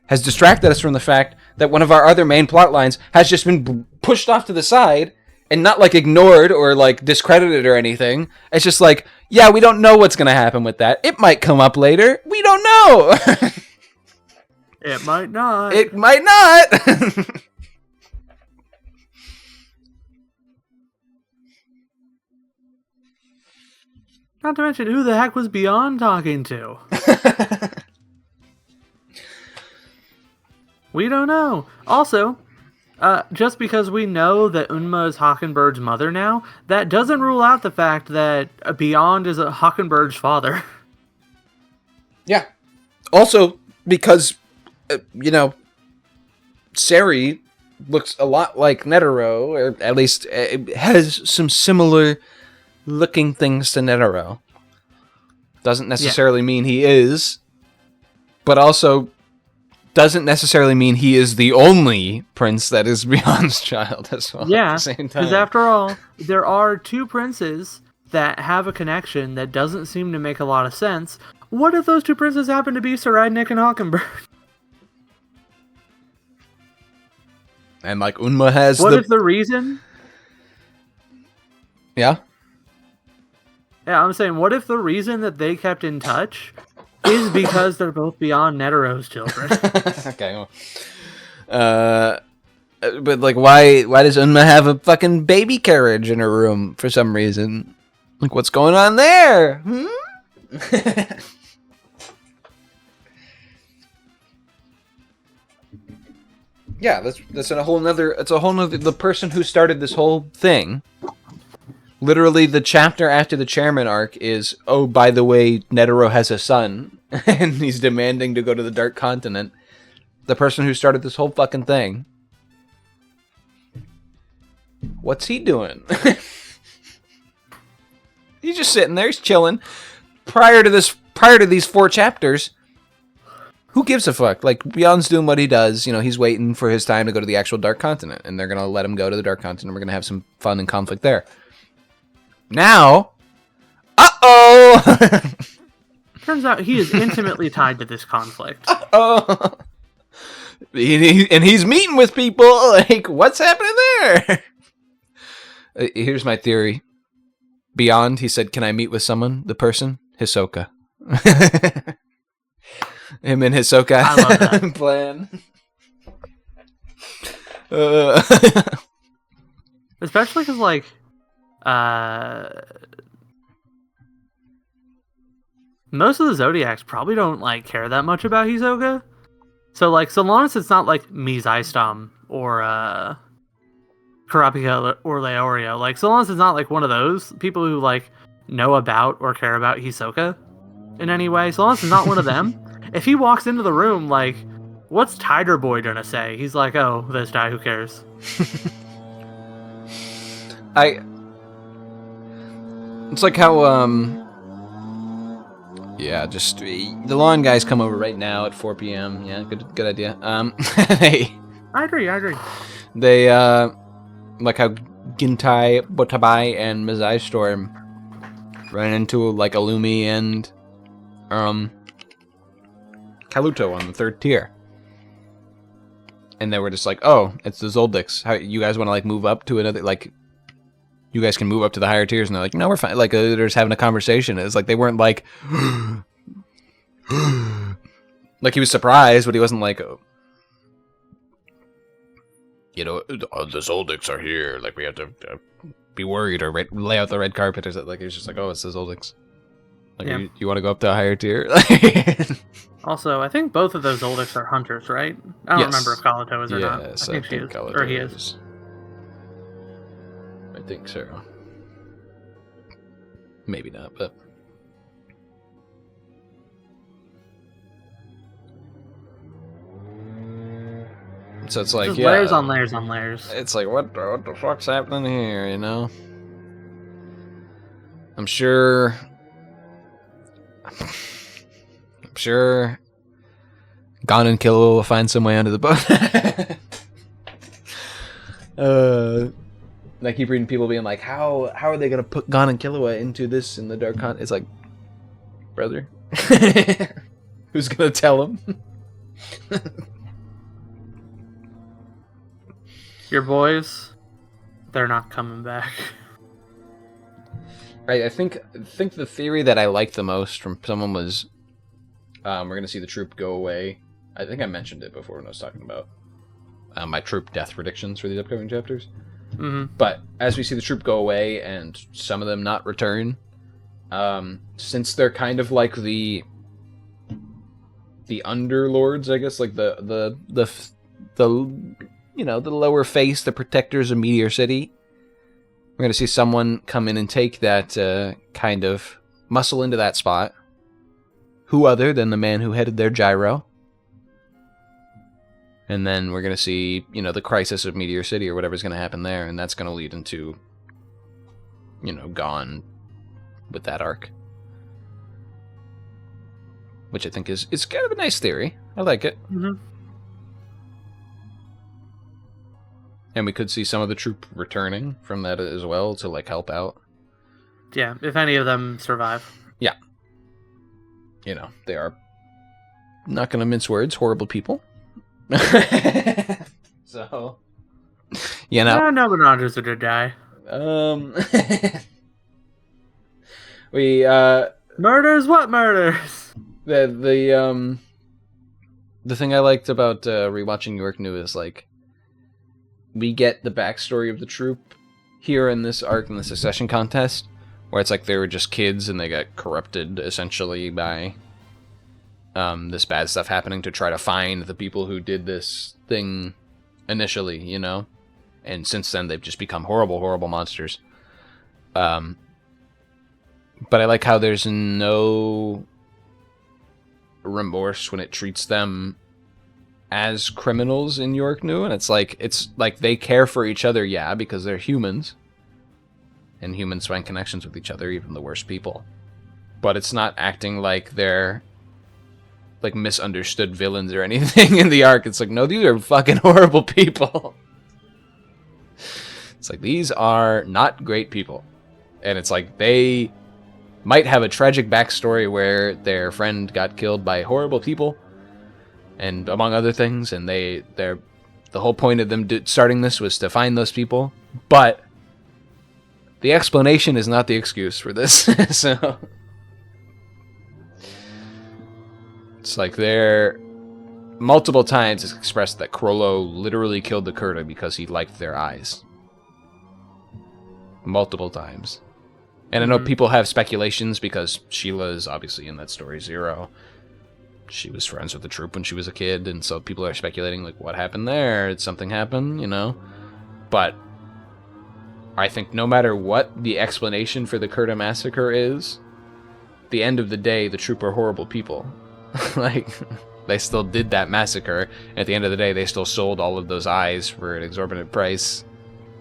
has distracted us from the fact that one of our other main plot lines has just been pushed off to the side and not like ignored or like discredited or anything. It's just like, yeah, we don't know what's going to happen with that. It might come up later. We don't know. It might not. It might not. Not to mention, who the heck was Beyond talking to? We don't know. Also, just because we know that Unma is Hockenberg's mother now, that doesn't rule out the fact that Beyond is Hockenberg's father. Yeah. Also, because, Sari looks a lot like Netero, or at least has some similar looking things to Netero. Doesn't necessarily mean he is, but also doesn't necessarily mean he is the only prince that is Beyond's child as well at the same time. Because after all, there are 2 princes that have a connection that doesn't seem to make a lot of sense. What if those 2 princes happen to be Saradnik and Hockenberg? And like Unma has What if the reason... Yeah? Yeah, I'm saying, what if the reason that they kept in touch is because they're both Beyond Netero's children? Okay, well. But like, why does Unma have a fucking baby carriage in her room for some reason? Like, what's going on there? Yeah, that's a whole nother. It's a whole nother. The person who started this whole thing. Literally, the chapter after the chairman arc is, oh, by the way, Netero has a son, and he's demanding to go to the Dark Continent. The person who started this whole fucking thing. What's he doing? He's just sitting there, he's chilling. Prior to these 4 chapters, who gives a fuck? Like, Beyond's doing what he does. He's waiting for his time to go to the actual Dark Continent, and they're gonna let him go to the Dark Continent. We're gonna have some fun and conflict there. Now, uh-oh! Turns out he is intimately tied to this conflict. Uh-oh! And he's meeting with people, like, what's happening there? Here's my theory. Beyond, he said, can I meet with someone? The person? Hisoka. Him and Hisoka I love that. plan. Especially because, like, most of the Zodiacs probably don't like care that much about Hisoka. So like, so long as it's not like Mizaistam or Kurapika or Leorio, like so long as it's not like one of those people who like know about or care about Hisoka in any way, so long as it's not one of them. If he walks into the room, like, what's Tiger Boy gonna say? He's like, oh, this guy, who cares? It's like how, yeah, just, the lawn guys come over right now at 4 p.m. Yeah, good idea. I agree. They, like how Gintai, Botabai, and Mizai Storm ran into, like, Illumi and, Kaluto on the 3rd tier. And they were just like, oh, it's the Zoldix. How, you guys want to, like, move up to another, like, you guys can move up to the higher tiers, and they're like, no, we're fine. Like, they're just having a conversation. It's like, they weren't like, like, he was surprised, but he wasn't like, oh, the Zoldix are here. Like, we have to be worried or lay out the red carpet or something. Like, he was just like, oh, it's the Zoldix. Like, yeah. you want to go up to a higher tier? Also, I think both of those Zoldix are hunters, right? I don't remember if Kaluto is or not. I think she is. Kaluto or he is. I think so. Maybe not, but... So it's like, just yeah, layers on layers on layers. It's like, what the fuck's happening here, you know? I'm sure Gon and Killua will find some way under the boat. I keep reading people being like, how are they gonna put Gon and Killua into this in the Dark Con? It's like, brother, who's gonna tell him? Your boys, they're not coming back. Right, I think the theory that I liked the most from someone was, we're gonna see the troop go away. I think I mentioned it before when I was talking about my troop death predictions for these upcoming chapters. Mm-hmm. But as we see the troop go away and some of them not return, since they're kind of like the underlords, I guess, like the you know, the lower face, the protectors of Meteor City, we're going to see someone come in and take that kind of muscle into that spot. Who other than the man who headed their gyro? And then we're going to see, you know, the crisis of Meteor City or whatever's going to happen there, and that's going to lead into, you know, Gon with that arc. Which I think is kind of a nice theory. I like it. Mm-hmm. And we could see some of the troop returning from that as well to, like, help out. Yeah, if any of them survive. Yeah. You know, they are, not going to mince words, horrible people. So, you know. No, but Andres would die. We, Murders? What murders? The thing I liked about rewatching York New is, like, we get the backstory of the troop here in this arc in the Succession Contest, where it's like they were just kids and they got corrupted, essentially, by this bad stuff happening to try to find the people who did this thing initially, you know? And since then, they've just become horrible, horrible monsters. But I like how there's no remorse when it treats them as criminals in York New, and it's like they care for each other, yeah, because they're humans, and humans find connections with each other, even the worst people. But it's not acting like they're like misunderstood villains or anything in the arc. It's like, no, these are fucking horrible people. It's like, these are not great people, and it's like they might have a tragic backstory where their friend got killed by horrible people, and among other things, and the whole point of them starting this was to find those people, but the explanation is not the excuse for this. So it's like they're multiple times it's expressed that Krollo literally killed the Kurta because he liked their eyes. Multiple times. And I know people have speculations because Sheila is obviously in that story 0. She was friends with the troop when she was a kid, and so people are speculating, like, what happened there? Did something happen, you know? But I think no matter what the explanation for the Kurta massacre is, at the end of the day, the troop are horrible people. Like, they still did that massacre, and at the end of the day, they still sold all of those eyes for an exorbitant price,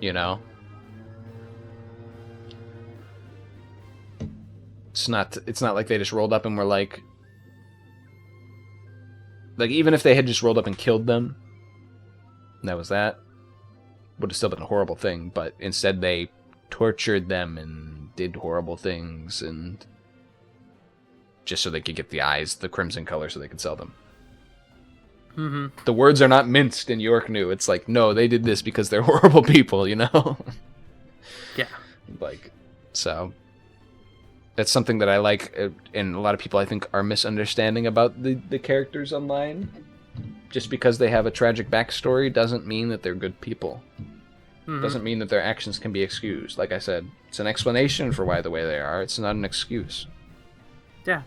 you know? It's not like they just rolled up and were like, even if they had just rolled up and killed them, and that was that, would have still been a horrible thing, but instead they tortured them and did horrible things, and just so they could get the eyes, the crimson color, so they could sell them. Mm-hmm. The words are not minced in York New. It's like, no, they did this because they're horrible people, you know? Yeah. Like, so that's something that I like, and a lot of people I think are misunderstanding about the characters online. Just because they have a tragic backstory doesn't mean that they're good people. Mm-hmm. Doesn't mean that their actions can be excused. Like I said, it's an explanation for why the way they are. It's not an excuse. Yeah.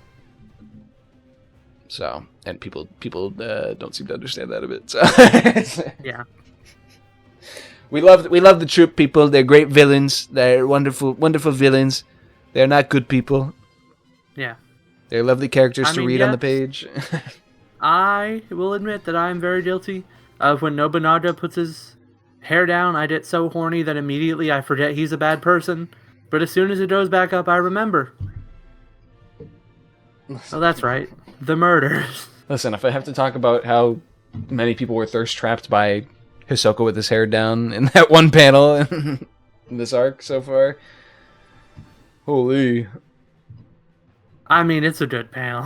So, and people don't seem to understand that a bit. So. Yeah. We love the troop people. They're great villains. They're wonderful villains. They're not good people. Yeah. They're lovely characters to read on the page. I will admit that I am very guilty of when Nobunaga puts his hair down, I get so horny that immediately I forget he's a bad person. But as soon as it goes back up, I remember. Oh, that's right. The murders. Listen, if I have to talk about how many people were thirst trapped by Hisoka with his hair down in that one panel in this arc so far, holy. I mean, it's a good panel.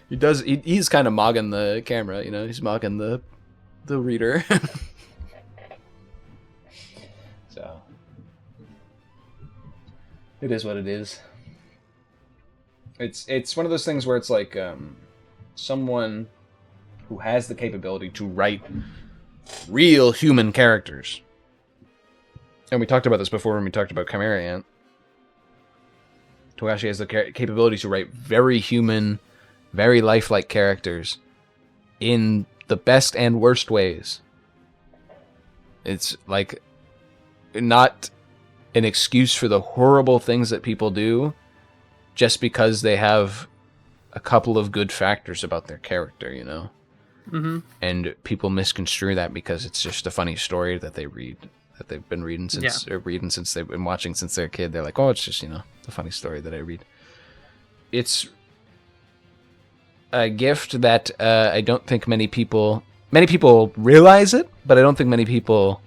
He's kind of mogging the camera, you know, he's mogging the reader. So it is what it is. It's one of those things where it's like someone who has the capability to write real human characters. And we talked about this before when we talked about Chimera Ant. Togashi has the capability to write very human, very lifelike characters in the best and worst ways. It's like not an excuse for the horrible things that people do just because they have a couple of good factors about their character, you know? Mm-hmm. And people misconstrue that because it's just a funny story that they read, that they've been reading since they've been watching since they're a kid. They're like, oh, it's just, you know, a funny story that I read. It's a gift that I don't think many people realize it, but I don't think many people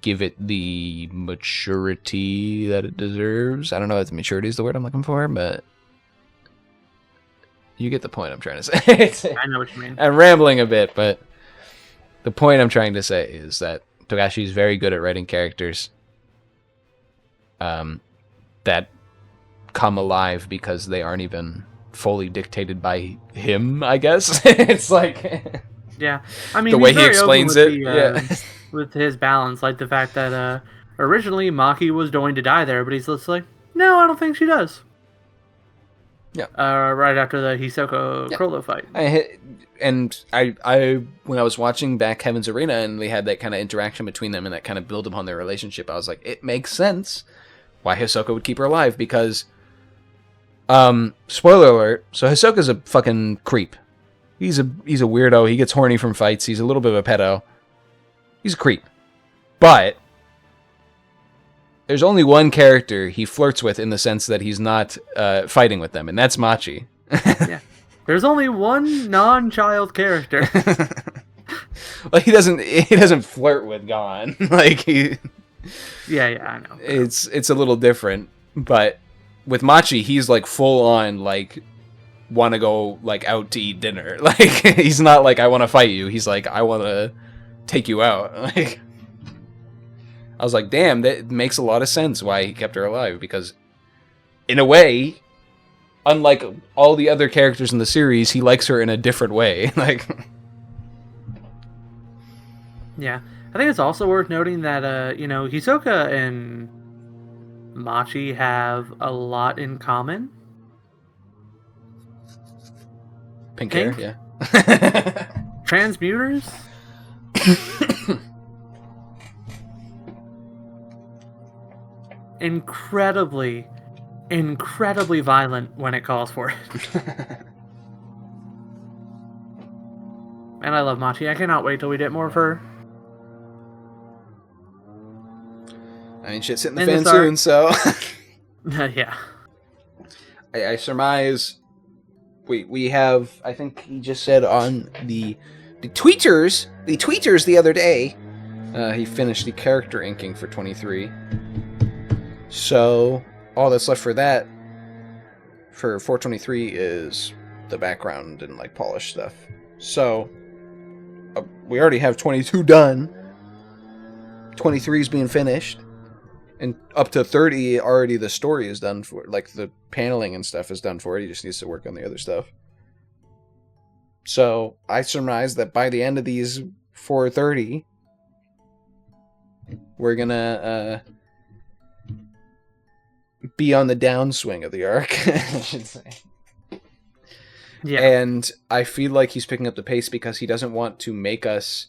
give it the maturity that it deserves. I don't know if maturity is the word I'm looking for, but you get the point I'm trying to say. I know what you mean. I'm rambling a bit, but the point I'm trying to say is that Togashi is very good at writing characters that come alive because they aren't even fully dictated by him, I guess. It's like... Yeah. I mean, the way he explains it. With his balance, like the fact that originally Maki was going to die there, but he's just like, no, I don't think she does. Yeah. Right after the Hisoka Crollo fight. I when I was watching back Heaven's Arena and they had that kind of interaction between them and that kind of build upon their relationship, I was like, it makes sense why Hisoka would keep her alive because, spoiler alert, so Hisoka's a fucking creep. He's a weirdo. He gets horny from fights. He's a little bit of a pedo. He's a creep. But there's only one character he flirts with in the sense that he's not fighting with them, and that's Machi. Yeah. There's only one non-child character. Like he doesn't flirt with Gon. Like he. Yeah, I know. It's a little different, but with Machi, he's like full on like want to go like out to eat dinner. Like he's not like I want to fight you. He's like I want to take you out. Like I was like, damn, that makes a lot of sense why he kept her alive because in a way, unlike all the other characters in the series, he likes her in a different way. Like yeah. I think it's also worth noting that Hisoka and Machi have a lot in common. Pink hair, yeah. Transmuters? incredibly violent when it calls for it. And I love Machi. I cannot wait till we get more of her. I mean, shit's hitting the fan soon, so... Yeah. I surmise... We have, I think he just said on the tweeters the other day, he finished the character inking for 23. So, all that's left for that, for 423, is the background and, like, polish stuff. So, we already have 22 done. 23 is being finished. And up to 30, already the story is done for, like, the paneling and stuff is done for it. He just needs to work on the other stuff. So, I surmise that by the end of these 430, we're gonna, be on the downswing of the arc, I should say. Yeah. And I feel like he's picking up the pace because he doesn't want to make us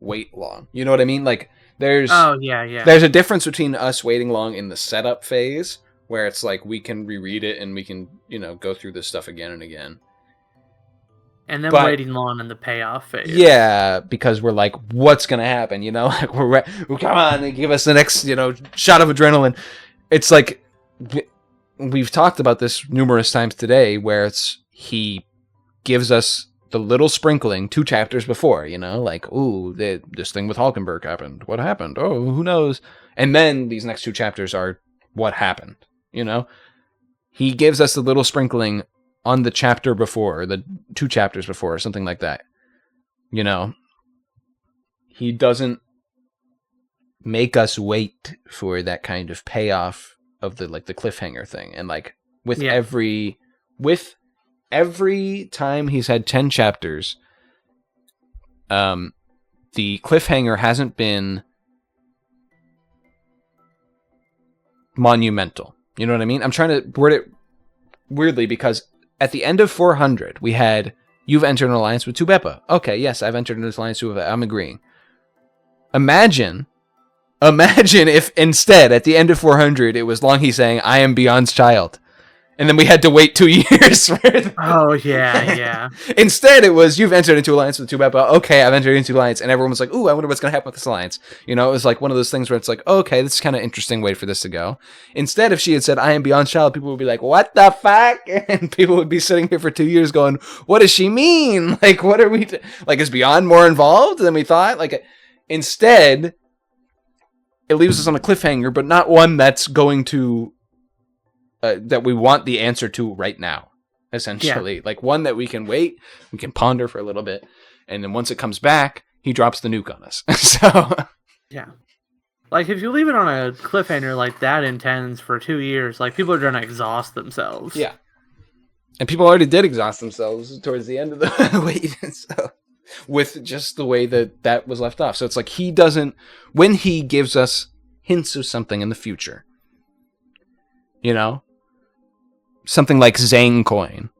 wait long. You know what I mean? Like, there's a difference between us waiting long in the setup phase, where it's like we can reread it and we can, go through this stuff again and again. And then waiting long in the payoff phase. Yeah, because we're like, what's gonna happen? You know, like we're come on, give us the next, shot of adrenaline. It's like we've talked about this numerous times today, where he gives us the little sprinkling 2 chapters before, like, ooh, this thing with Hulkenberg happened. What happened? Oh, who knows? And then these next 2 chapters are what happened. He gives us the little sprinkling on the chapter before, the 2 chapters before, or something like that. He doesn't make us wait for that kind of payoff of the cliffhanger thing. And like with every time he's had 10 chapters, the cliffhanger hasn't been monumental. You know what I mean? I'm trying to word it weirdly, because at the end of 400, we had, you've entered an alliance with Tubeppa. Okay, yes, I've entered an alliance with Tubeppa. I'm agreeing. Imagine if instead, at the end of 400, it was Longhi saying, I am Beyond's child. And then we had to wait 2 years for it. Oh, yeah. Instead, it was, you've entered into alliance with Tubeppa. Okay, I've entered into alliance. And everyone was like, ooh, I wonder what's going to happen with this alliance. It was like one of those things where it's like, okay, this is kind of interesting way for this to go. Instead, if she had said, I am Beyond's child, people would be like, what the fuck? And people would be sitting here for 2 years going, what does she mean? Like, what are we... Like, is Beyond more involved than we thought? Like, instead, it leaves us on a cliffhanger, but not one that's going to... that we want the answer to right now, essentially. Yeah. Like one that we can wait, we can ponder for a little bit, and then once it comes back, he drops the nuke on us. So, yeah. Like, if you leave it on a cliffhanger like that intense for 2 years, like, people are going to exhaust themselves. Yeah. And people already did exhaust themselves towards the end of the wait, so, with just the way that was left off. So it's like he doesn't, when he gives us hints of something in the future, something like Zang coin,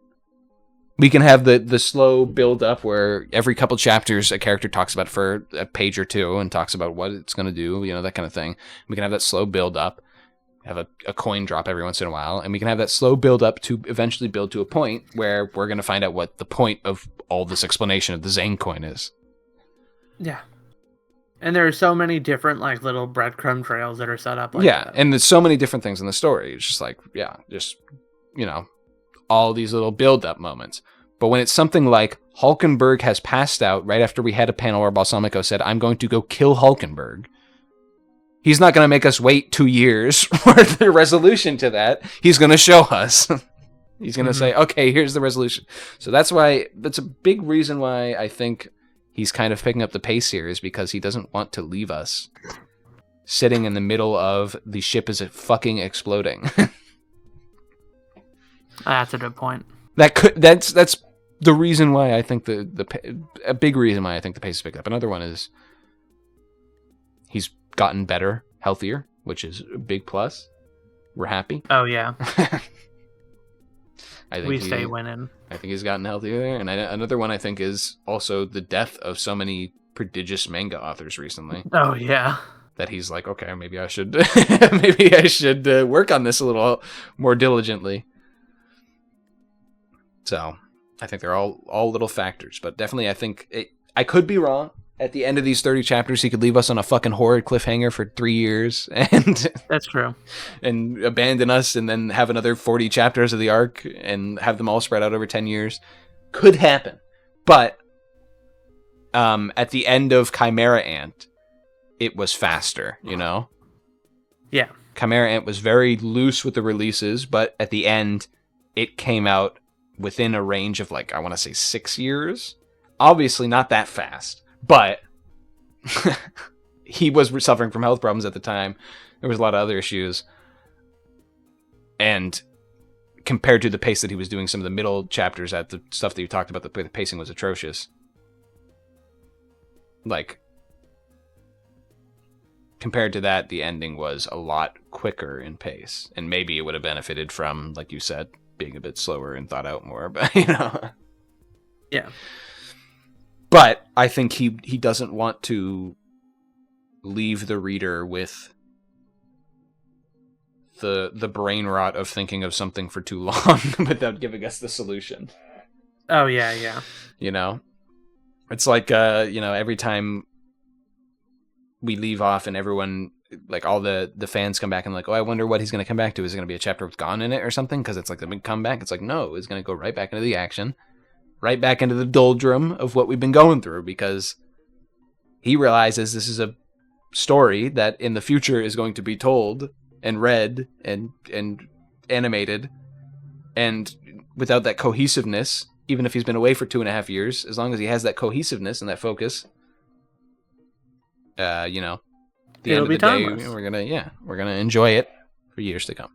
we can have the slow build up where every couple chapters a character talks about it for a page or 2 and talks about what it's going to do, that kind of thing. We can have that slow build up, have a coin drop every once in a while, and we can have that slow build up to eventually build to a point where we're going to find out what the point of all this explanation of the Zang coin is. Yeah. And there are so many different, like, little breadcrumb trails that are set up like that. And there's so many different things in the story. It's just like, all these little build-up moments. But when it's something like Hulkenberg has passed out right after we had a panel where Balsamico said, I'm going to go kill Hulkenberg, he's not going to make us wait 2 years for the resolution to that. He's going to show us. He's going to say, okay, here's the resolution. So that's a big reason why I think he's kind of picking up the pace here, is because he doesn't want to leave us sitting in the middle of the ship is fucking exploding. That's a good point. That's the reason why I think a big reason why I think the pace is picked up. Another one is he's gotten better, healthier, which is a big plus. We're happy. Oh yeah. I think we stay winning. I think he's gotten healthier there. And another one I think is also the death of so many prodigious manga authors recently. Oh yeah. That he's like, okay, maybe I should work on this a little more diligently. So I think they're all little factors, but definitely I think I could be wrong. At the end of these 30 chapters, he could leave us on a fucking horrid cliffhanger for 3 years, and that's true, and abandon us, and then have another 40 chapters of the arc, and have them all spread out over 10 years. Could happen, but at the end of Chimera Ant, it was faster, Yeah, Chimera Ant was very loose with the releases, but at the end, it came out within a range of, like, I want to say 6 years. Obviously not that fast, but he was suffering from health problems at the time. There was a lot of other issues. And compared to the pace that he was doing some of the middle chapters at the stuff that you talked about, the pacing was atrocious. Like, compared to that, the ending was a lot quicker in pace. And maybe it would have benefited from, like you said, being a bit slower and thought out more, but Yeah. But I think he doesn't want to leave the reader with the brain rot of thinking of something for too long without giving us the solution. Oh, yeah. It's like, every time we leave off and everyone, like all the fans come back and like, oh, I wonder what he's going to come back to. Is it going to be a chapter with Gon in it or something? Because it's like the big comeback. It's like, no, it's going to go right back into the action, right back into the doldrum of what we've been going through, because he realizes this is a story that in the future is going to be told and read and animated, and without that cohesiveness, even if he's been away for 2.5 years, as long as he has that cohesiveness and that focus, the It'll end of be the day, timeless. we're gonna enjoy it for years to come.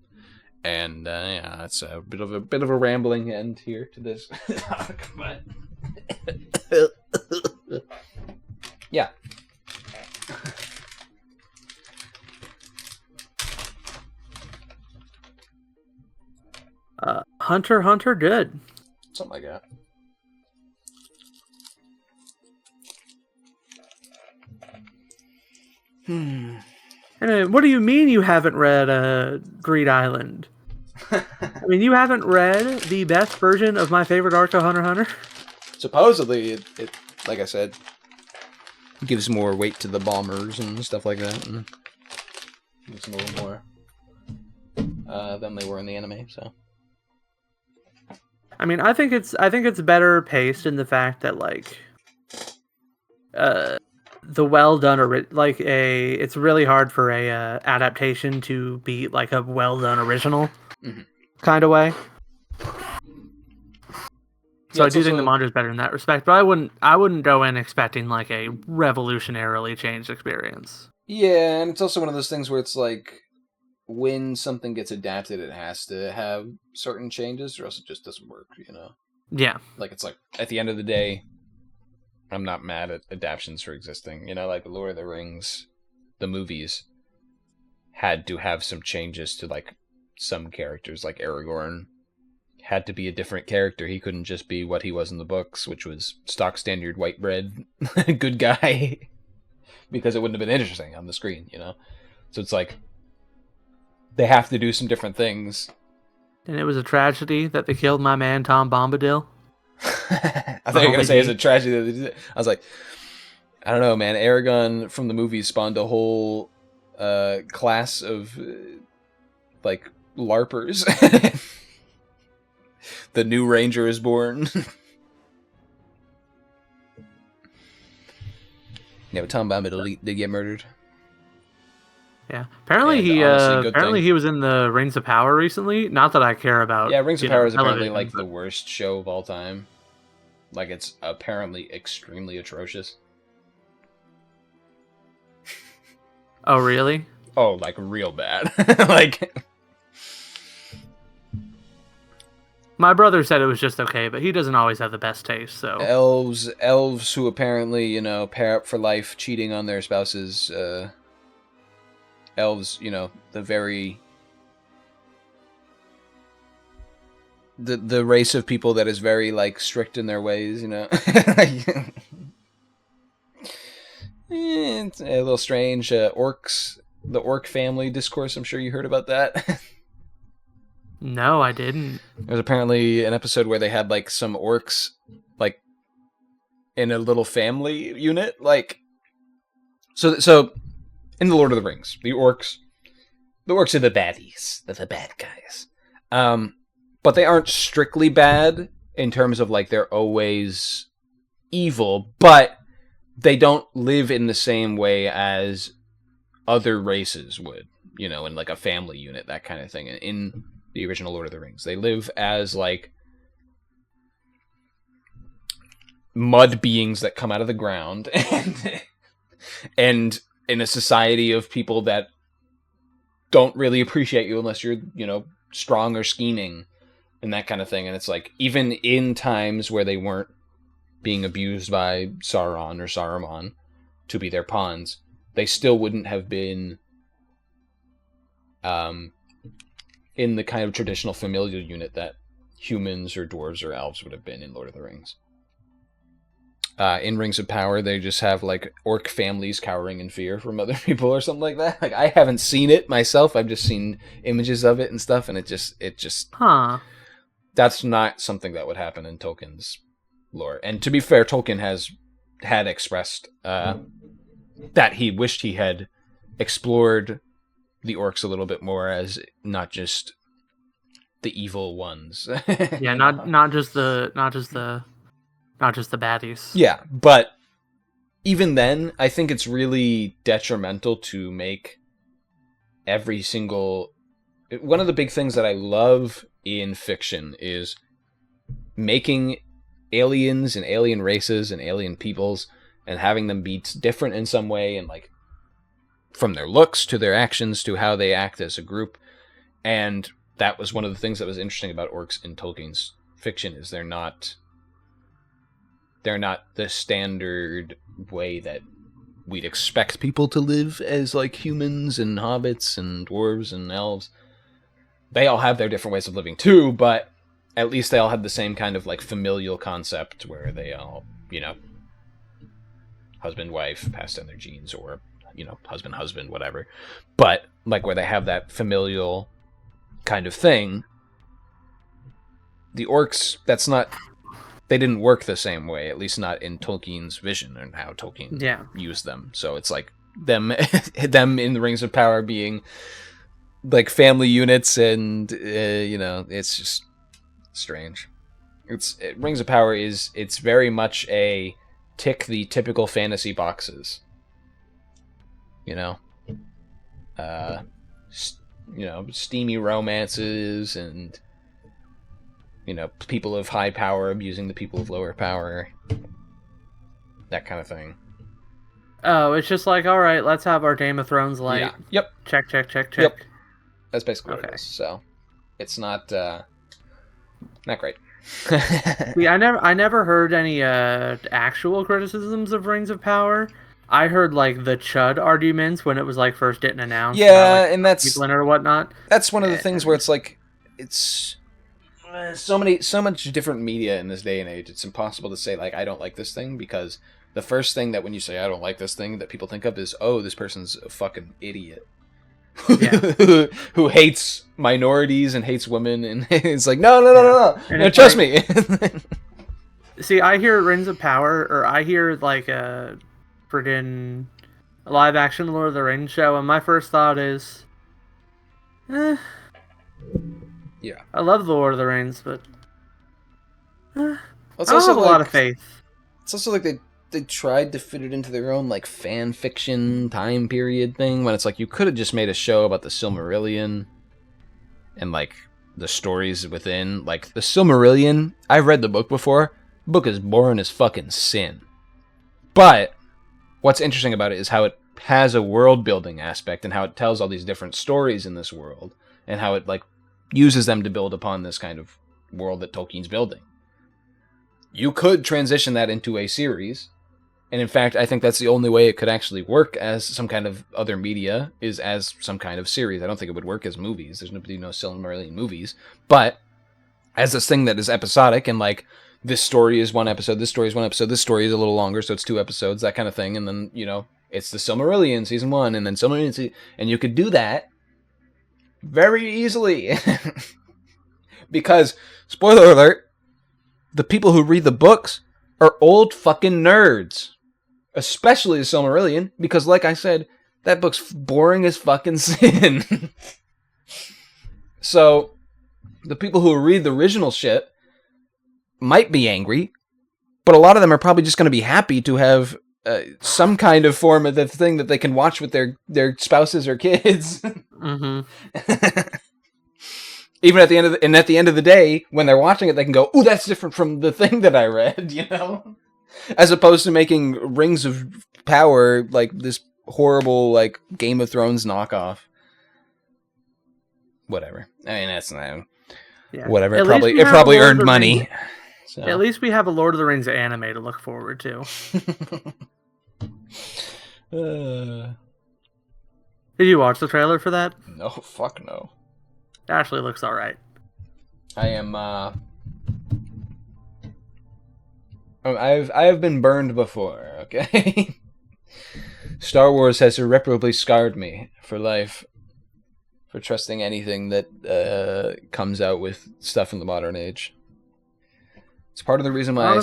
And it's a bit of a rambling end here to this talk, but yeah. Hunter x Hunter, good. Something like that. And what do you mean you haven't read Greed Island? I mean, you haven't read the best version of my favorite arc of Hunter x Hunter? Supposedly, it like I said, gives more weight to the bombers and stuff like that. And it's a little more than they were in the anime. So, I mean, I think it's better paced in the fact that like, the well done it's really hard for a adaptation to be like a well done original kind of way. So I do think the manga's better in that respect, but I wouldn't go in expecting like a revolutionarily changed experience. Yeah, and it's also one of those things where it's like, when something gets adapted, it has to have certain changes, or else it just doesn't work, Yeah. Like, it's like, at the end of the day, I'm not mad at adaptations for existing. Like Lord of the Rings, the movies had to have some changes to like some characters, like Aragorn had to be a different character. He couldn't just be what he was in the books, which was stock standard white bread good guy, because it wouldn't have been interesting on the screen, So it's like, they have to do some different things. And it was a tragedy that they killed my man Tom Bombadil. I thought you were going to say it's a tragedy that they did it. I was like, I don't know, man. Aragorn from the movies spawned a whole class of like LARPers. The new Ranger is born. Yeah, but Tom Bombadil did get murdered. Yeah, apparently he was in the Rings of Power recently. Not that I care about. Yeah, Rings of Power is apparently like the worst show of all time. Like, it's apparently extremely atrocious. Oh, really? Oh, like real bad. Like, my brother said it was just okay, but he doesn't always have the best taste. So elves who apparently pair up for life, cheating on their spouses. Elves, the very the race of people that is very like strict in their ways, It's a little strange. Orcs, the orc family discourse. I'm sure you heard about that. No, I didn't. There's apparently an episode where they had like some orcs, like in a little family unit, like so. In the Lord of the Rings, the orcs are the baddies. They're the bad guys. But they aren't strictly bad in terms of like they're always evil, but they don't live in the same way as other races would, in like a family unit, that kind of thing. In the original Lord of the Rings, they live as like mud beings that come out of the ground and in a society of people that don't really appreciate you unless you're, strong or scheming and that kind of thing. And it's like, even in times where they weren't being abused by Sauron or Saruman to be their pawns, they still wouldn't have been in the kind of traditional familial unit that humans or dwarves or elves would have been in Lord of the Rings. In Rings of Power, they just have like orc families cowering in fear from other people or something like that. Like, I haven't seen it myself. I've just seen images of it and stuff, and it just Huh. that's not something that would happen in Tolkien's lore. And to be fair, Tolkien had expressed that he wished he had explored the orcs a little bit more as not just the evil ones. Yeah, not just the baddies. Yeah, but even then, I think it's really detrimental to make every single... One of the big things that I love in fiction is making aliens and alien races and alien peoples and having them be different in some way, and like from their looks to their actions to how they act as a group. And that was one of the things that was interesting about orcs in Tolkien's fiction, is they're not the standard way that we'd expect people to live as like humans and hobbits and dwarves and elves. They all have their different ways of living too, but at least they all have the same kind of like familial concept where they all, you know, husband, wife, pass down their genes, or, you know, husband, whatever. But like where they have that familial kind of thing, the orcs, they didn't work the same way, at least not in Tolkien's vision and how Tolkien used them. So it's like them in the Rings of Power being like family units, and you know, it's just strange. Rings of Power it's very much a tick the typical fantasy boxes. You know, steamy romances, and you know, people of high power abusing the people of lower power, that kind of thing. Oh, it's just like, all right, let's have our Game of Thrones light. Yeah. Yep. Check. Yep. That's basically what it is. So it's not great. See, I never heard any actual criticisms of Rings of Power. I heard like the chud arguments when it was like first getting announced. Yeah, like, and that's people in it or whatnot. That's one of the things where it's like, it's so much different media in this day and age. It's impossible to say like, I don't like this thing, because the first thing that when you say I don't like this thing that people think of is, oh, this person's a fucking idiot. Yeah. who hates minorities and hates women, and it's like, no, trust me. See, I hear Rings of Power, or I hear like a friggin' live action Lord of the Rings show, and my first thought is, yeah, I love the Lord of the Rings, but I don't have a lot of faith. It's also like they tried to fit it into their own like fan fiction time period thing, when it's like, you could have just made a show about the Silmarillion and like the stories within. Like the Silmarillion, I've read the book before. The book is boring as fucking sin. But what's interesting about it is how it has a world building aspect, and how it tells all these different stories in this world, and how it like uses them to build upon this kind of world that Tolkien's building. You could transition that into a series. And in fact, I think that's the only way it could actually work as some kind of other media, is as some kind of series. I don't think it would work as movies. There's no Silmarillion movies. But as this thing that is episodic, and like, this story is one episode, this story is one episode, this story is a little longer, so it's 2 episodes, that kind of thing. And then, you know, it's the Silmarillion season 1, and then Silmarillion and you could do that very easily. Because, spoiler alert, the people who read the books are old fucking nerds. Especially the Silmarillion, because like I said, that book's boring as fucking sin. So, the people who read the original shit might be angry, but a lot of them are probably just going to be happy to have some kind of form of the thing that they can watch with their spouses or kids. Mm-hmm. Even at the end of the day, when they're watching it, they can go, "Ooh, that's different from the thing that I read," you know? As opposed to making Rings of Power like this horrible like Game of Thrones knockoff. Whatever. I mean, that's not... Yeah. Whatever. It probably earned money. So. At least we have a Lord of the Rings anime to look forward to. Did you watch the trailer for that? No, fuck no. It actually looks alright. I am, I have been burned before, okay? Star Wars has irreparably scarred me for life. for trusting anything that comes out with stuff in the modern age. It's part of the reason why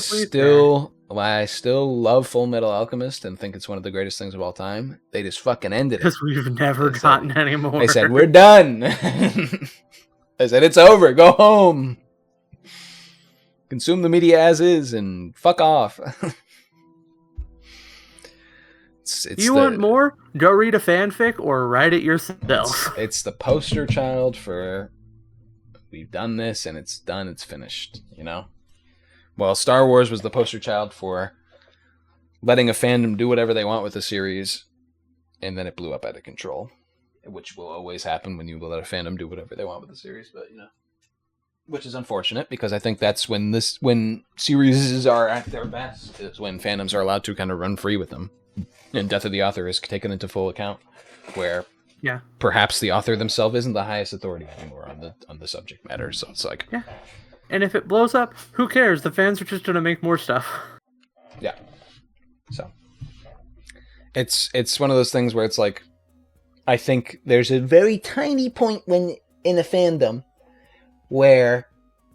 I still love Full Metal Alchemist and think it's one of the greatest things of all time. They just fucking ended it. Because we've never gotten any more. They said, we're done. I said, it's over. Go home. Consume the media as is and fuck off. You want more? Go read a fanfic or write it yourself. It's the poster child for we've done this and it's done, it's finished, you know? Well, Star Wars was the poster child for letting a fandom do whatever they want with a series, and then it blew up out of control, which will always happen when you let a fandom do whatever they want with a series, but, you know, which is unfortunate because I think that's when series are at their best, is when fandoms are allowed to kind of run free with them. And Death of the Author is taken into full account, where perhaps the author themselves isn't the highest authority anymore on the subject matter. So it's like, yeah. And if it blows up, who cares? The fans are just going to make more stuff. Yeah. So it's one of those things where it's like, I think there's a very tiny point when in a fandom where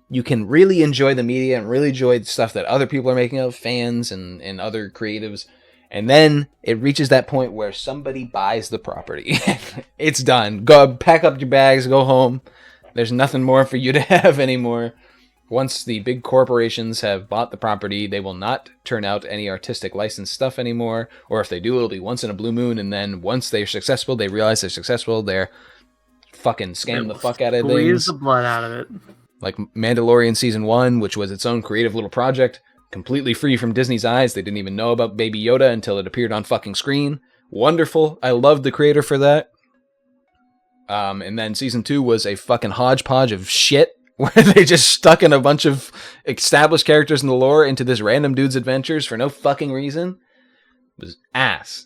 you can really enjoy the media and really enjoy the stuff that other people are making of, fans and other creatives. And then it reaches that point where somebody buys the property. It's done. Go pack up your bags, go home. There's nothing more for you to have anymore. Once the big corporations have bought the property, they will not turn out any artistic licensed stuff anymore. Or if they do, it'll be once in a blue moon. And then once they're successful, they realize they're successful. They're fucking scam the fuck out of things. Squeeze the blood out of it. Like Mandalorian Season 1, which was its own creative little project. Completely free from Disney's eyes. They didn't even know about Baby Yoda until it appeared on fucking screen. Wonderful. I loved the creator for that. And then Season 2 was a fucking hodgepodge of shit where they just stuck in a bunch of established characters in the lore into this random dude's adventures for no fucking reason. It was ass.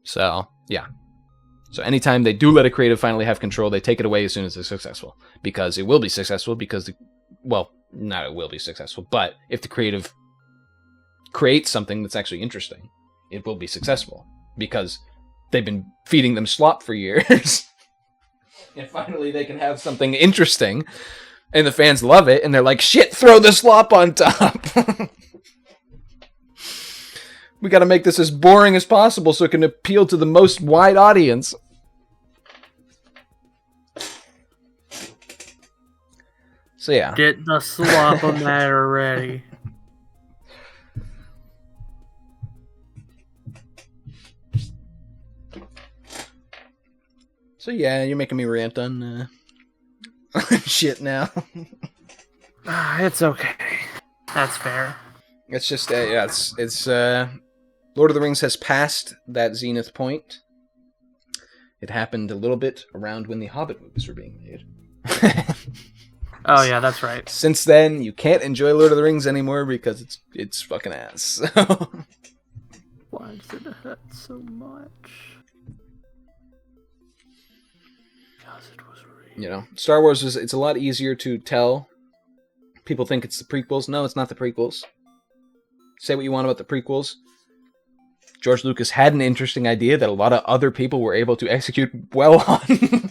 So, yeah. So anytime they do let a creative finally have control, they take it away as soon as they're successful. Because it will be successful because, not it will be successful, but if the creative creates something that's actually interesting, it will be successful. Because they've been feeding them slop for years. And finally they can have something interesting. And the fans love it, and they're like, shit, throw the slop on top. We gotta make this as boring as possible so it can appeal to the most wide audience. So yeah. Get the slop on that already. So yeah, you're making me rant on shit now. It's okay. That's fair. It's just, it's Lord of the Rings has passed that zenith point. It happened a little bit around when the Hobbit movies were being made. Oh yeah, that's right. Since then, you can't enjoy Lord of the Rings anymore because it's fucking ass. Why does it hurt so much? Because it was real. You know, Star Wars it's a lot easier to tell. People think it's the prequels. No, it's not the prequels. Say what you want about the prequels. George Lucas had an interesting idea that a lot of other people were able to execute well on.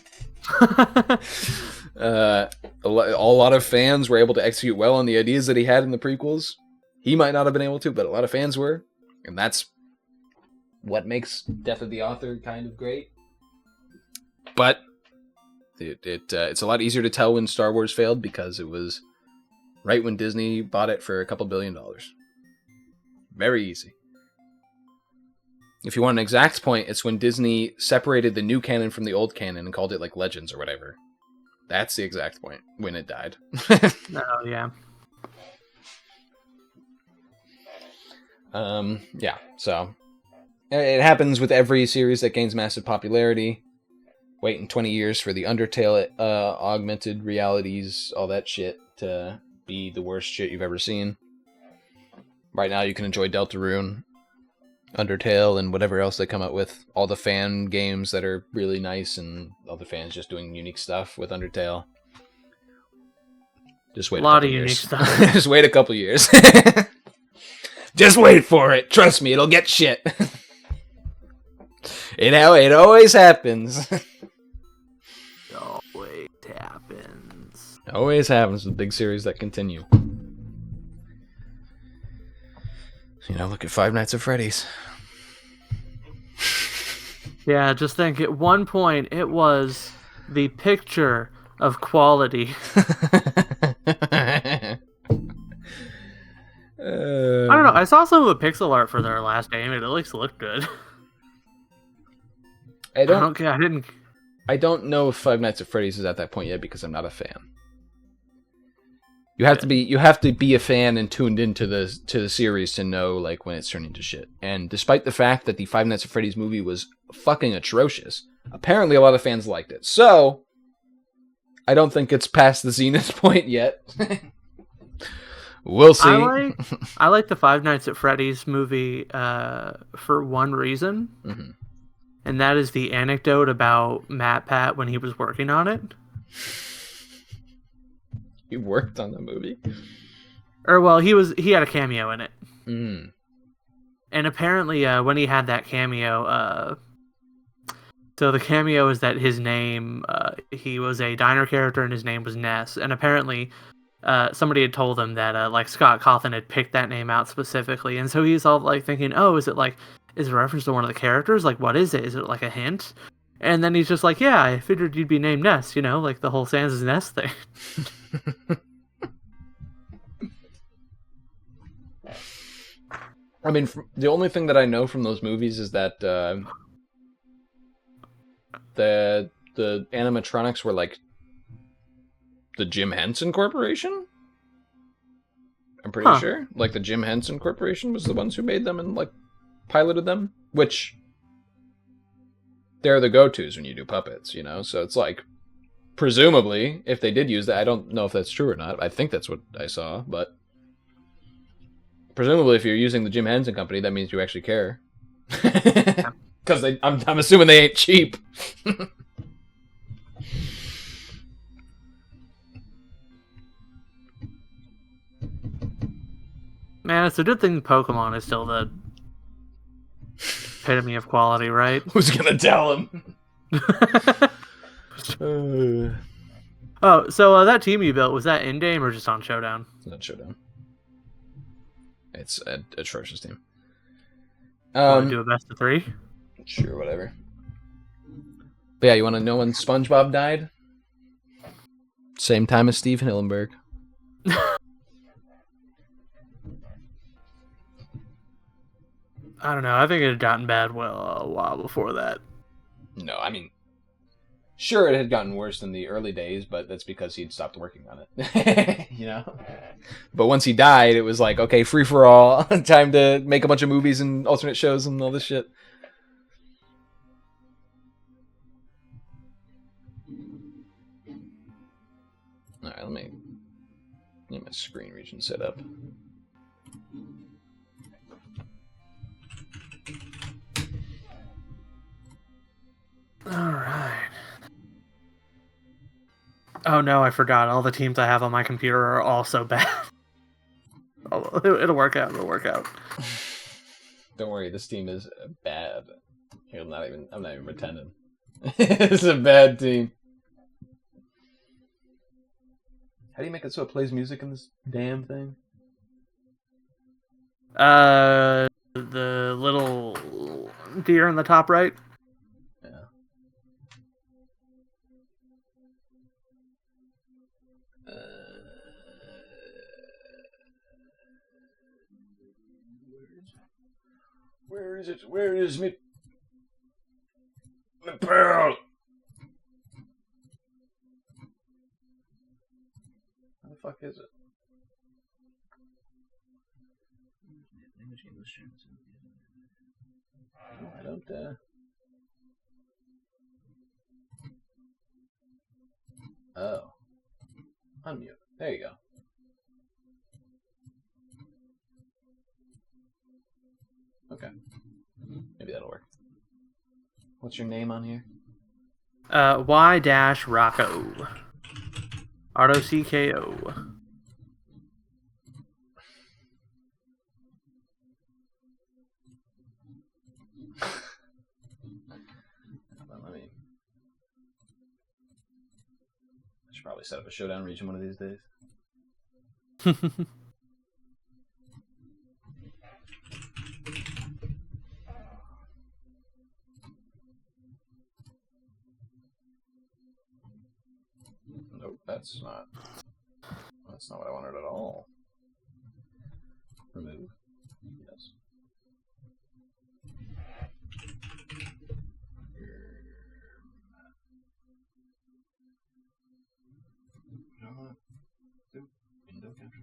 A lot of fans were able to execute well on the ideas that he had in the prequels. He might not have been able to, but a lot of fans were. And that's what makes Death of the Author kind of great. But it's a lot easier to tell when Star Wars failed because it was right when Disney bought it for a couple $2 billion. Very easy. If you want an exact point, it's when Disney separated the new canon from the old canon and called it like Legends or whatever. That's the exact point when it died. Oh, yeah. Yeah, so it happens with every series that gains massive popularity. Waiting 20 years for the Undertale augmented realities, all that shit, to be the worst shit you've ever seen. Right now you can enjoy Deltarune, Undertale, and whatever else they come up with. All the fan games that are really nice, and all the fans just doing unique stuff with Undertale. Just wait a lot of unique stuff. Just wait a couple years. Just wait for it. Trust me, it'll get shit. It always happens. It Always happens with big series that continue. Look at Five Nights at Freddy's. Yeah, just think at one point it was the picture of quality. I don't know. I saw some of the pixel art for their last game, and it at least looked good. I don't know if Five Nights at Freddy's is at that point yet because I'm not a fan. You have to be a fan and tuned into the series to know like when it's turning to shit. And despite the fact that the Five Nights at Freddy's movie was fucking atrocious, apparently a lot of fans liked it. So I don't think it's past the zenith point yet. We'll see. I like the Five Nights at Freddy's movie for one reason, and that is the anecdote about Matt Pat when he was working on it. He worked on the movie? Or well, he had a cameo in it. Mm. And apparently when he had that cameo, so the cameo is that his name, he was a diner character and his name was Ness. And apparently somebody had told him that like Scott Cawthon had picked that name out specifically. And so he's all like thinking, oh, is it a reference to one of the characters? Like, what is it? Is it like a hint? And then he's just like, yeah, I figured you'd be named Ness, like the whole Sans Ness thing. I mean, the only thing that I know from those movies is that the animatronics were like the Jim Henson Corporation. I'm pretty sure. Like the Jim Henson Corporation was the ones who made them and like piloted them, which they're the go-tos when you do puppets, So it's like, presumably, if they did use that, I don't know if that's true or not. I think that's what I saw, but presumably, if you're using the Jim Henson Company, that means you actually care. Because I'm assuming they ain't cheap. Man, it's a good thing Pokemon is still the epitome of quality, right? Who's gonna tell him? Oh, so that team you built, was that in-game or just on Showdown? It's not Showdown. It's an atrocious team. Want to do a best of 3? Sure, whatever. But yeah, you want to know when SpongeBob died? Same time as Steve Hillenburg. I don't know. I think it had gotten bad a while before that. No, I mean, sure, it had gotten worse in the early days, but that's because he'd stopped working on it. But once he died, it was like, okay, free for all. Time to make a bunch of movies and alternate shows and all this shit. All right, let me get my screen region set up. Alright. Oh no, I forgot. All the teams I have on my computer are all so bad. It'll work out. Don't worry, this team is bad. I'm not even pretending. It's a bad team. How do you make it so it plays music in this damn thing? The little deer in the top right. Yeah. Where is it? Where is me? My pearl! How the fuck is it? Oh, I don't, Oh. Unmute. There you go. Okay. Maybe that'll work. What's your name on here? Y-Rocco. R-O-C-K-O. should probably set up a Showdown region one of these days. Nope, that's not what I wanted at all. Remove. Yes. Window capture.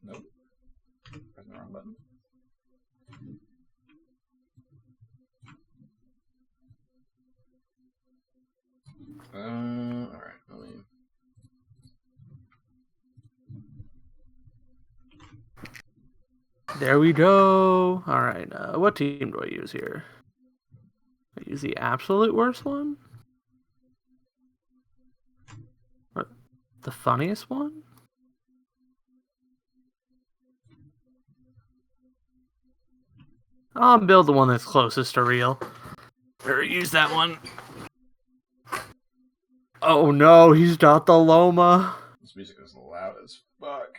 Nope. Pressing the wrong button. Alright, let me... There we go. Alright, what team do I use here? I use the absolute worst one? Or the funniest one? I'll build the one that's closest to real. Or use that one. Oh no, he's not the Loma. This music is loud as fuck.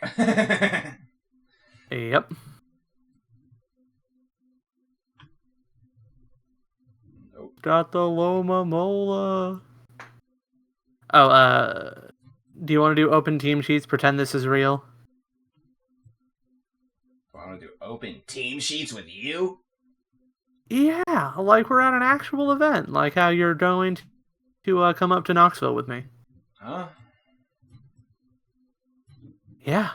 Yep. Nope. Got the Loma Mola. Oh, do you want to do open team sheets? Pretend this is real? I want to do open team sheets with you? Yeah, like we're at an actual event. Like how you're going to come up to Knoxville with me. Huh? Yeah.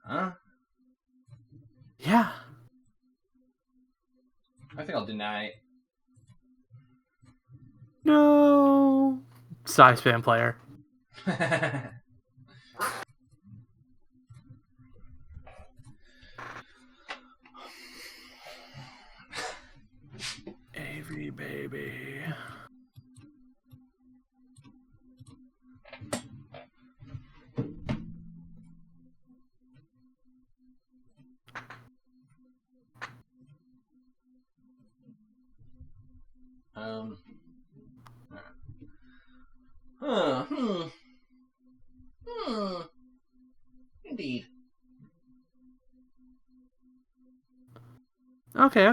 Huh? Yeah. I think I'll deny. No. Size fan player. AV baby. Indeed. Okay.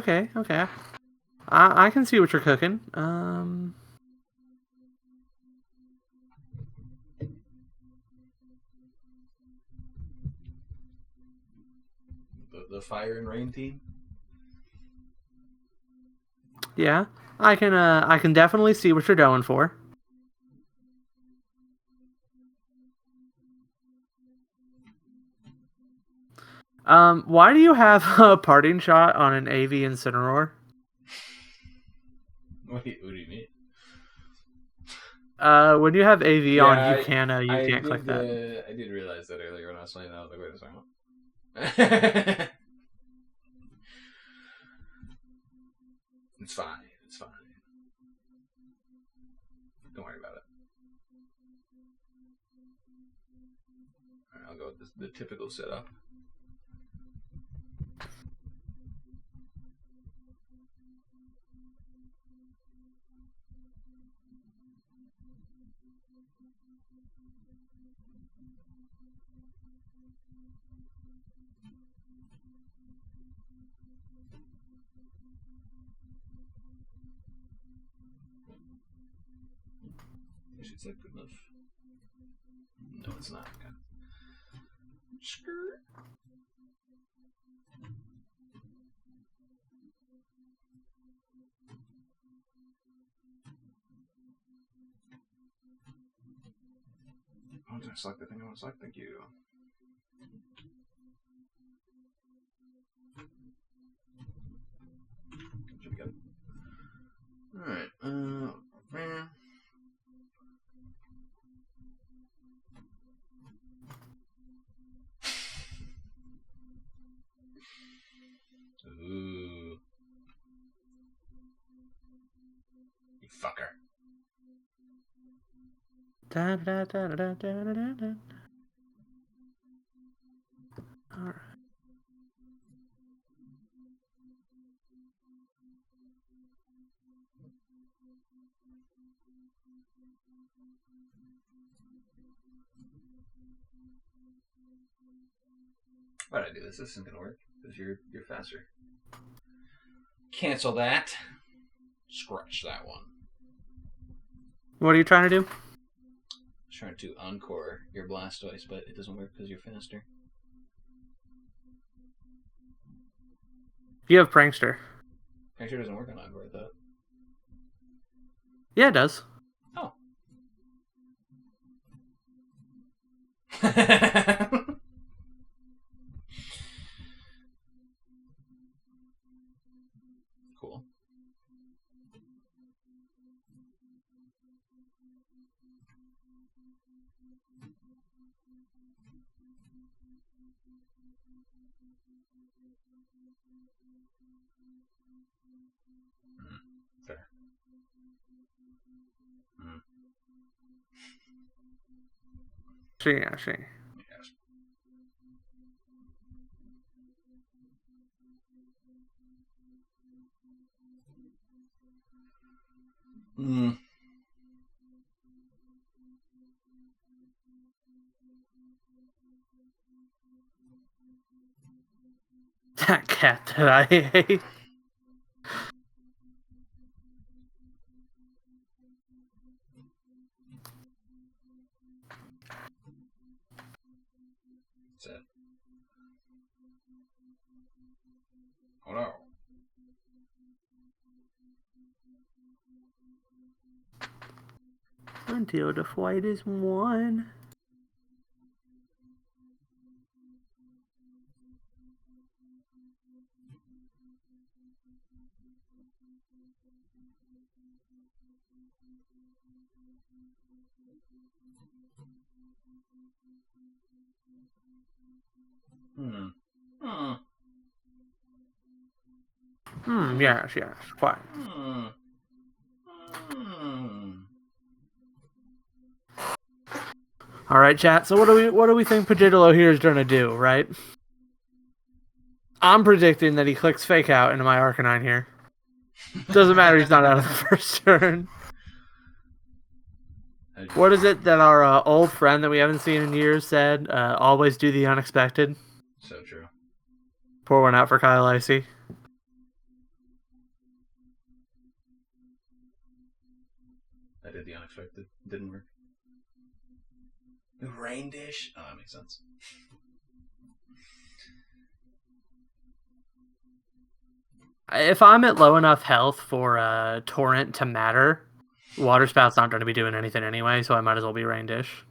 I can see what you're cooking. The Fire and Rain team? Yeah. I can definitely see what you're going for. Why do you have a parting shot on an AV Incineroar? What do you mean? When you have AV on, you can't click that. I did realize that earlier when I was playing that. I was like, wait a second. It's fine. Don't worry about it. Alright, I'll go with the typical setup. Is that good enough? No, it's not. Okay. Skirt. Oh, did I select the thing I want to select? Thank you. Should be good. Alright, man. Ooh. You fucker. right. Why'd I do this? This isn't gonna work because you're faster. Cancel that. Scratch that one. What are you trying to do? I was trying to encore your Blastoise, but it doesn't work because you're faster. You have Prankster. Prankster doesn't work on encore, I thought. Yeah, it does. Oh. Cool. Fair. I see. Yes. That cat that I hate. That's it. Oh no. Until the fight is won. Yes, quite. All right, chat. So what do we think Paggigalo here is gonna do, right? I'm predicting that he clicks Fake Out into my Arcanine here. Doesn't matter, he's not out of the first turn. What is it that our old friend that we haven't seen in years said? Always do the unexpected. So true. Pour one out for Kyle Icy. I did the unexpected. Didn't work. Rain dish? Oh, that makes sense. If I'm at low enough health for Torrent to matter, Water Spout's not going to be doing anything anyway, so I might as well be Rain Dish.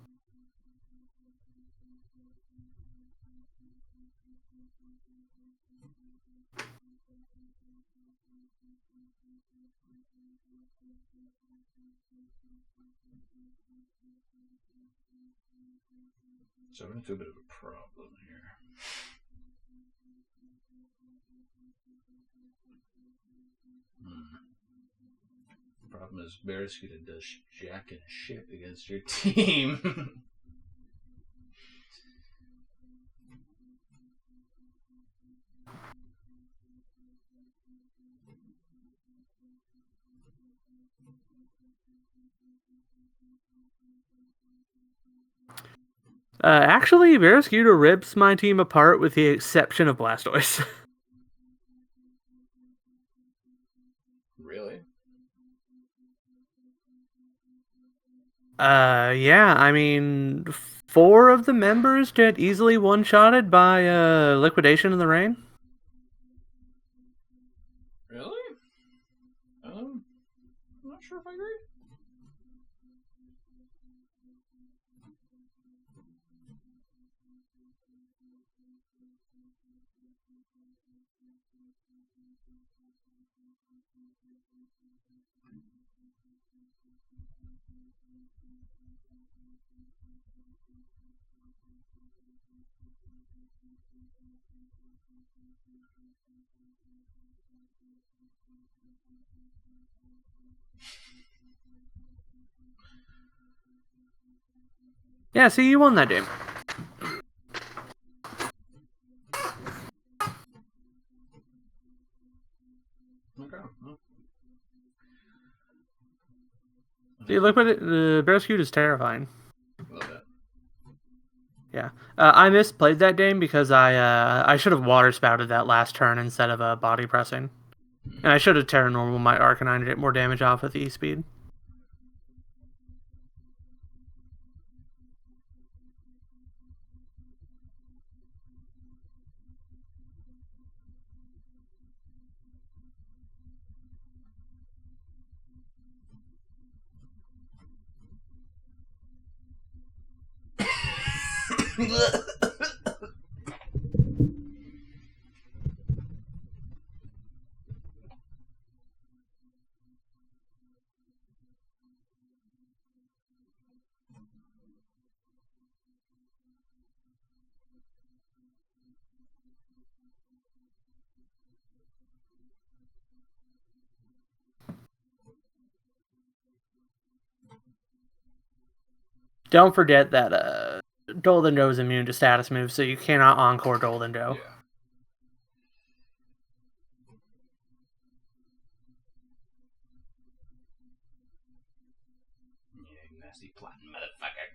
So I'm into a bit of a problem here. The problem is Barraskewda does jack and shit against your team. Actually, Barraskewda rips my team apart with the exception of Blastoise. Really? Yeah, I mean, 4 of the members get easily one-shotted by Liquidation in the Rain. Really? I'm not sure if I agree. Yeah, see, you won that game. Okay. Dude, look what the Bearscoot is terrifying. Love that. Yeah, I misplayed that game because I should have water spouted that last turn instead of body pressing, and I should have Terra Normal my Arcanine to get more damage off with E-Speed. Don't forget that Dolden is immune to status moves, so you cannot encore Dolden. Yeah. You nasty plotting motherfucker.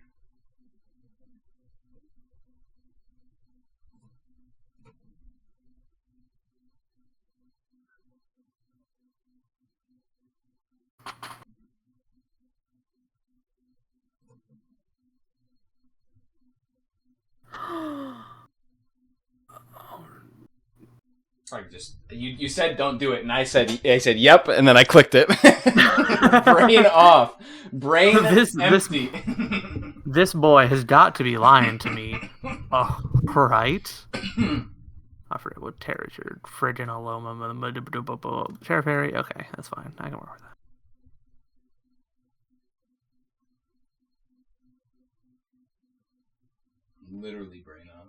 Like just you said don't do it, and I said yep, and then I clicked it. Brain off, brain empty. This boy has got to be lying to me. Oh, right. I forget what Terra is your friggin' Aloma. Terra Fairy? Okay, that's fine. I can work with that. Literally brain off.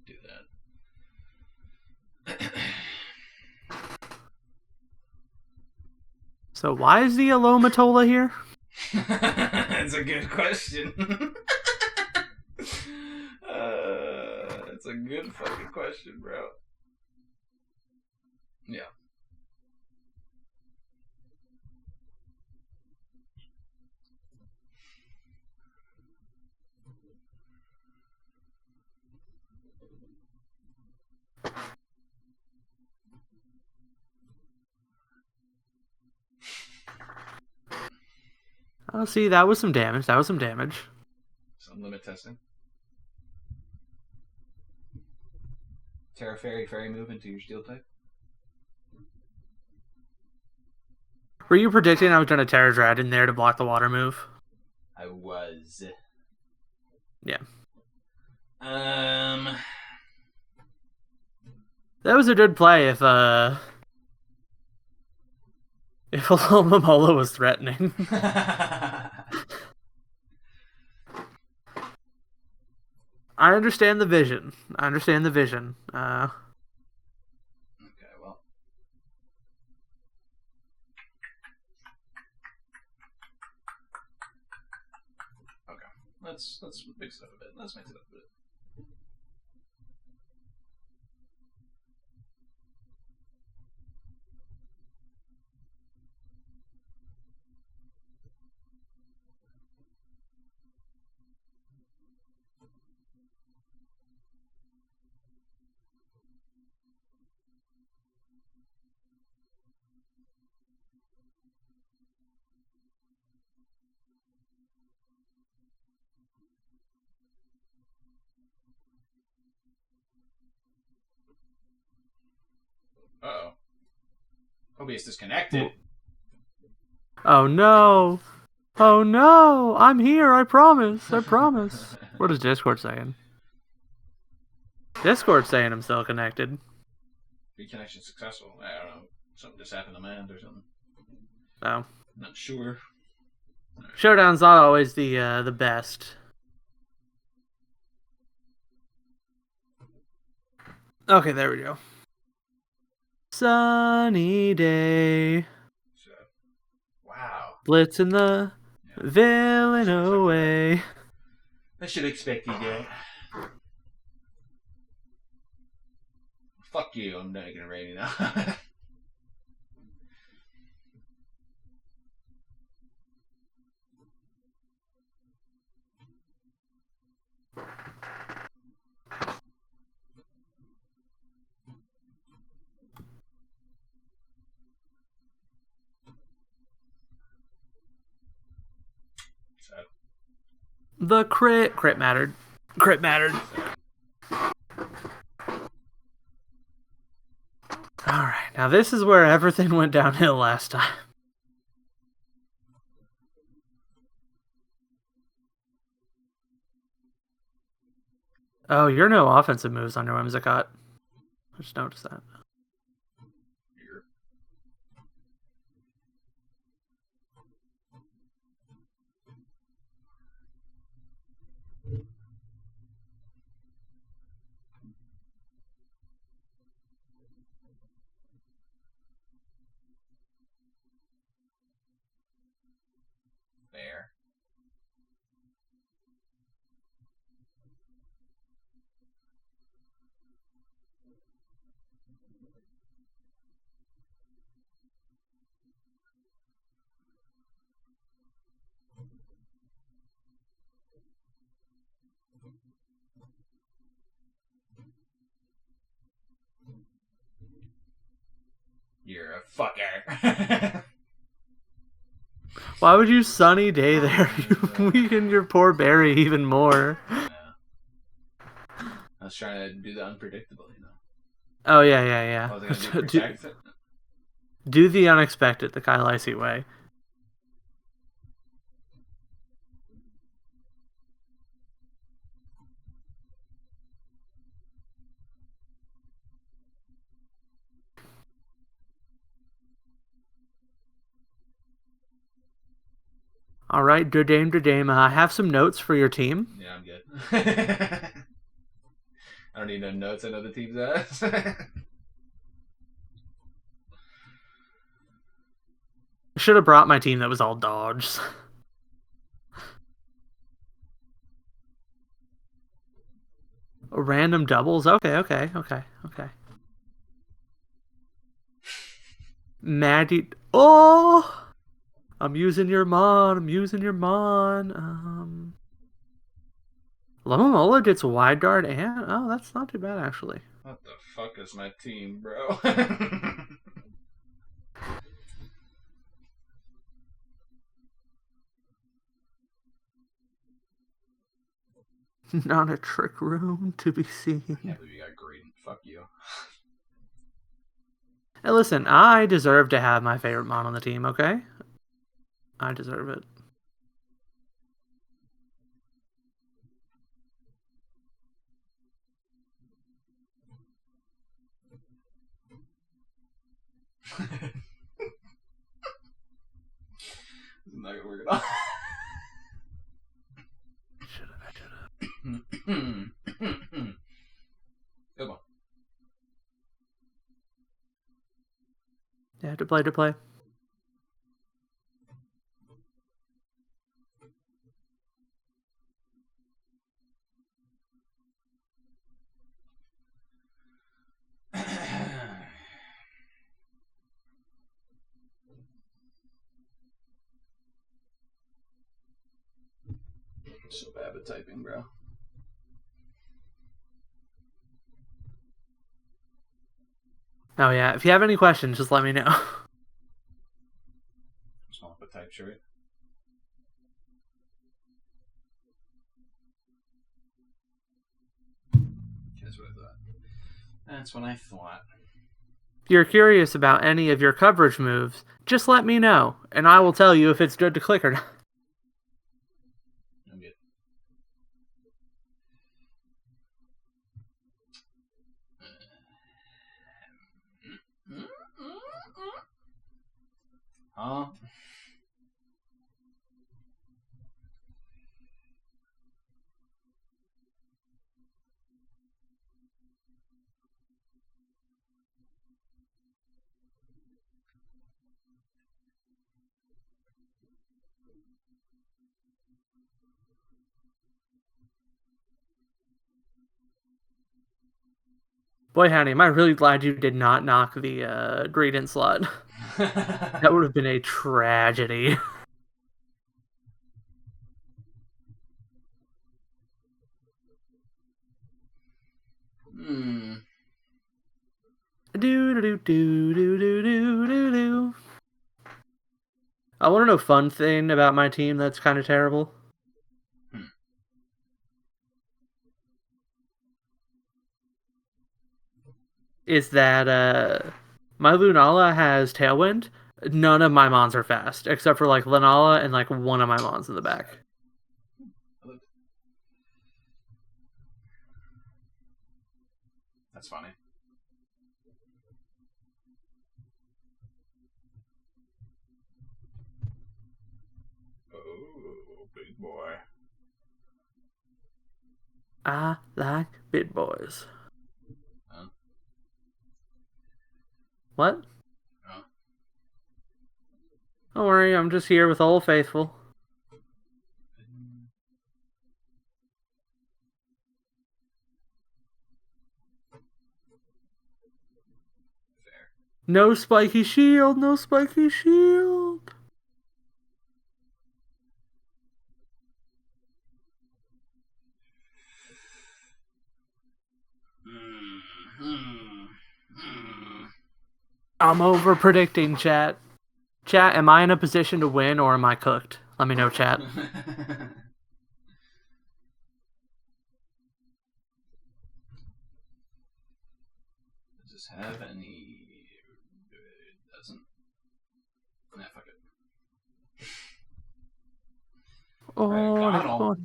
Do that. So why is the Alomatola here? That's a good question. It's a good fucking question, bro. Yeah. Oh, see, that was some damage. Some limit testing. Terra Fairy move into your Steel type. Were you predicting I was going to Terra Dread in there to block the water move? I was. Yeah. That was a good play if Alomomola was threatening. I understand the vision. Okay, well. Okay. Let's mix it up a bit. Let's mix it up a bit. Uh-oh. Kobe is disconnected. Oh no! Oh no! I'm here, I promise. What is Discord saying? Discord's saying I'm still connected. Reconnection successful. I don't know. Something just happened to my end or something. Oh. Not sure. Right. Showdown's not always the best. Okay, there we go. Sunny day. Wow. Blitzing the villain away. I should expect you that. Fuck you, I'm not gonna rain now. The crit mattered. Crit mattered. Alright, now this is where everything went downhill last time. Oh, you're no offensive moves on your Whimsicott. I just noticed that. There. You're a fucker. Why would you sunny day there? You weaken your poor Barry even more. Yeah. I was trying to do the unpredictable, you know. Oh, yeah. What was I gonna do? Protect it? Do the unexpected the Kyle Icy way. All right, Dame. I have some notes for your team. Yeah, I'm good. I don't need no notes. I know the team's ass. I should have brought my team that was all dodges. Random doubles? Okay. Maddie. Oh! I'm using your mon. Lamamola gets wide dart and... Oh, that's not too bad, actually. What the fuck is my team, bro? Not a trick room to be seen. I can't believe you got green. Fuck you. Hey, listen, I deserve to have my favorite mon on the team, okay? I deserve it. This is not gonna work at all. Good one. Yeah, to play. So bad at typing, bro. Oh yeah, if you have any questions, just let me know. Just want to put type shirt. That's what I thought. That's what I thought. If you're curious about any of your coverage moves, just let me know, and I will tell you if it's good to click or not. I'm good. Huh? Boy, howdy, am I really glad you did not knock the Greedent slot. That would have been a tragedy. Do. I want to know fun thing about my team that's kind of terrible. Is that my Lunala has Tailwind. None of my mons are fast, except for like Lunala and like one of my mons in the back. That's funny. Oh, big boy. I like big boys. What? Oh. Don't worry, I'm just here with Old Faithful. Fair. No spiky shield, no spiky shield. I'm over predicting, chat. Chat, am I in a position to win or am I cooked? Let me know, chat. Does this have any? It doesn't. Nah, fuck it. Oh,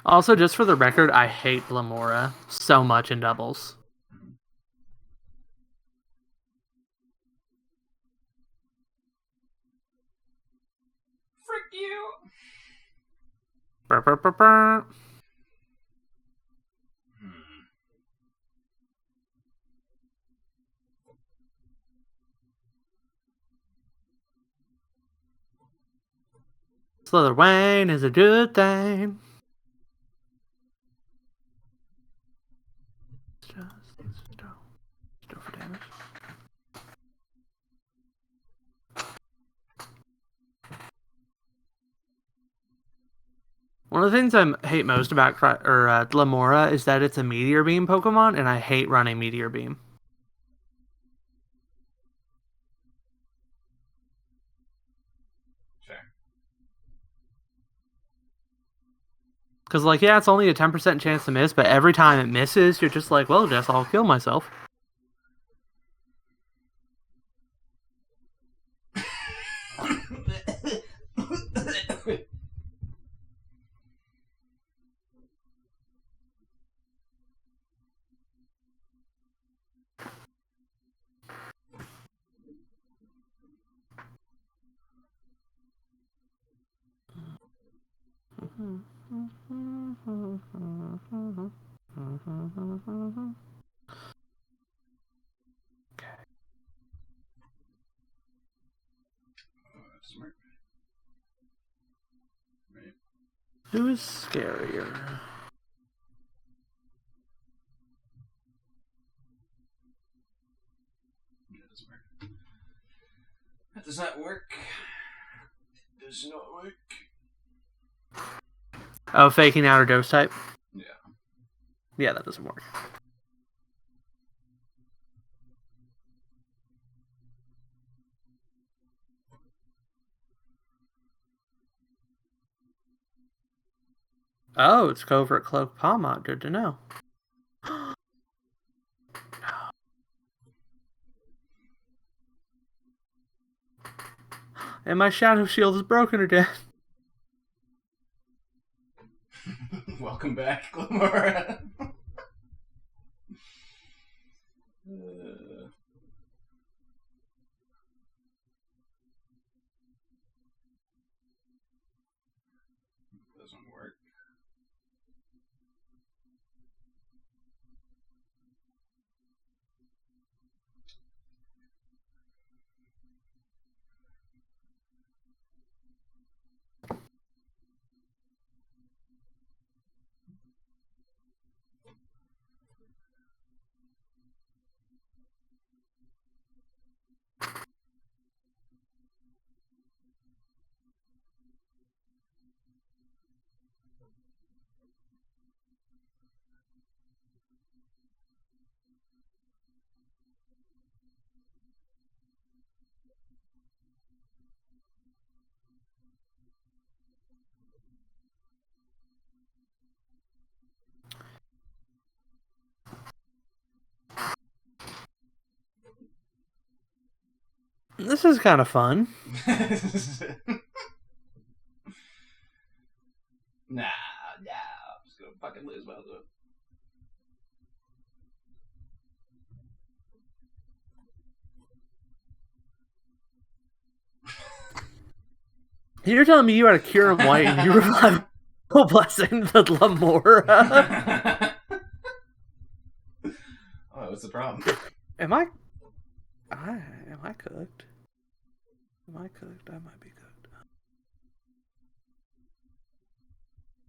Also, just for the record, I hate Lamora so much in doubles. Frick you! Burr, burr, burr, burr. Slither Wayne is a good thing. Still for damage. One of the things I hate most about Lamora is that it's a Meteor Beam Pokemon, and I hate running Meteor Beam. Because, like, yeah, it's only a 10% chance to miss, but every time it misses, you're just like, well, guess I'll kill myself. Smart. Right. Who is scarier? That does not work. That does not work. Oh, faking out a dose type? Yeah. Yeah, that doesn't work. Oh, it's Covert Cloak Palmot. Good to know. And my Shadow Shield is broken again. Welcome back, Glamora. This is kind of fun. Nah, I'm just gonna fucking lose my look. You're telling me you had a Kieran White and you revived Blessing the Lamora? Oh, what's the problem? Am I cooked? Am I cooked? I might be cooked.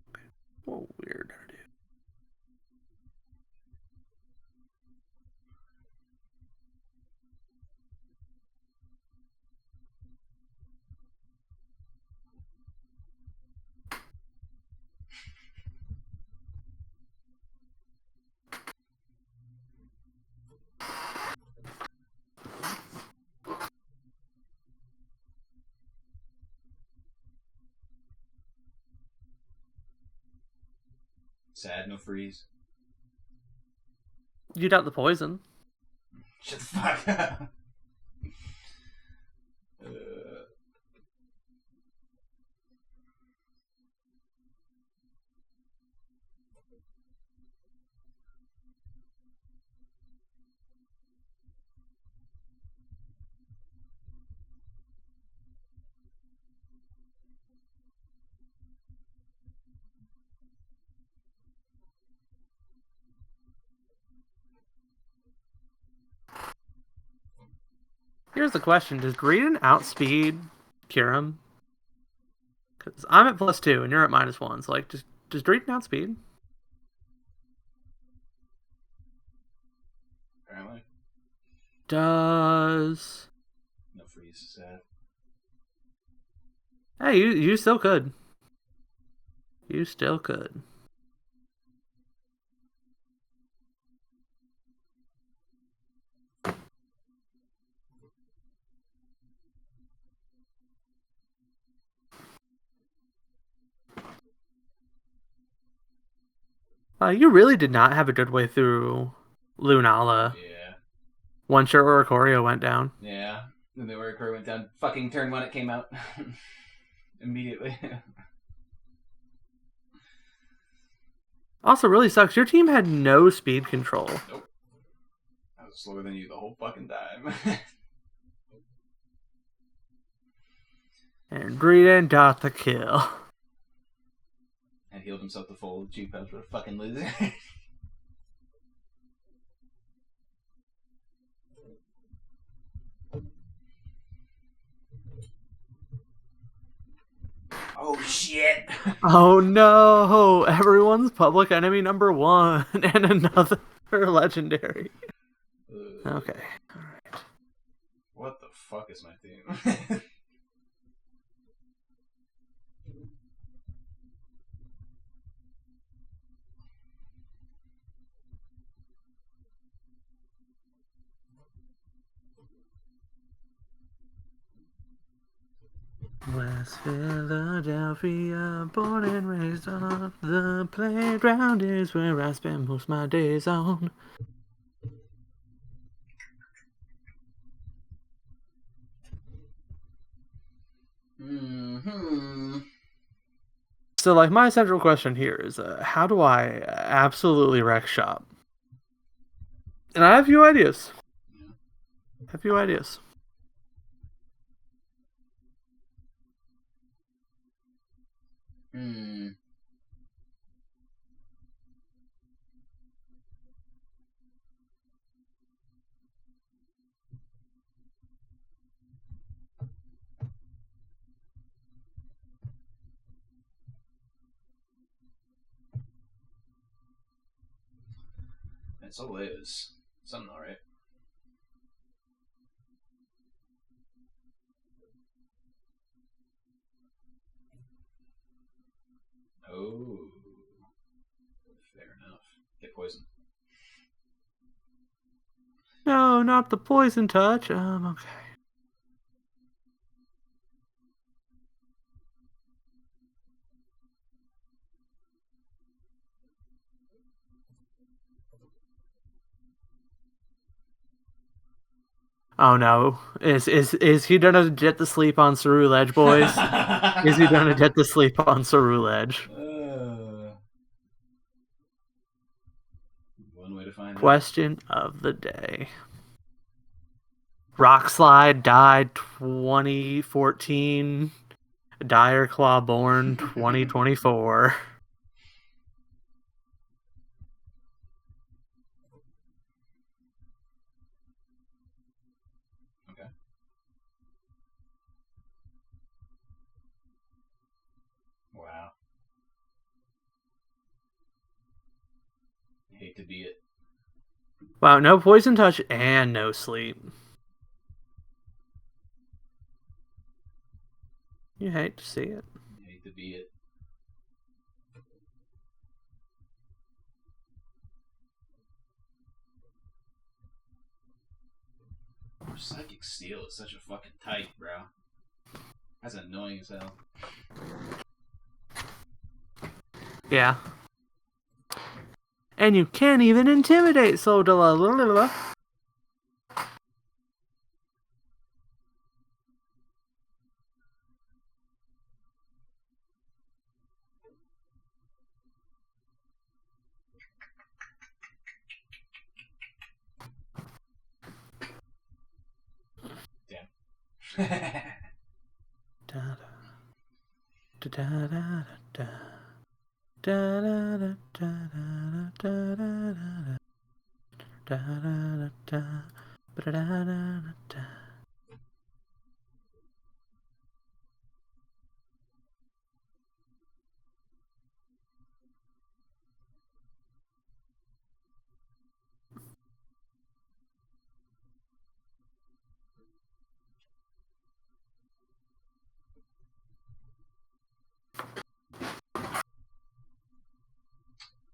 Okay. What weird to do. Sad, no freeze. You doubt the poison. Shut the fuck up. Here's the question: does Greedon outspeed Kiram? Because I'm at +2 and you're at -1. So, like, does Greedon outspeed? Apparently. Does... No freeze, sad. Hey, you still could. You still could. You really did not have a good way through Lunala. Yeah. Once your Oricorio went down. Yeah. And the Oricorio went down fucking turn when it came out. Immediately. Also, really sucks. Your team had no speed control. Nope. I was slower than you the whole fucking time. And Greedon got the kill. And healed himself to full cheap pouch for a fucking loser. Oh shit! Oh no! Everyone's public enemy #1 and another legendary. Okay. Alright. What the fuck is my team? West Philadelphia, born and raised on the playground is where I spend most of my days on. So, like, my central question here is, how do I absolutely wreck shop? And I have a few ideas. And so is something alright. Oh. Fair enough. Get poisoned. No, not the poison touch. Okay. Oh no. Is he gonna get to sleep on Saru Ledge, boys? Is he gonna get to sleep on Saru Ledge? One way to find Question of the day. Rock Slide died 2014. Dire Claw born 2024. Okay. Wow. I hate to be it. Wow, no poison touch and no sleep. You hate to see it. I hate to be it. Psychic Steel is such a fucking type, bro. That's annoying as hell. Yeah. And you can't even intimidate Sodala.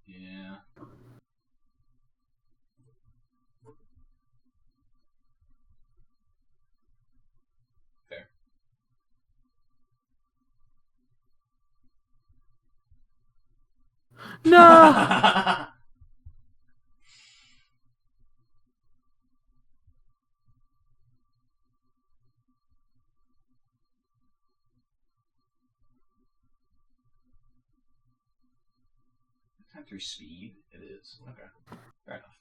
Yeah. Fair. No! Time through speed? It is. Okay. Fair enough.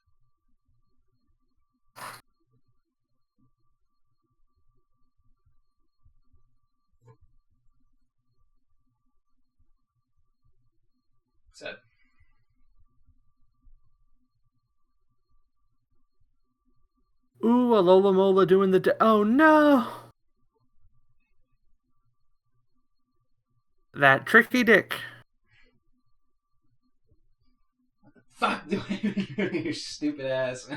Sad. Ooh, Alola Mola doing the... Oh, no! That tricky dick. What the fuck do I do? You stupid ass. I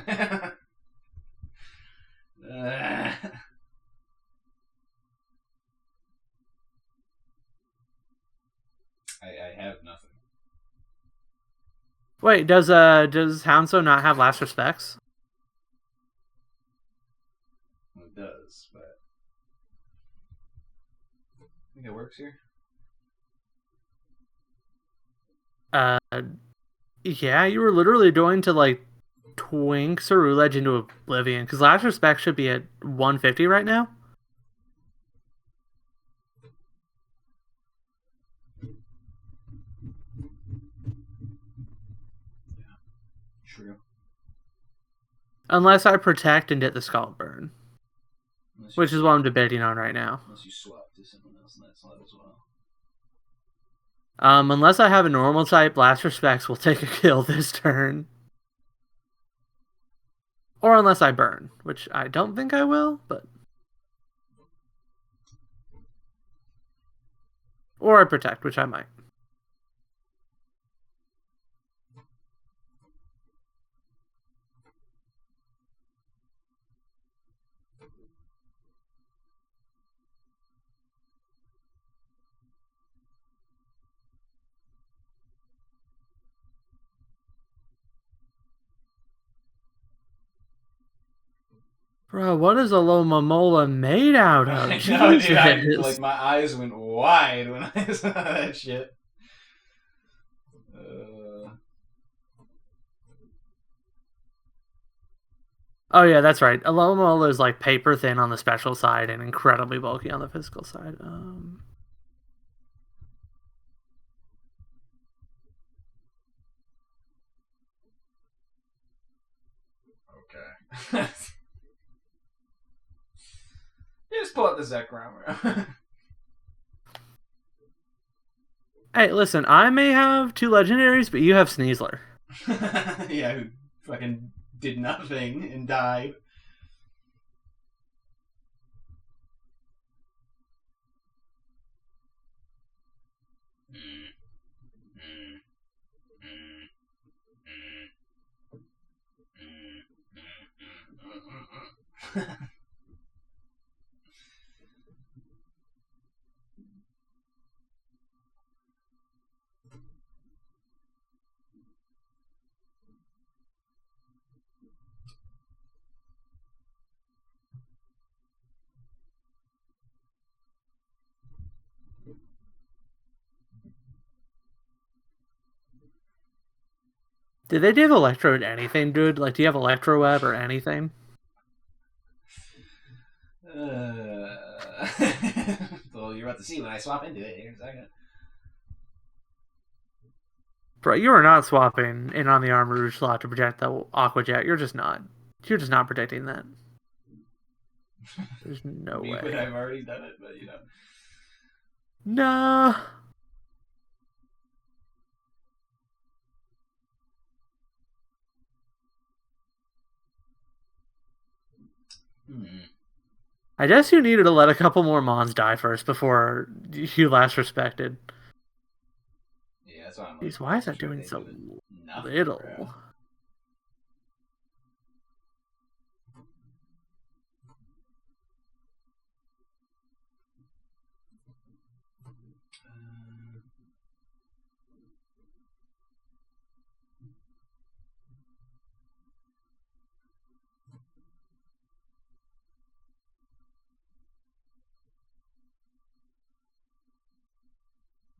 have nothing. Wait, does Hounso not have last respects? Well, it does, but I think it works here. Yeah, you were literally going to like twink Ceruledge into oblivion because last respect should be at 150 right now. Yeah, true. Unless I protect and get the Scald Burn, which is what I'm debating on right now. Unless you swap to someone else in that slot as well. Unless I have a normal type, Blast Respects will take a kill this turn. Or unless I burn, which I don't think I will, but... Or I protect, which I might. Bro, what is a Lomomola made out of? I know, dude. Like, my eyes went wide when I saw that shit. Oh yeah, that's right. A Lomomola is like paper thin on the special side and incredibly bulky on the physical side. Okay. Just pull up the Zekrom. Hey, listen, I may have 2 legendaries, but you have Sneasler. Yeah, who fucking did nothing and died. Did they give Electrode anything, dude? Like, do you have Electro Web or anything? Well, you're about to see when I swap into it here in a second. Bro, you are not swapping in on the Armor Rouge slot to protect the Aqua Jet. You're just not. You're just not protecting that. There's no way. But I've already done it, but you know. No. I guess you needed to let a couple more Mons die first before you last respected. Yeah, that's why I'm like, jeez, why is that doing so little? Bro.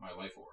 My life orb.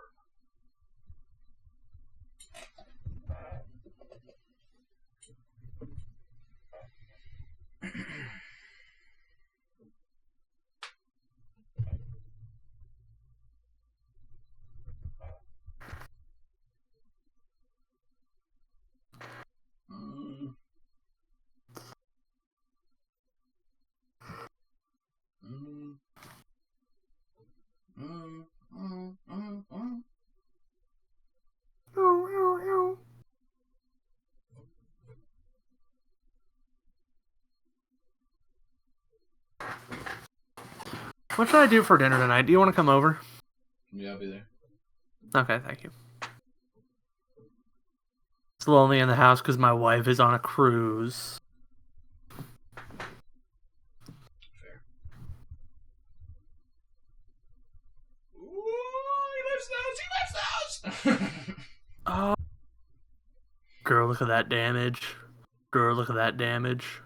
What should I do for dinner tonight? Do you want to come over? Yeah, I'll be there. Okay, thank you. It's lonely in the house because my wife is on a cruise. Fair. Ooh, he lifts those! Oh. Girl, look at that damage. Girl, look at that damage.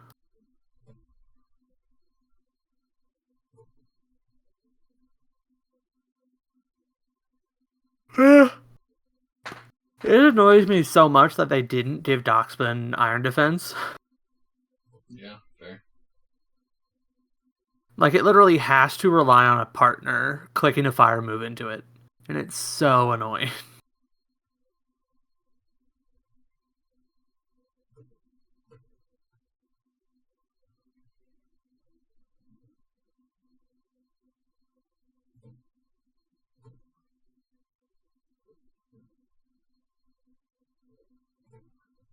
It annoys me so much that they didn't give Doxman Iron Defense. Yeah, fair. Like, it literally has to rely on a partner clicking a fire move into it. And it's so annoying.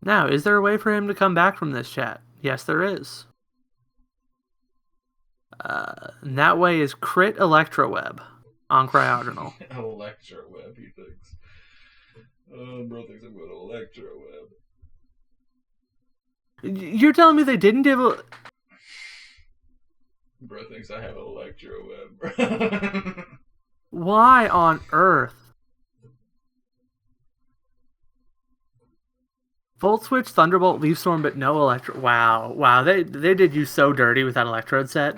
Now, is there a way for him to come back from this chat? Yes, there is. And that way is crit Electroweb on Cryogonal. Electroweb, he thinks. Oh, bro thinks I'm going to Electroweb. You're telling me they didn't give a... Bro thinks I have Electroweb. Why on earth? Volt Switch, Thunderbolt, Leaf Storm, but no Electro. Wow. They did you so dirty with that Electrode set.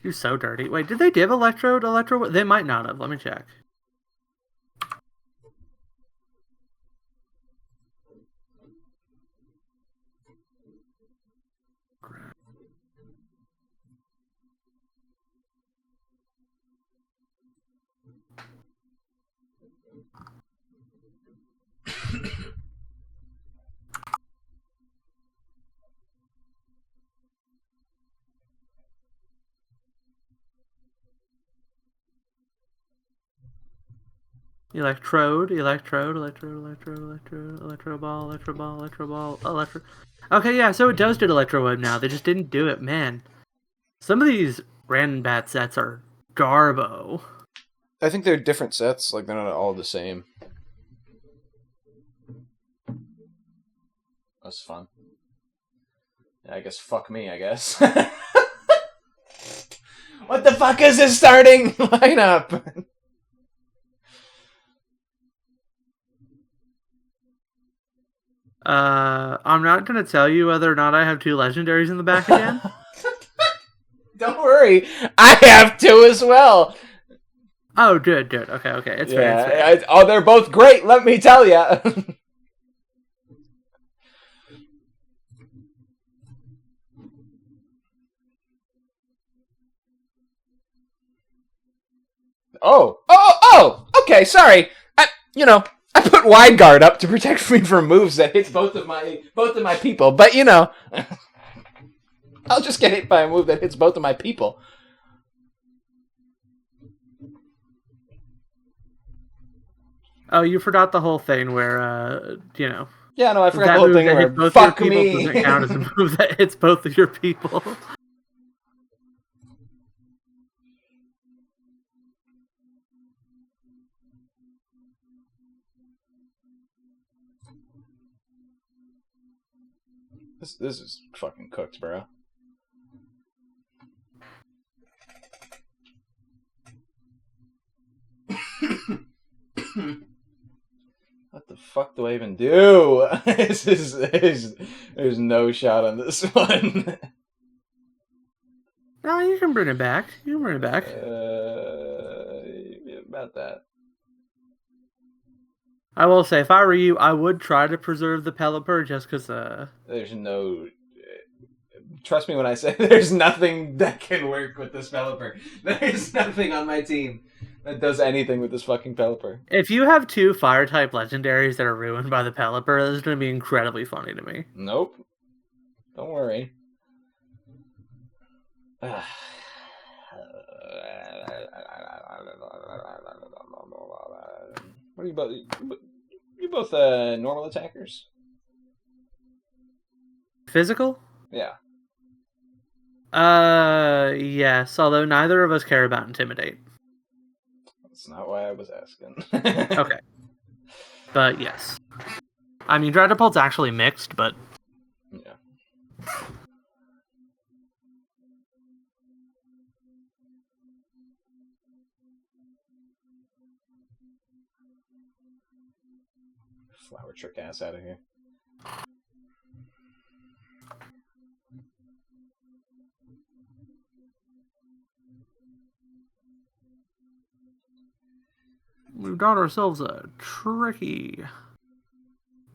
You're so dirty. Wait, did they give Electrode? They might not have. Let me check. Electrode ball. Okay, yeah, so it does do Electro Web now. They just didn't do it, man. Some of these random bat sets are garbo. I think they're different sets. Like, they're not all the same. That's fun. Yeah, I guess fuck me, I guess. What the fuck is this starting lineup? I'm not going to tell you whether or not I have 2 legendaries in the back again. Don't worry. I have 2 as well. Oh, good. Okay. It's fair. They're both great, let me tell you. Oh! Okay, sorry. I put Wide Guard up to protect me from moves that hit both of my people, but I'll just get hit by a move that hits both of my people. Oh, you forgot the whole thing where, Yeah, no, I forgot the whole thing where fuck me doesn't count as a move that hits both of your people. This is fucking cooked, bro. What the fuck do I even do? There's no shot on this one. No, you can bring it back. About that. I will say, if I were you, I would try to preserve the Pelipper just because... There's no... Trust me when I say there's nothing that can work with this Pelipper. There's nothing on my team that does anything with this fucking Pelipper. If you have 2 Fire-type legendaries that are ruined by the Pelipper, this is going to be incredibly funny to me. Nope. Don't worry. What are you both? You both normal attackers? Physical? Yeah. Yes. Although neither of us care about Intimidate. That's not why I was asking. Okay. But yes. I mean, Dreadpult's actually mixed, but... Yeah. Flower trick ass out of here. We've got ourselves a tricky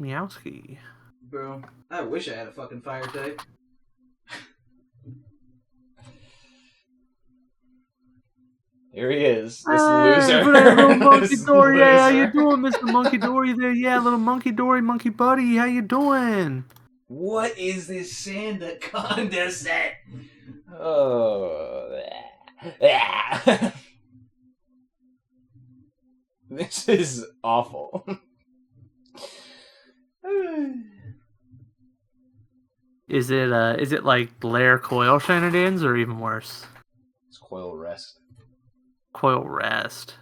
Meowski. Bro, I wish I had a fucking fire type. Here he is, this loser. Little Monkey Dory, yeah, how you doing, Mr. Monkey Dory there? Yeah, little Monkey Dory, Monkey Buddy, how you doing? What is this Santa Conda set? Oh. This is awful. Is it like Blair Coil shenanigans or even worse? It's Coil Rest. Coil Rest.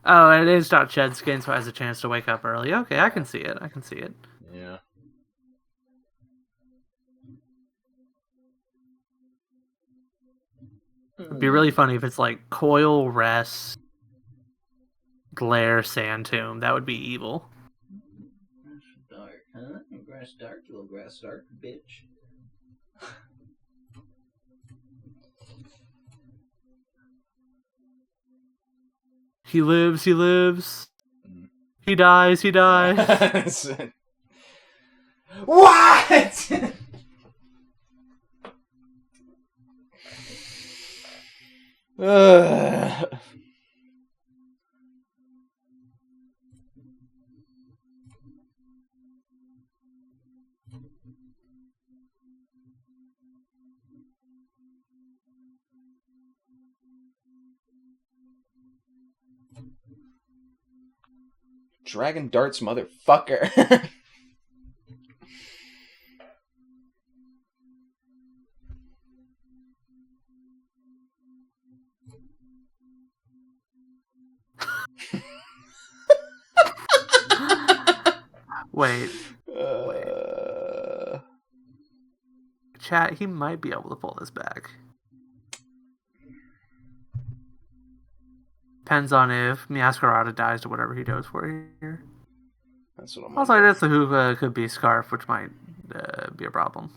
Oh, and it is dot shed skin, so it has a chance to wake up early. Okay, I can see it. Yeah. It'd be really funny if it's like Coil Rest, Glare Sand Tomb. That would be evil. Dark, huh? grass dark, you little grass dark, bitch. He lives, he lives. He dies, he dies. What? Dragon darts, motherfucker. Wait. Chat, he might be able to pull this back. Depends on if Masquerada dies to whatever he goes for here. That's what I'm Also, that's who could be Scarf, which might be a problem.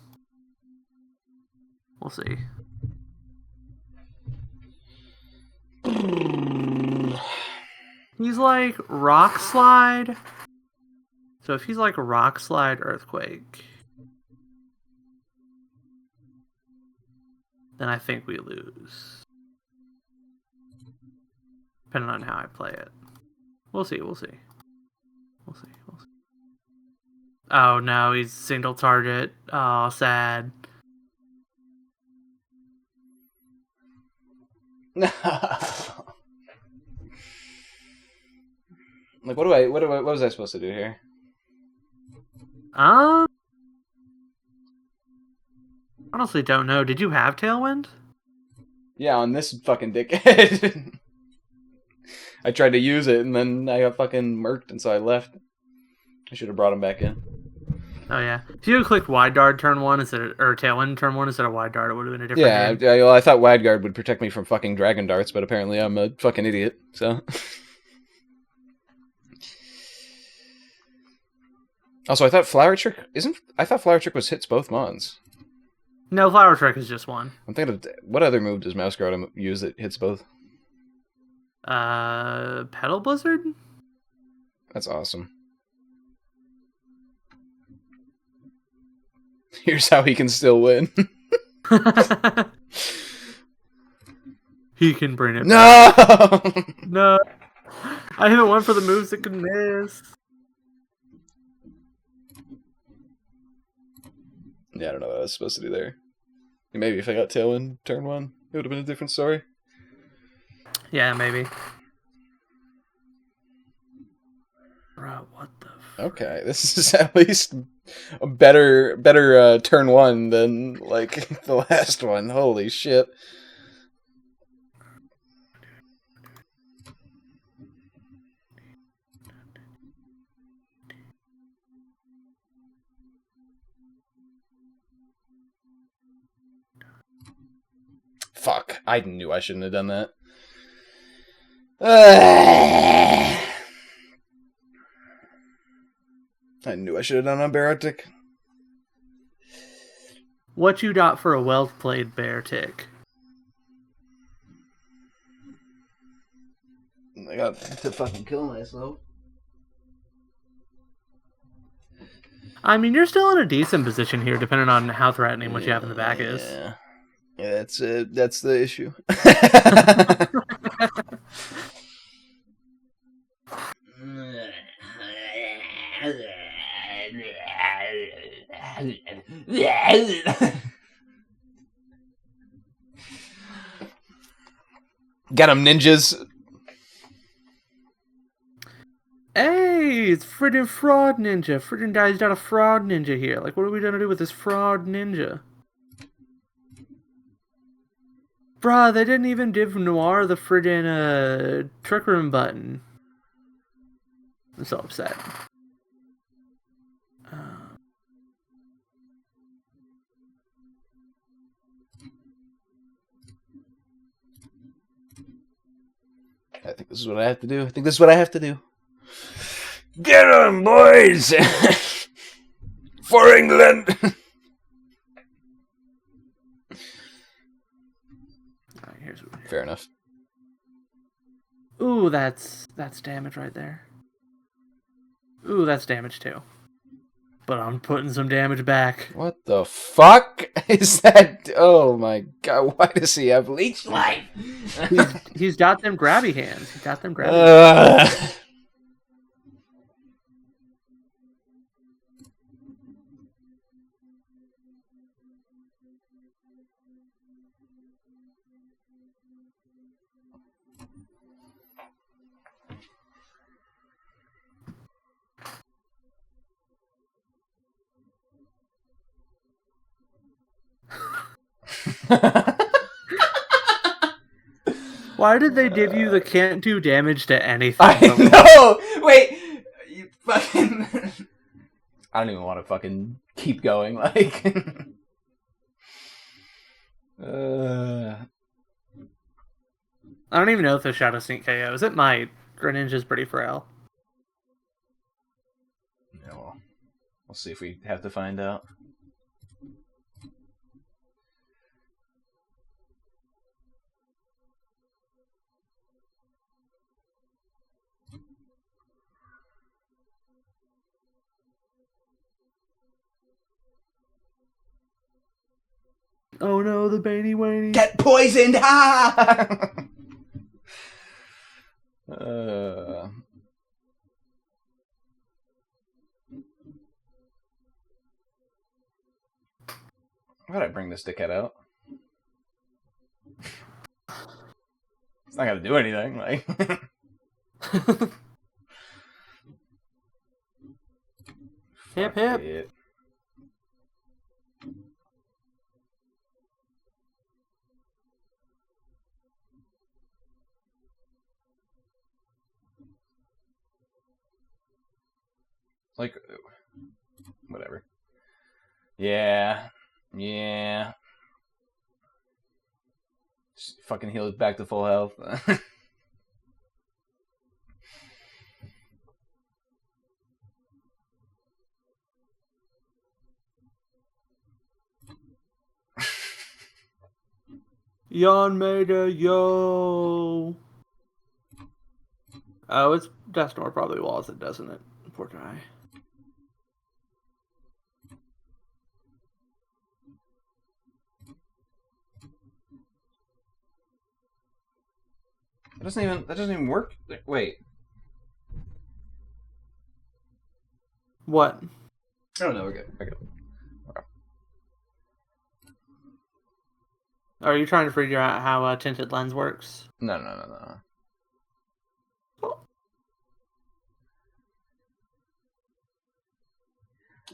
We'll see. He's like Rock Slide. So if he's like Rock Slide Earthquake, then I think we lose. Depending on how I play it. We'll see. Oh no, he's single target. Oh, sad. Like, what was I supposed to do here? Honestly don't know. Did you have Tailwind? Yeah, on this fucking dickhead. I tried to use it and then I got fucking murked and so I left. I should have brought him back in. Oh yeah. If you had clicked Wide Dart turn 1 or Tailwind turn 1 instead of Wide Dart, it would have been a different game. Well, I thought Wide Guard would protect me from fucking Dragon Darts, but apparently I'm a fucking idiot, so... Also, I thought Flower Trick was hits both mons. No, Flower Trick is just one. I'm thinking of what other move does Masquerade use that hits both? Petal Blizzard? That's awesome. Here's how he can still win. He can bring it No! back. No! I haven't went for the moves that can miss. Yeah, I don't know what I was supposed to do there. Maybe if I got Tailwind turn 1, it would have been a different story. Yeah, maybe. Bro, what the Okay, this is at least a better turn 1 than, like, the last one. Holy shit. Fuck, I knew I shouldn't have done that. I knew I should have done a Barotic. What you got for a well-played bear tick? I got to fucking kill myself. I mean, you're still in a decent position here, depending on how threatening what you have in the back is. Yeah, that's the issue. Get him, ninjas. Hey, it's friggin' Fraud Ninja. Friggin' guy's got a Fraud Ninja here. Like, what are we gonna do with this Fraud Ninja? Bruh, they didn't even give Noir the friggin' Trick Room button. I'm so upset. I think this is what I have to do. Get 'em, boys! For England! Alright, here's what Fair enough. Ooh, that's damage right there. Ooh, that's damage too. But I'm putting some damage back. What the fuck is that? Oh my god, why does he have leech life? He's got them grabby hands. He's got them grabby hands. Why did they give you the can't do damage to anything? I know! Wait! You fucking... I don't even want to fucking keep going, like... I don't even know if the Shadow Sneak KOs. It might. Greninja's pretty frail. Yeah, well, we'll see if we have to find out. Oh no, the Bainy Wainy. Get poisoned! Ha! Why'd I bring this dickhead out? It's not gonna do anything, like... Hip hip. It. Like, whatever. Yeah. Yeah. Just fucking heals back to full health. Yon Mega, yo! Oh, it's Deathsnore probably walls it, doesn't it? Poor guy. That doesn't even work. Wait. What? Oh no, we're good. Okay. Are you trying to figure out how tinted lens works? No. I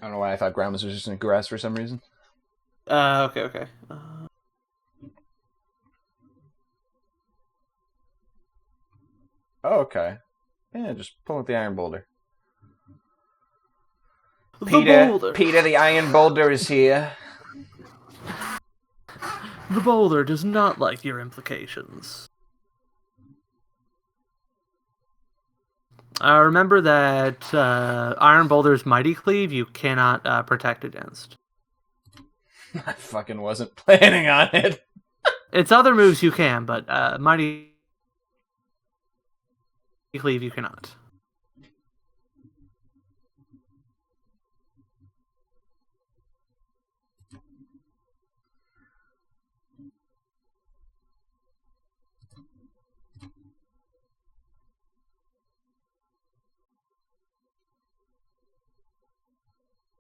don't know why I thought ground was resistant to grass for some reason. Okay. Oh, okay. Yeah, just pull out the iron boulder. Peter, the iron boulder is here. The boulder does not like your implications. Remember that Iron Boulder's Mighty Cleave you cannot protect against. I fucking wasn't planning on it. Its other moves you can, but Mighty Cleave you cannot.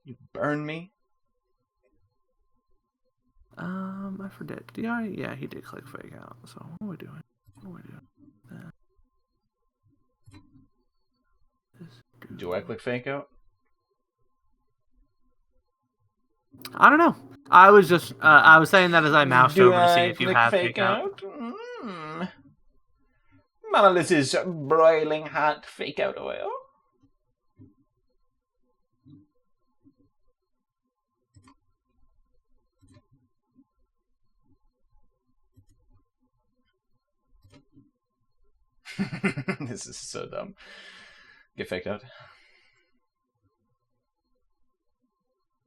You burn me? I forget. Yeah, he did click fake out. So what are we doing? Do I click fake out? I don't know. I was just I was saying that as I moused over to see if you have fake out. Monolith's broiling hot fake out oil. This is so dumb. Get faked out.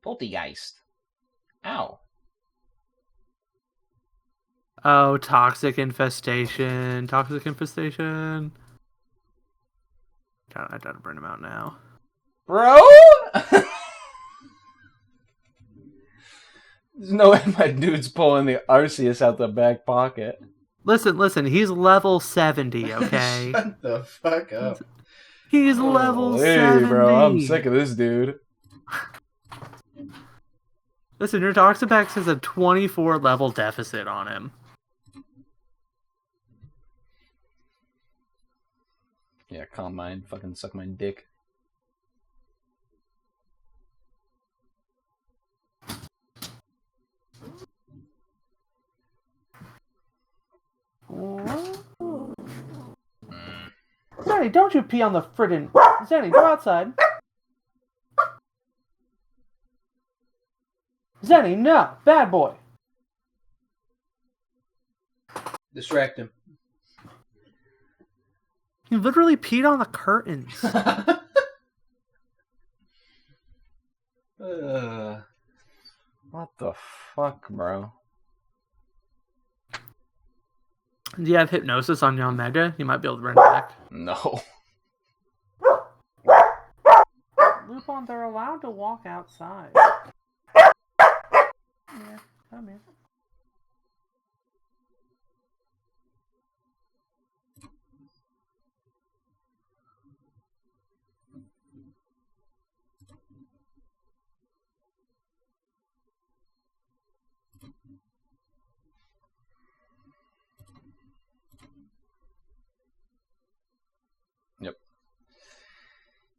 Poltergeist. Ow. Oh, toxic infestation. Toxic infestation. I gotta burn him out now. Bro? There's no way my dude's pulling the Arceus out the back pocket. Listen, he's level 70, okay? Shut the fuck up. He's level 70. Hey, bro, I'm sick of this dude. Listen, your Toxapex has a 24 level deficit on him. Yeah, calm mine. Fucking suck my dick. Zenny, don't you pee on the friggin'... Zenny, go outside. Zenny, no! Bad boy! Distract him. You literally peed on the curtains. What the fuck, bro? Do you have hypnosis on your Omega? You might be able to bring it back. No. Lupin, they're allowed to walk outside. Yeah, come here.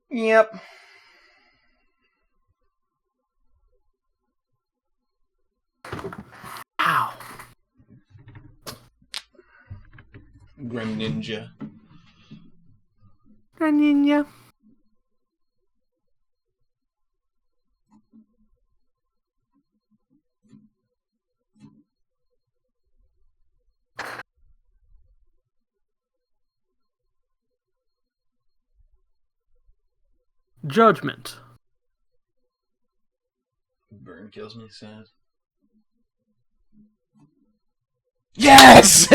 Yep. Ow. Grim Ninja. Ninja. Judgment. Burn kills me sad. Yes!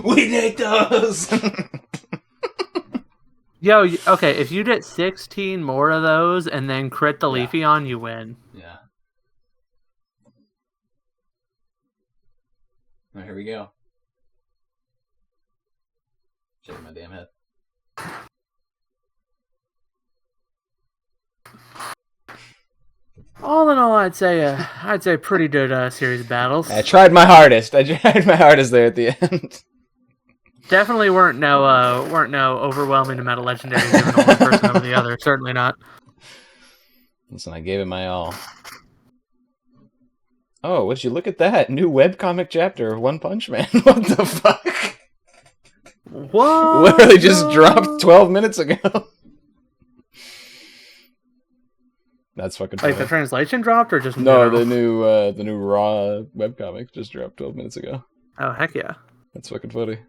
We did those! Yo, okay, if you get 16 more of those and then crit the Leafeon, you win. Yeah. Alright, here we go. Shaking my damn head. All in all, I'd say pretty good series of battles. I tried my hardest. I tried my hardest there at the end. Definitely weren't no overwhelming to Meta Legendary given to one person over the other. Certainly not. Listen, I gave it my all. Oh, would you look at that new webcomic chapter of One Punch Man? What the fuck? What? Literally just dropped 12 minutes ago. That's fucking funny. Like the translation dropped or just no, the new Raw webcomic just dropped 12 minutes ago. Oh heck yeah. That's fucking funny.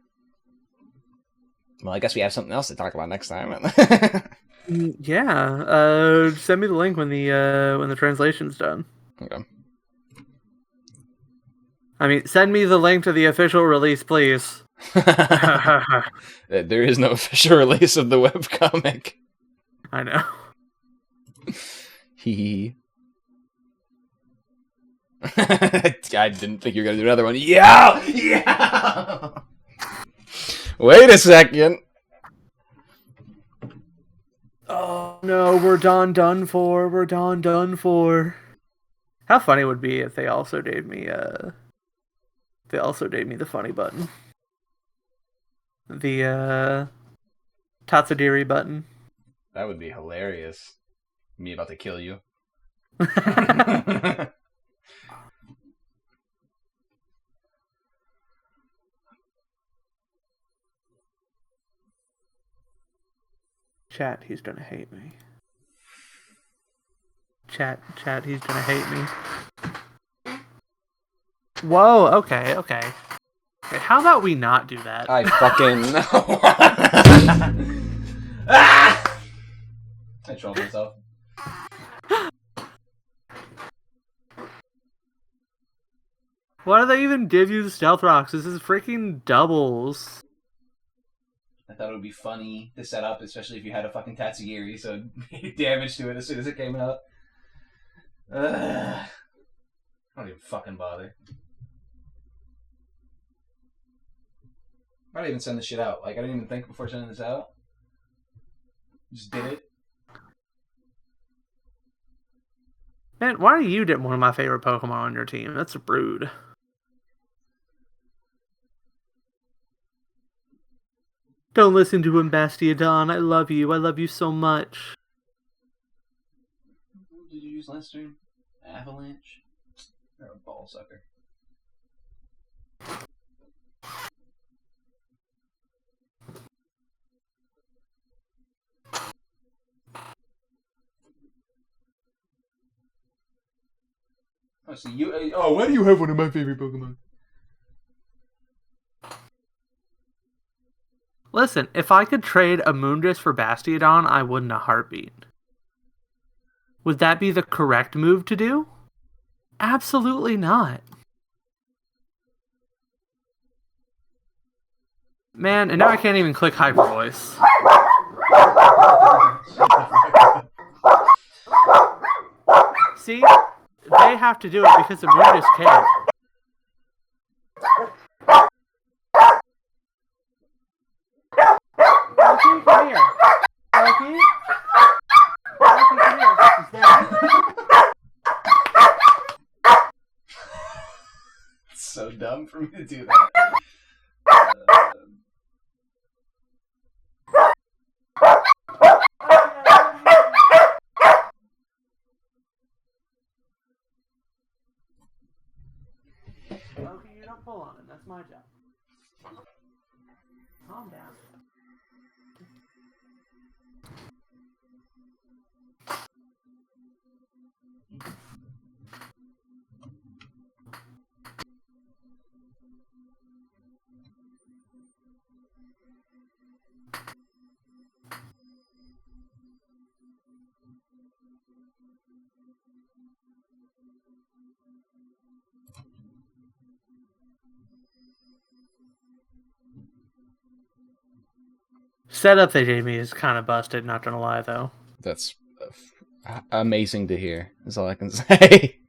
Well, I guess we have something else to talk about next time. Yeah. Send me the link when the translation's done. Okay. I mean, send me the link to the official release, please. There is no official release of the webcomic. I know. Hee. I didn't think you were going to do another one. Yeah! Yeah! Wait a second. Oh no, we're done for. We're done for. How funny would it be if they also gave me the funny button. The Tatsudiri button. That would be hilarious. Me about to kill you. Chat, he's gonna hate me. Chat, he's gonna hate me. Whoa, okay. How about we not do that? I fucking know. I trolled myself. Why do they even give you the stealth rocks? This is freaking doubles. I thought it would be funny to set up, especially if you had a fucking Tatsugiri, so it made damage to it as soon as it came out. I don't even fucking bother. I don't even send this shit out. Like, I didn't even think before sending this out. Just did it. Man, why do you get one of my favorite Pokemon on your team? That's rude. Don't listen to him, Bastiodon. I love you. I love you so much. What did you use last turn? Avalanche? You're a ball sucker. Oh, so you... Oh, why do you have one of my favorite Pokemon? Listen, if I could trade a Moondress for Bastiodon, I would in a heartbeat. Would that be the correct move to do? Absolutely not. Man, and now I can't even click Hyper Voice. See? They have to do it because the Moondress can't. Loki, come here. Loki? Loki, come here. Is that It's so dumb for me to do that. Loki, you don't pull on it. That's my job. Calm down. Setup they gave me is kind of busted, not gonna lie, though. That's amazing to hear, is all I can say.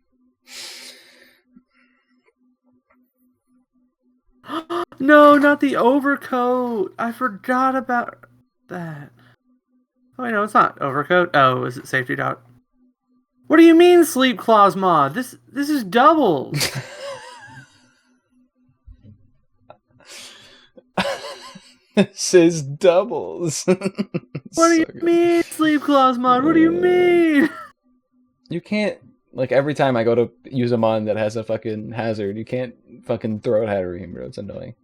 No, not the overcoat! I forgot about that. Oh, wait, no, it's not overcoat. Oh, is it safety dot? What do you mean, Sleep Claws mod? This is doubles! This is doubles. What do you mean, Sleep Claws mod? What do you mean? You can't, like, every time I go to use a mon that has a fucking hazard, you can't fucking throw it Hatterene, bro. It's annoying.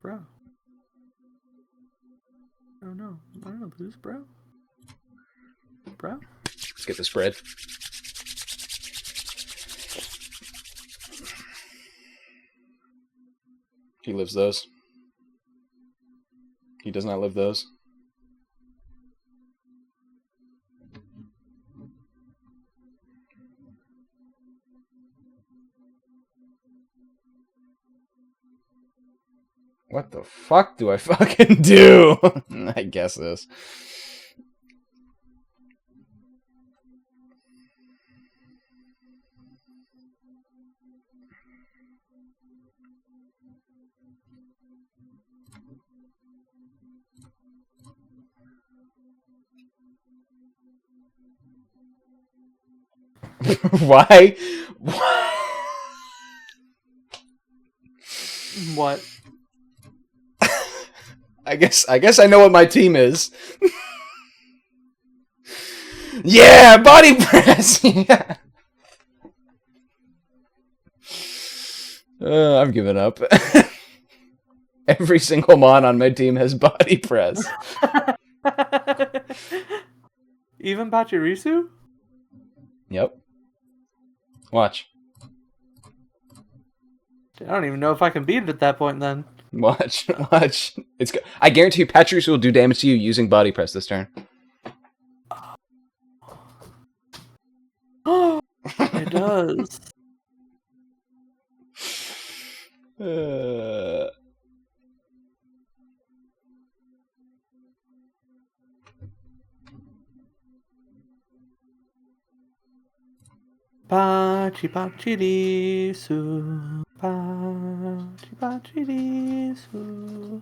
Bro. Oh no. I don't know, lose, bro. Bro? Let's get the spread. He lives those. He does not live those. What the fuck do I fucking do? I guess this. Why? What? I guess I know what my team is. Yeah, body press. Yeah. I've given up. Every single mon on my team has body press. Even Pachirisu? Yep. Watch. I don't even know if I can beat it at that point then. Watch. It's. I guarantee you, Patrice will do damage to you using body press this turn. It does. Pachi pachi risu, pachi pachi risu.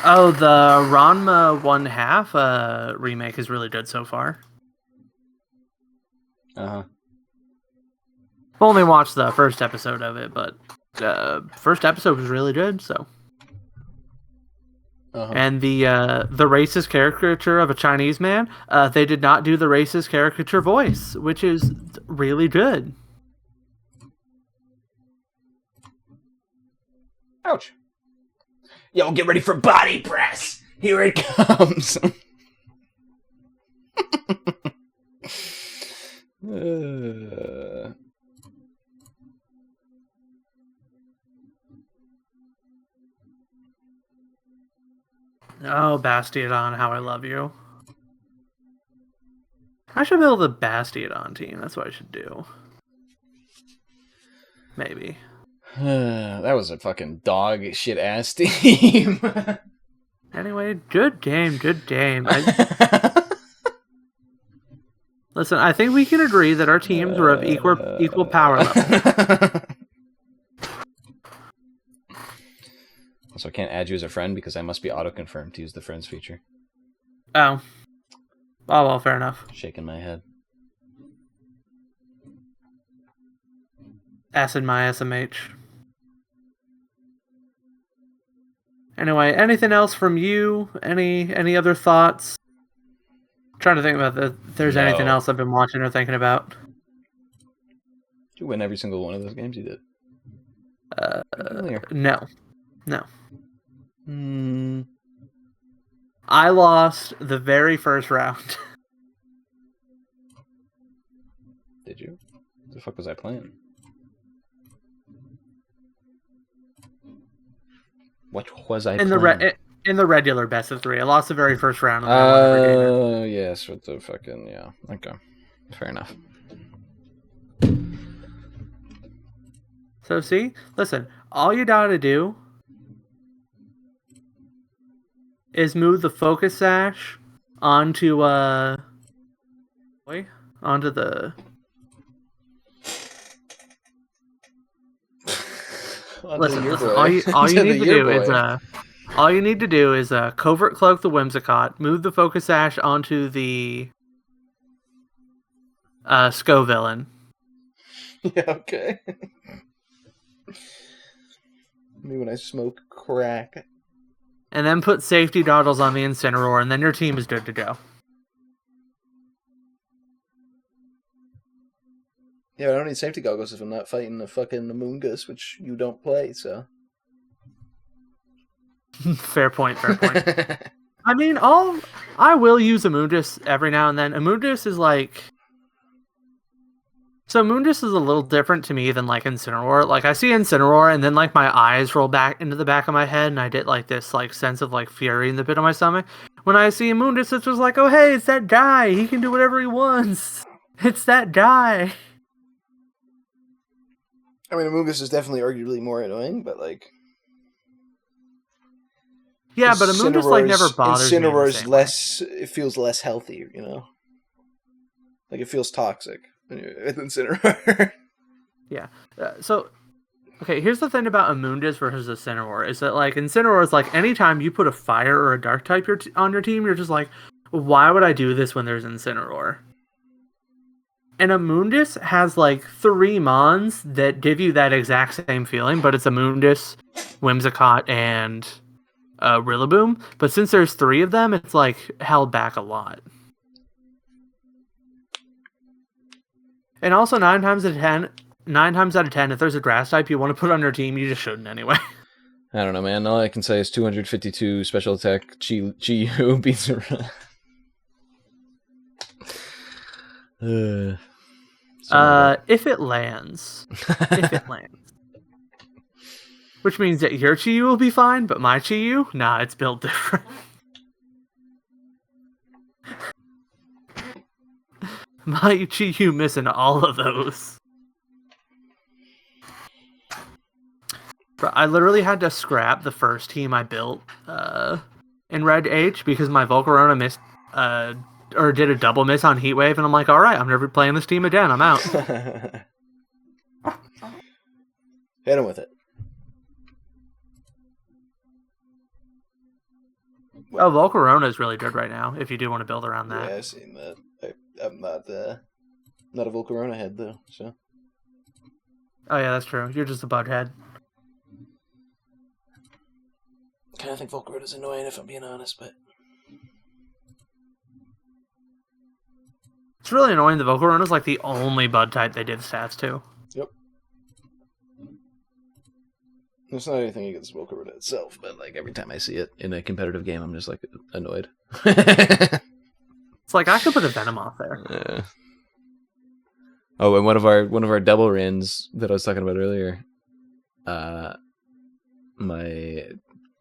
Oh, the Ranma 1/2 remake is really good so far. Uh-huh. I've only watched the first episode of it, but the first episode was really good, so. Uh-huh. And the racist caricature of a Chinese man, they did not do the racist caricature voice, which is really good. Ouch. Yo, get ready for body press. Here it comes. Oh, Bastiodon, how I love you. I should build a Bastiodon team. That's what I should do. Maybe. That was a fucking dog shit ass team. Anyway, good game, good game. Listen, I think we can agree that our teams were of equal power level. Also, I can't add you as a friend because I must be auto-confirmed to use the friends feature. Oh. Oh, well, fair enough. Shaking my head. Acid my SMH. Anyway, anything else from you? Any other thoughts? I'm trying to think about if there's anything else I've been watching or thinking about. Did you win every single one of those games you did? No. I lost the very first round. Did you? What the fuck was I playing? What was I playing? In the regular best of 3. I lost the very first round. Oh, yes, with the fucking, yeah. Okay. Fair enough. So, see? Listen, all you gotta do is move the focus sash onto, onto the... Listen, all you need to do is all you need to do is covert cloak the Whimsicott, move the focus sash onto the Sco villain. Yeah, okay. Me when I smoke crack. And then put safety goggles on the Incineroar, and then your team is good to go. Yeah, I don't need safety goggles if I'm not fighting the fucking Amoonguss, which you don't play, so. Fair point. I mean, I will use Amoonguss every now and then. Amoonguss is like... So Amoonguss is a little different to me than like Incineroar. Like I see Incineroar and then like my eyes roll back into the back of my head and I get like this like sense of like fury in the pit of my stomach. When I see Amoonguss, it's just like, oh hey, it's that guy. He can do whatever he wants. It's that guy. I mean, Amoonguss is definitely arguably more annoying, but like... Yeah, but Amoonguss like never bothers me. Incineroar's less... It feels less healthy, you know? Like it feels toxic. With Incineroar. Yeah. So, okay, here's the thing about Amoonguss versus Incineroar is that, like, Incineroar is like, anytime you put a fire or a dark type on your team, you're just like, why would I do this when there's Incineroar? And Amoonguss has, like, 3 Mons that give you that exact same feeling, but it's Amoonguss, Whimsicott, and Rillaboom. But since there's 3 of them, it's, like, held back a lot. And also, 9 times out of 10, if there's a grass type you want to put on your team, you just shouldn't anyway. I don't know, man. All I can say is 252 special attack Chi-Yu beats a if it lands. If it lands. Which means that your Chi-Yu will be fine, but my Chi-Yu? Nah, it's built different. My Chi-Yu missing all of those. Bro, I literally had to scrap the first team I built in Red H because my Volcarona missed or did a double miss on Heatwave, and I'm like, alright, I'm never playing this team again, I'm out. Hit him with it. Oh, Volcarona is really good right now, if you do want to build around that. Yeah, I've seen that. I'm not a Volcarona head, though, so... Oh yeah, that's true. You're just a bughead. Kind of think Volcarona's annoying, if I'm being honest, but... It's really annoying. The Volcarona's like the only bud type they did stats to. Yep. There's not anything against Volcarona itself, but like every time I see it in a competitive game, I'm just like annoyed. It's like I could put a Venomoth there. Yeah. Oh, and one of our double rins that I was talking about earlier, my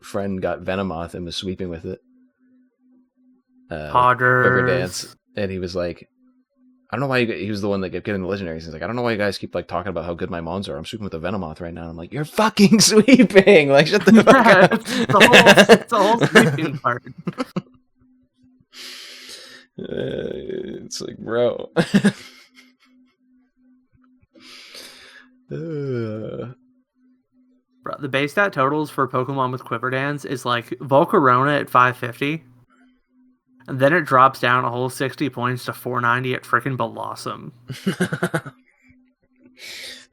friend got Venomoth and was sweeping with it. River Dance, and he was like, I don't know why he was the one that kept getting the legendaries. He's like, I don't know why you guys keep like talking about how good my mons are. I'm sweeping with the Venomoth right now. And I'm like, you're fucking sweeping. Like, shut the fuck up. It's a whole sweeping part. It's like, bro. Bro, the base stat totals for Pokemon with Quiver Dance is like Volcarona at 550. And then it drops down a whole 60 points to 490 at frickin' Blossom.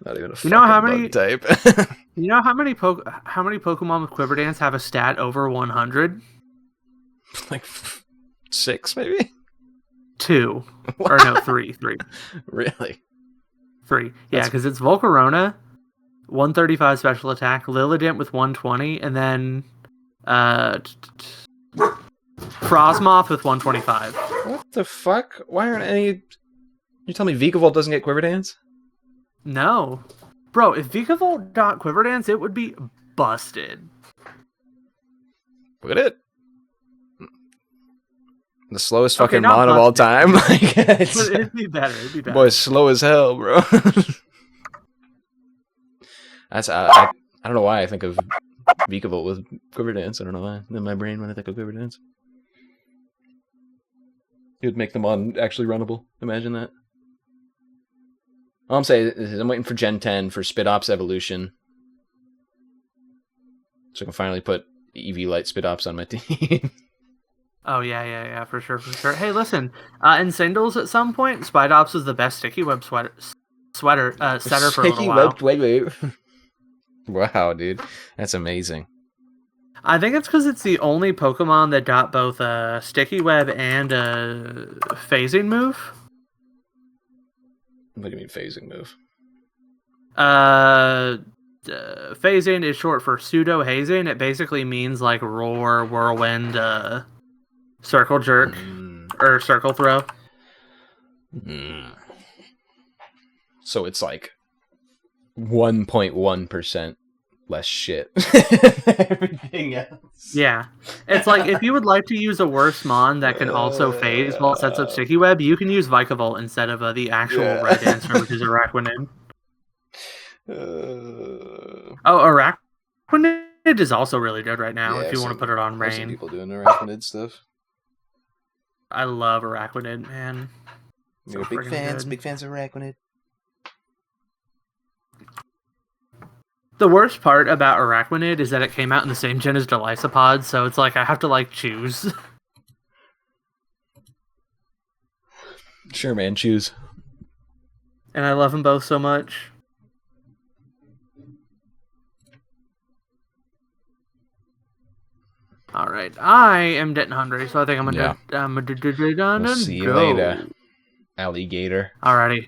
Not even a fucking bug type. You know how many Pokemon with Quiver Dance have a stat over 100? Like 6, maybe? 2. What? Or no, 3. Really? 3. Yeah, because it's Volcarona, 135 special attack, Lilident with 120, and then Frosmoth with 125. What the fuck? Why aren't any... You tell me Vikavolt doesn't get Quiver Dance? No. Bro, if Vikavolt got Quiver Dance, it would be busted. Look at it. The slowest fucking mon of all time. Like, it'd be better. Boy's slow as hell, bro. That's I don't know why I think of Vikavolt with Quiver Dance. I don't know why. In my brain when I think of Quiver Dance. It would make the mon actually runnable. Imagine that. All I'm saying is I'm waiting for Gen 10 for Spit Ops Evolution. So I can finally put EV Light Spit Ops on my team. Oh, yeah, for sure. Hey, listen, in singles at some point, Spidops was the best Sticky Web setter for a little while. Wait. Wow, dude. That's amazing. I think it's because it's the only Pokemon that got both a Sticky Web and a phasing move. What do you mean phasing move? Phasing is short for pseudo hazing. It basically means like roar, whirlwind, circle jerk, or circle throw. So it's like 1.1% less shit. Everything else. Yeah. It's like if you would like to use a worse mon that can also phase while it sets up Sticky Web, you can use Vikavolt instead of the actual right answer, which is Araquanid. Araquanid is also really good right now if you want to put it on Rain. I've seen people doing Araquanid stuff. I love Araquanid, man. We're big fans of Araquanid. The worst part about Araquanid is that it came out in the same gen as Delisopod, so it's like I have to like choose. Sure, man, choose. And I love them both so much. All right, I am getting hungry, so I think I'm gonna We'll see you later, alligator. Alrighty.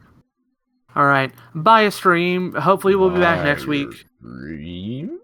All right, bye a stream. Hopefully we'll be back next week. Stream?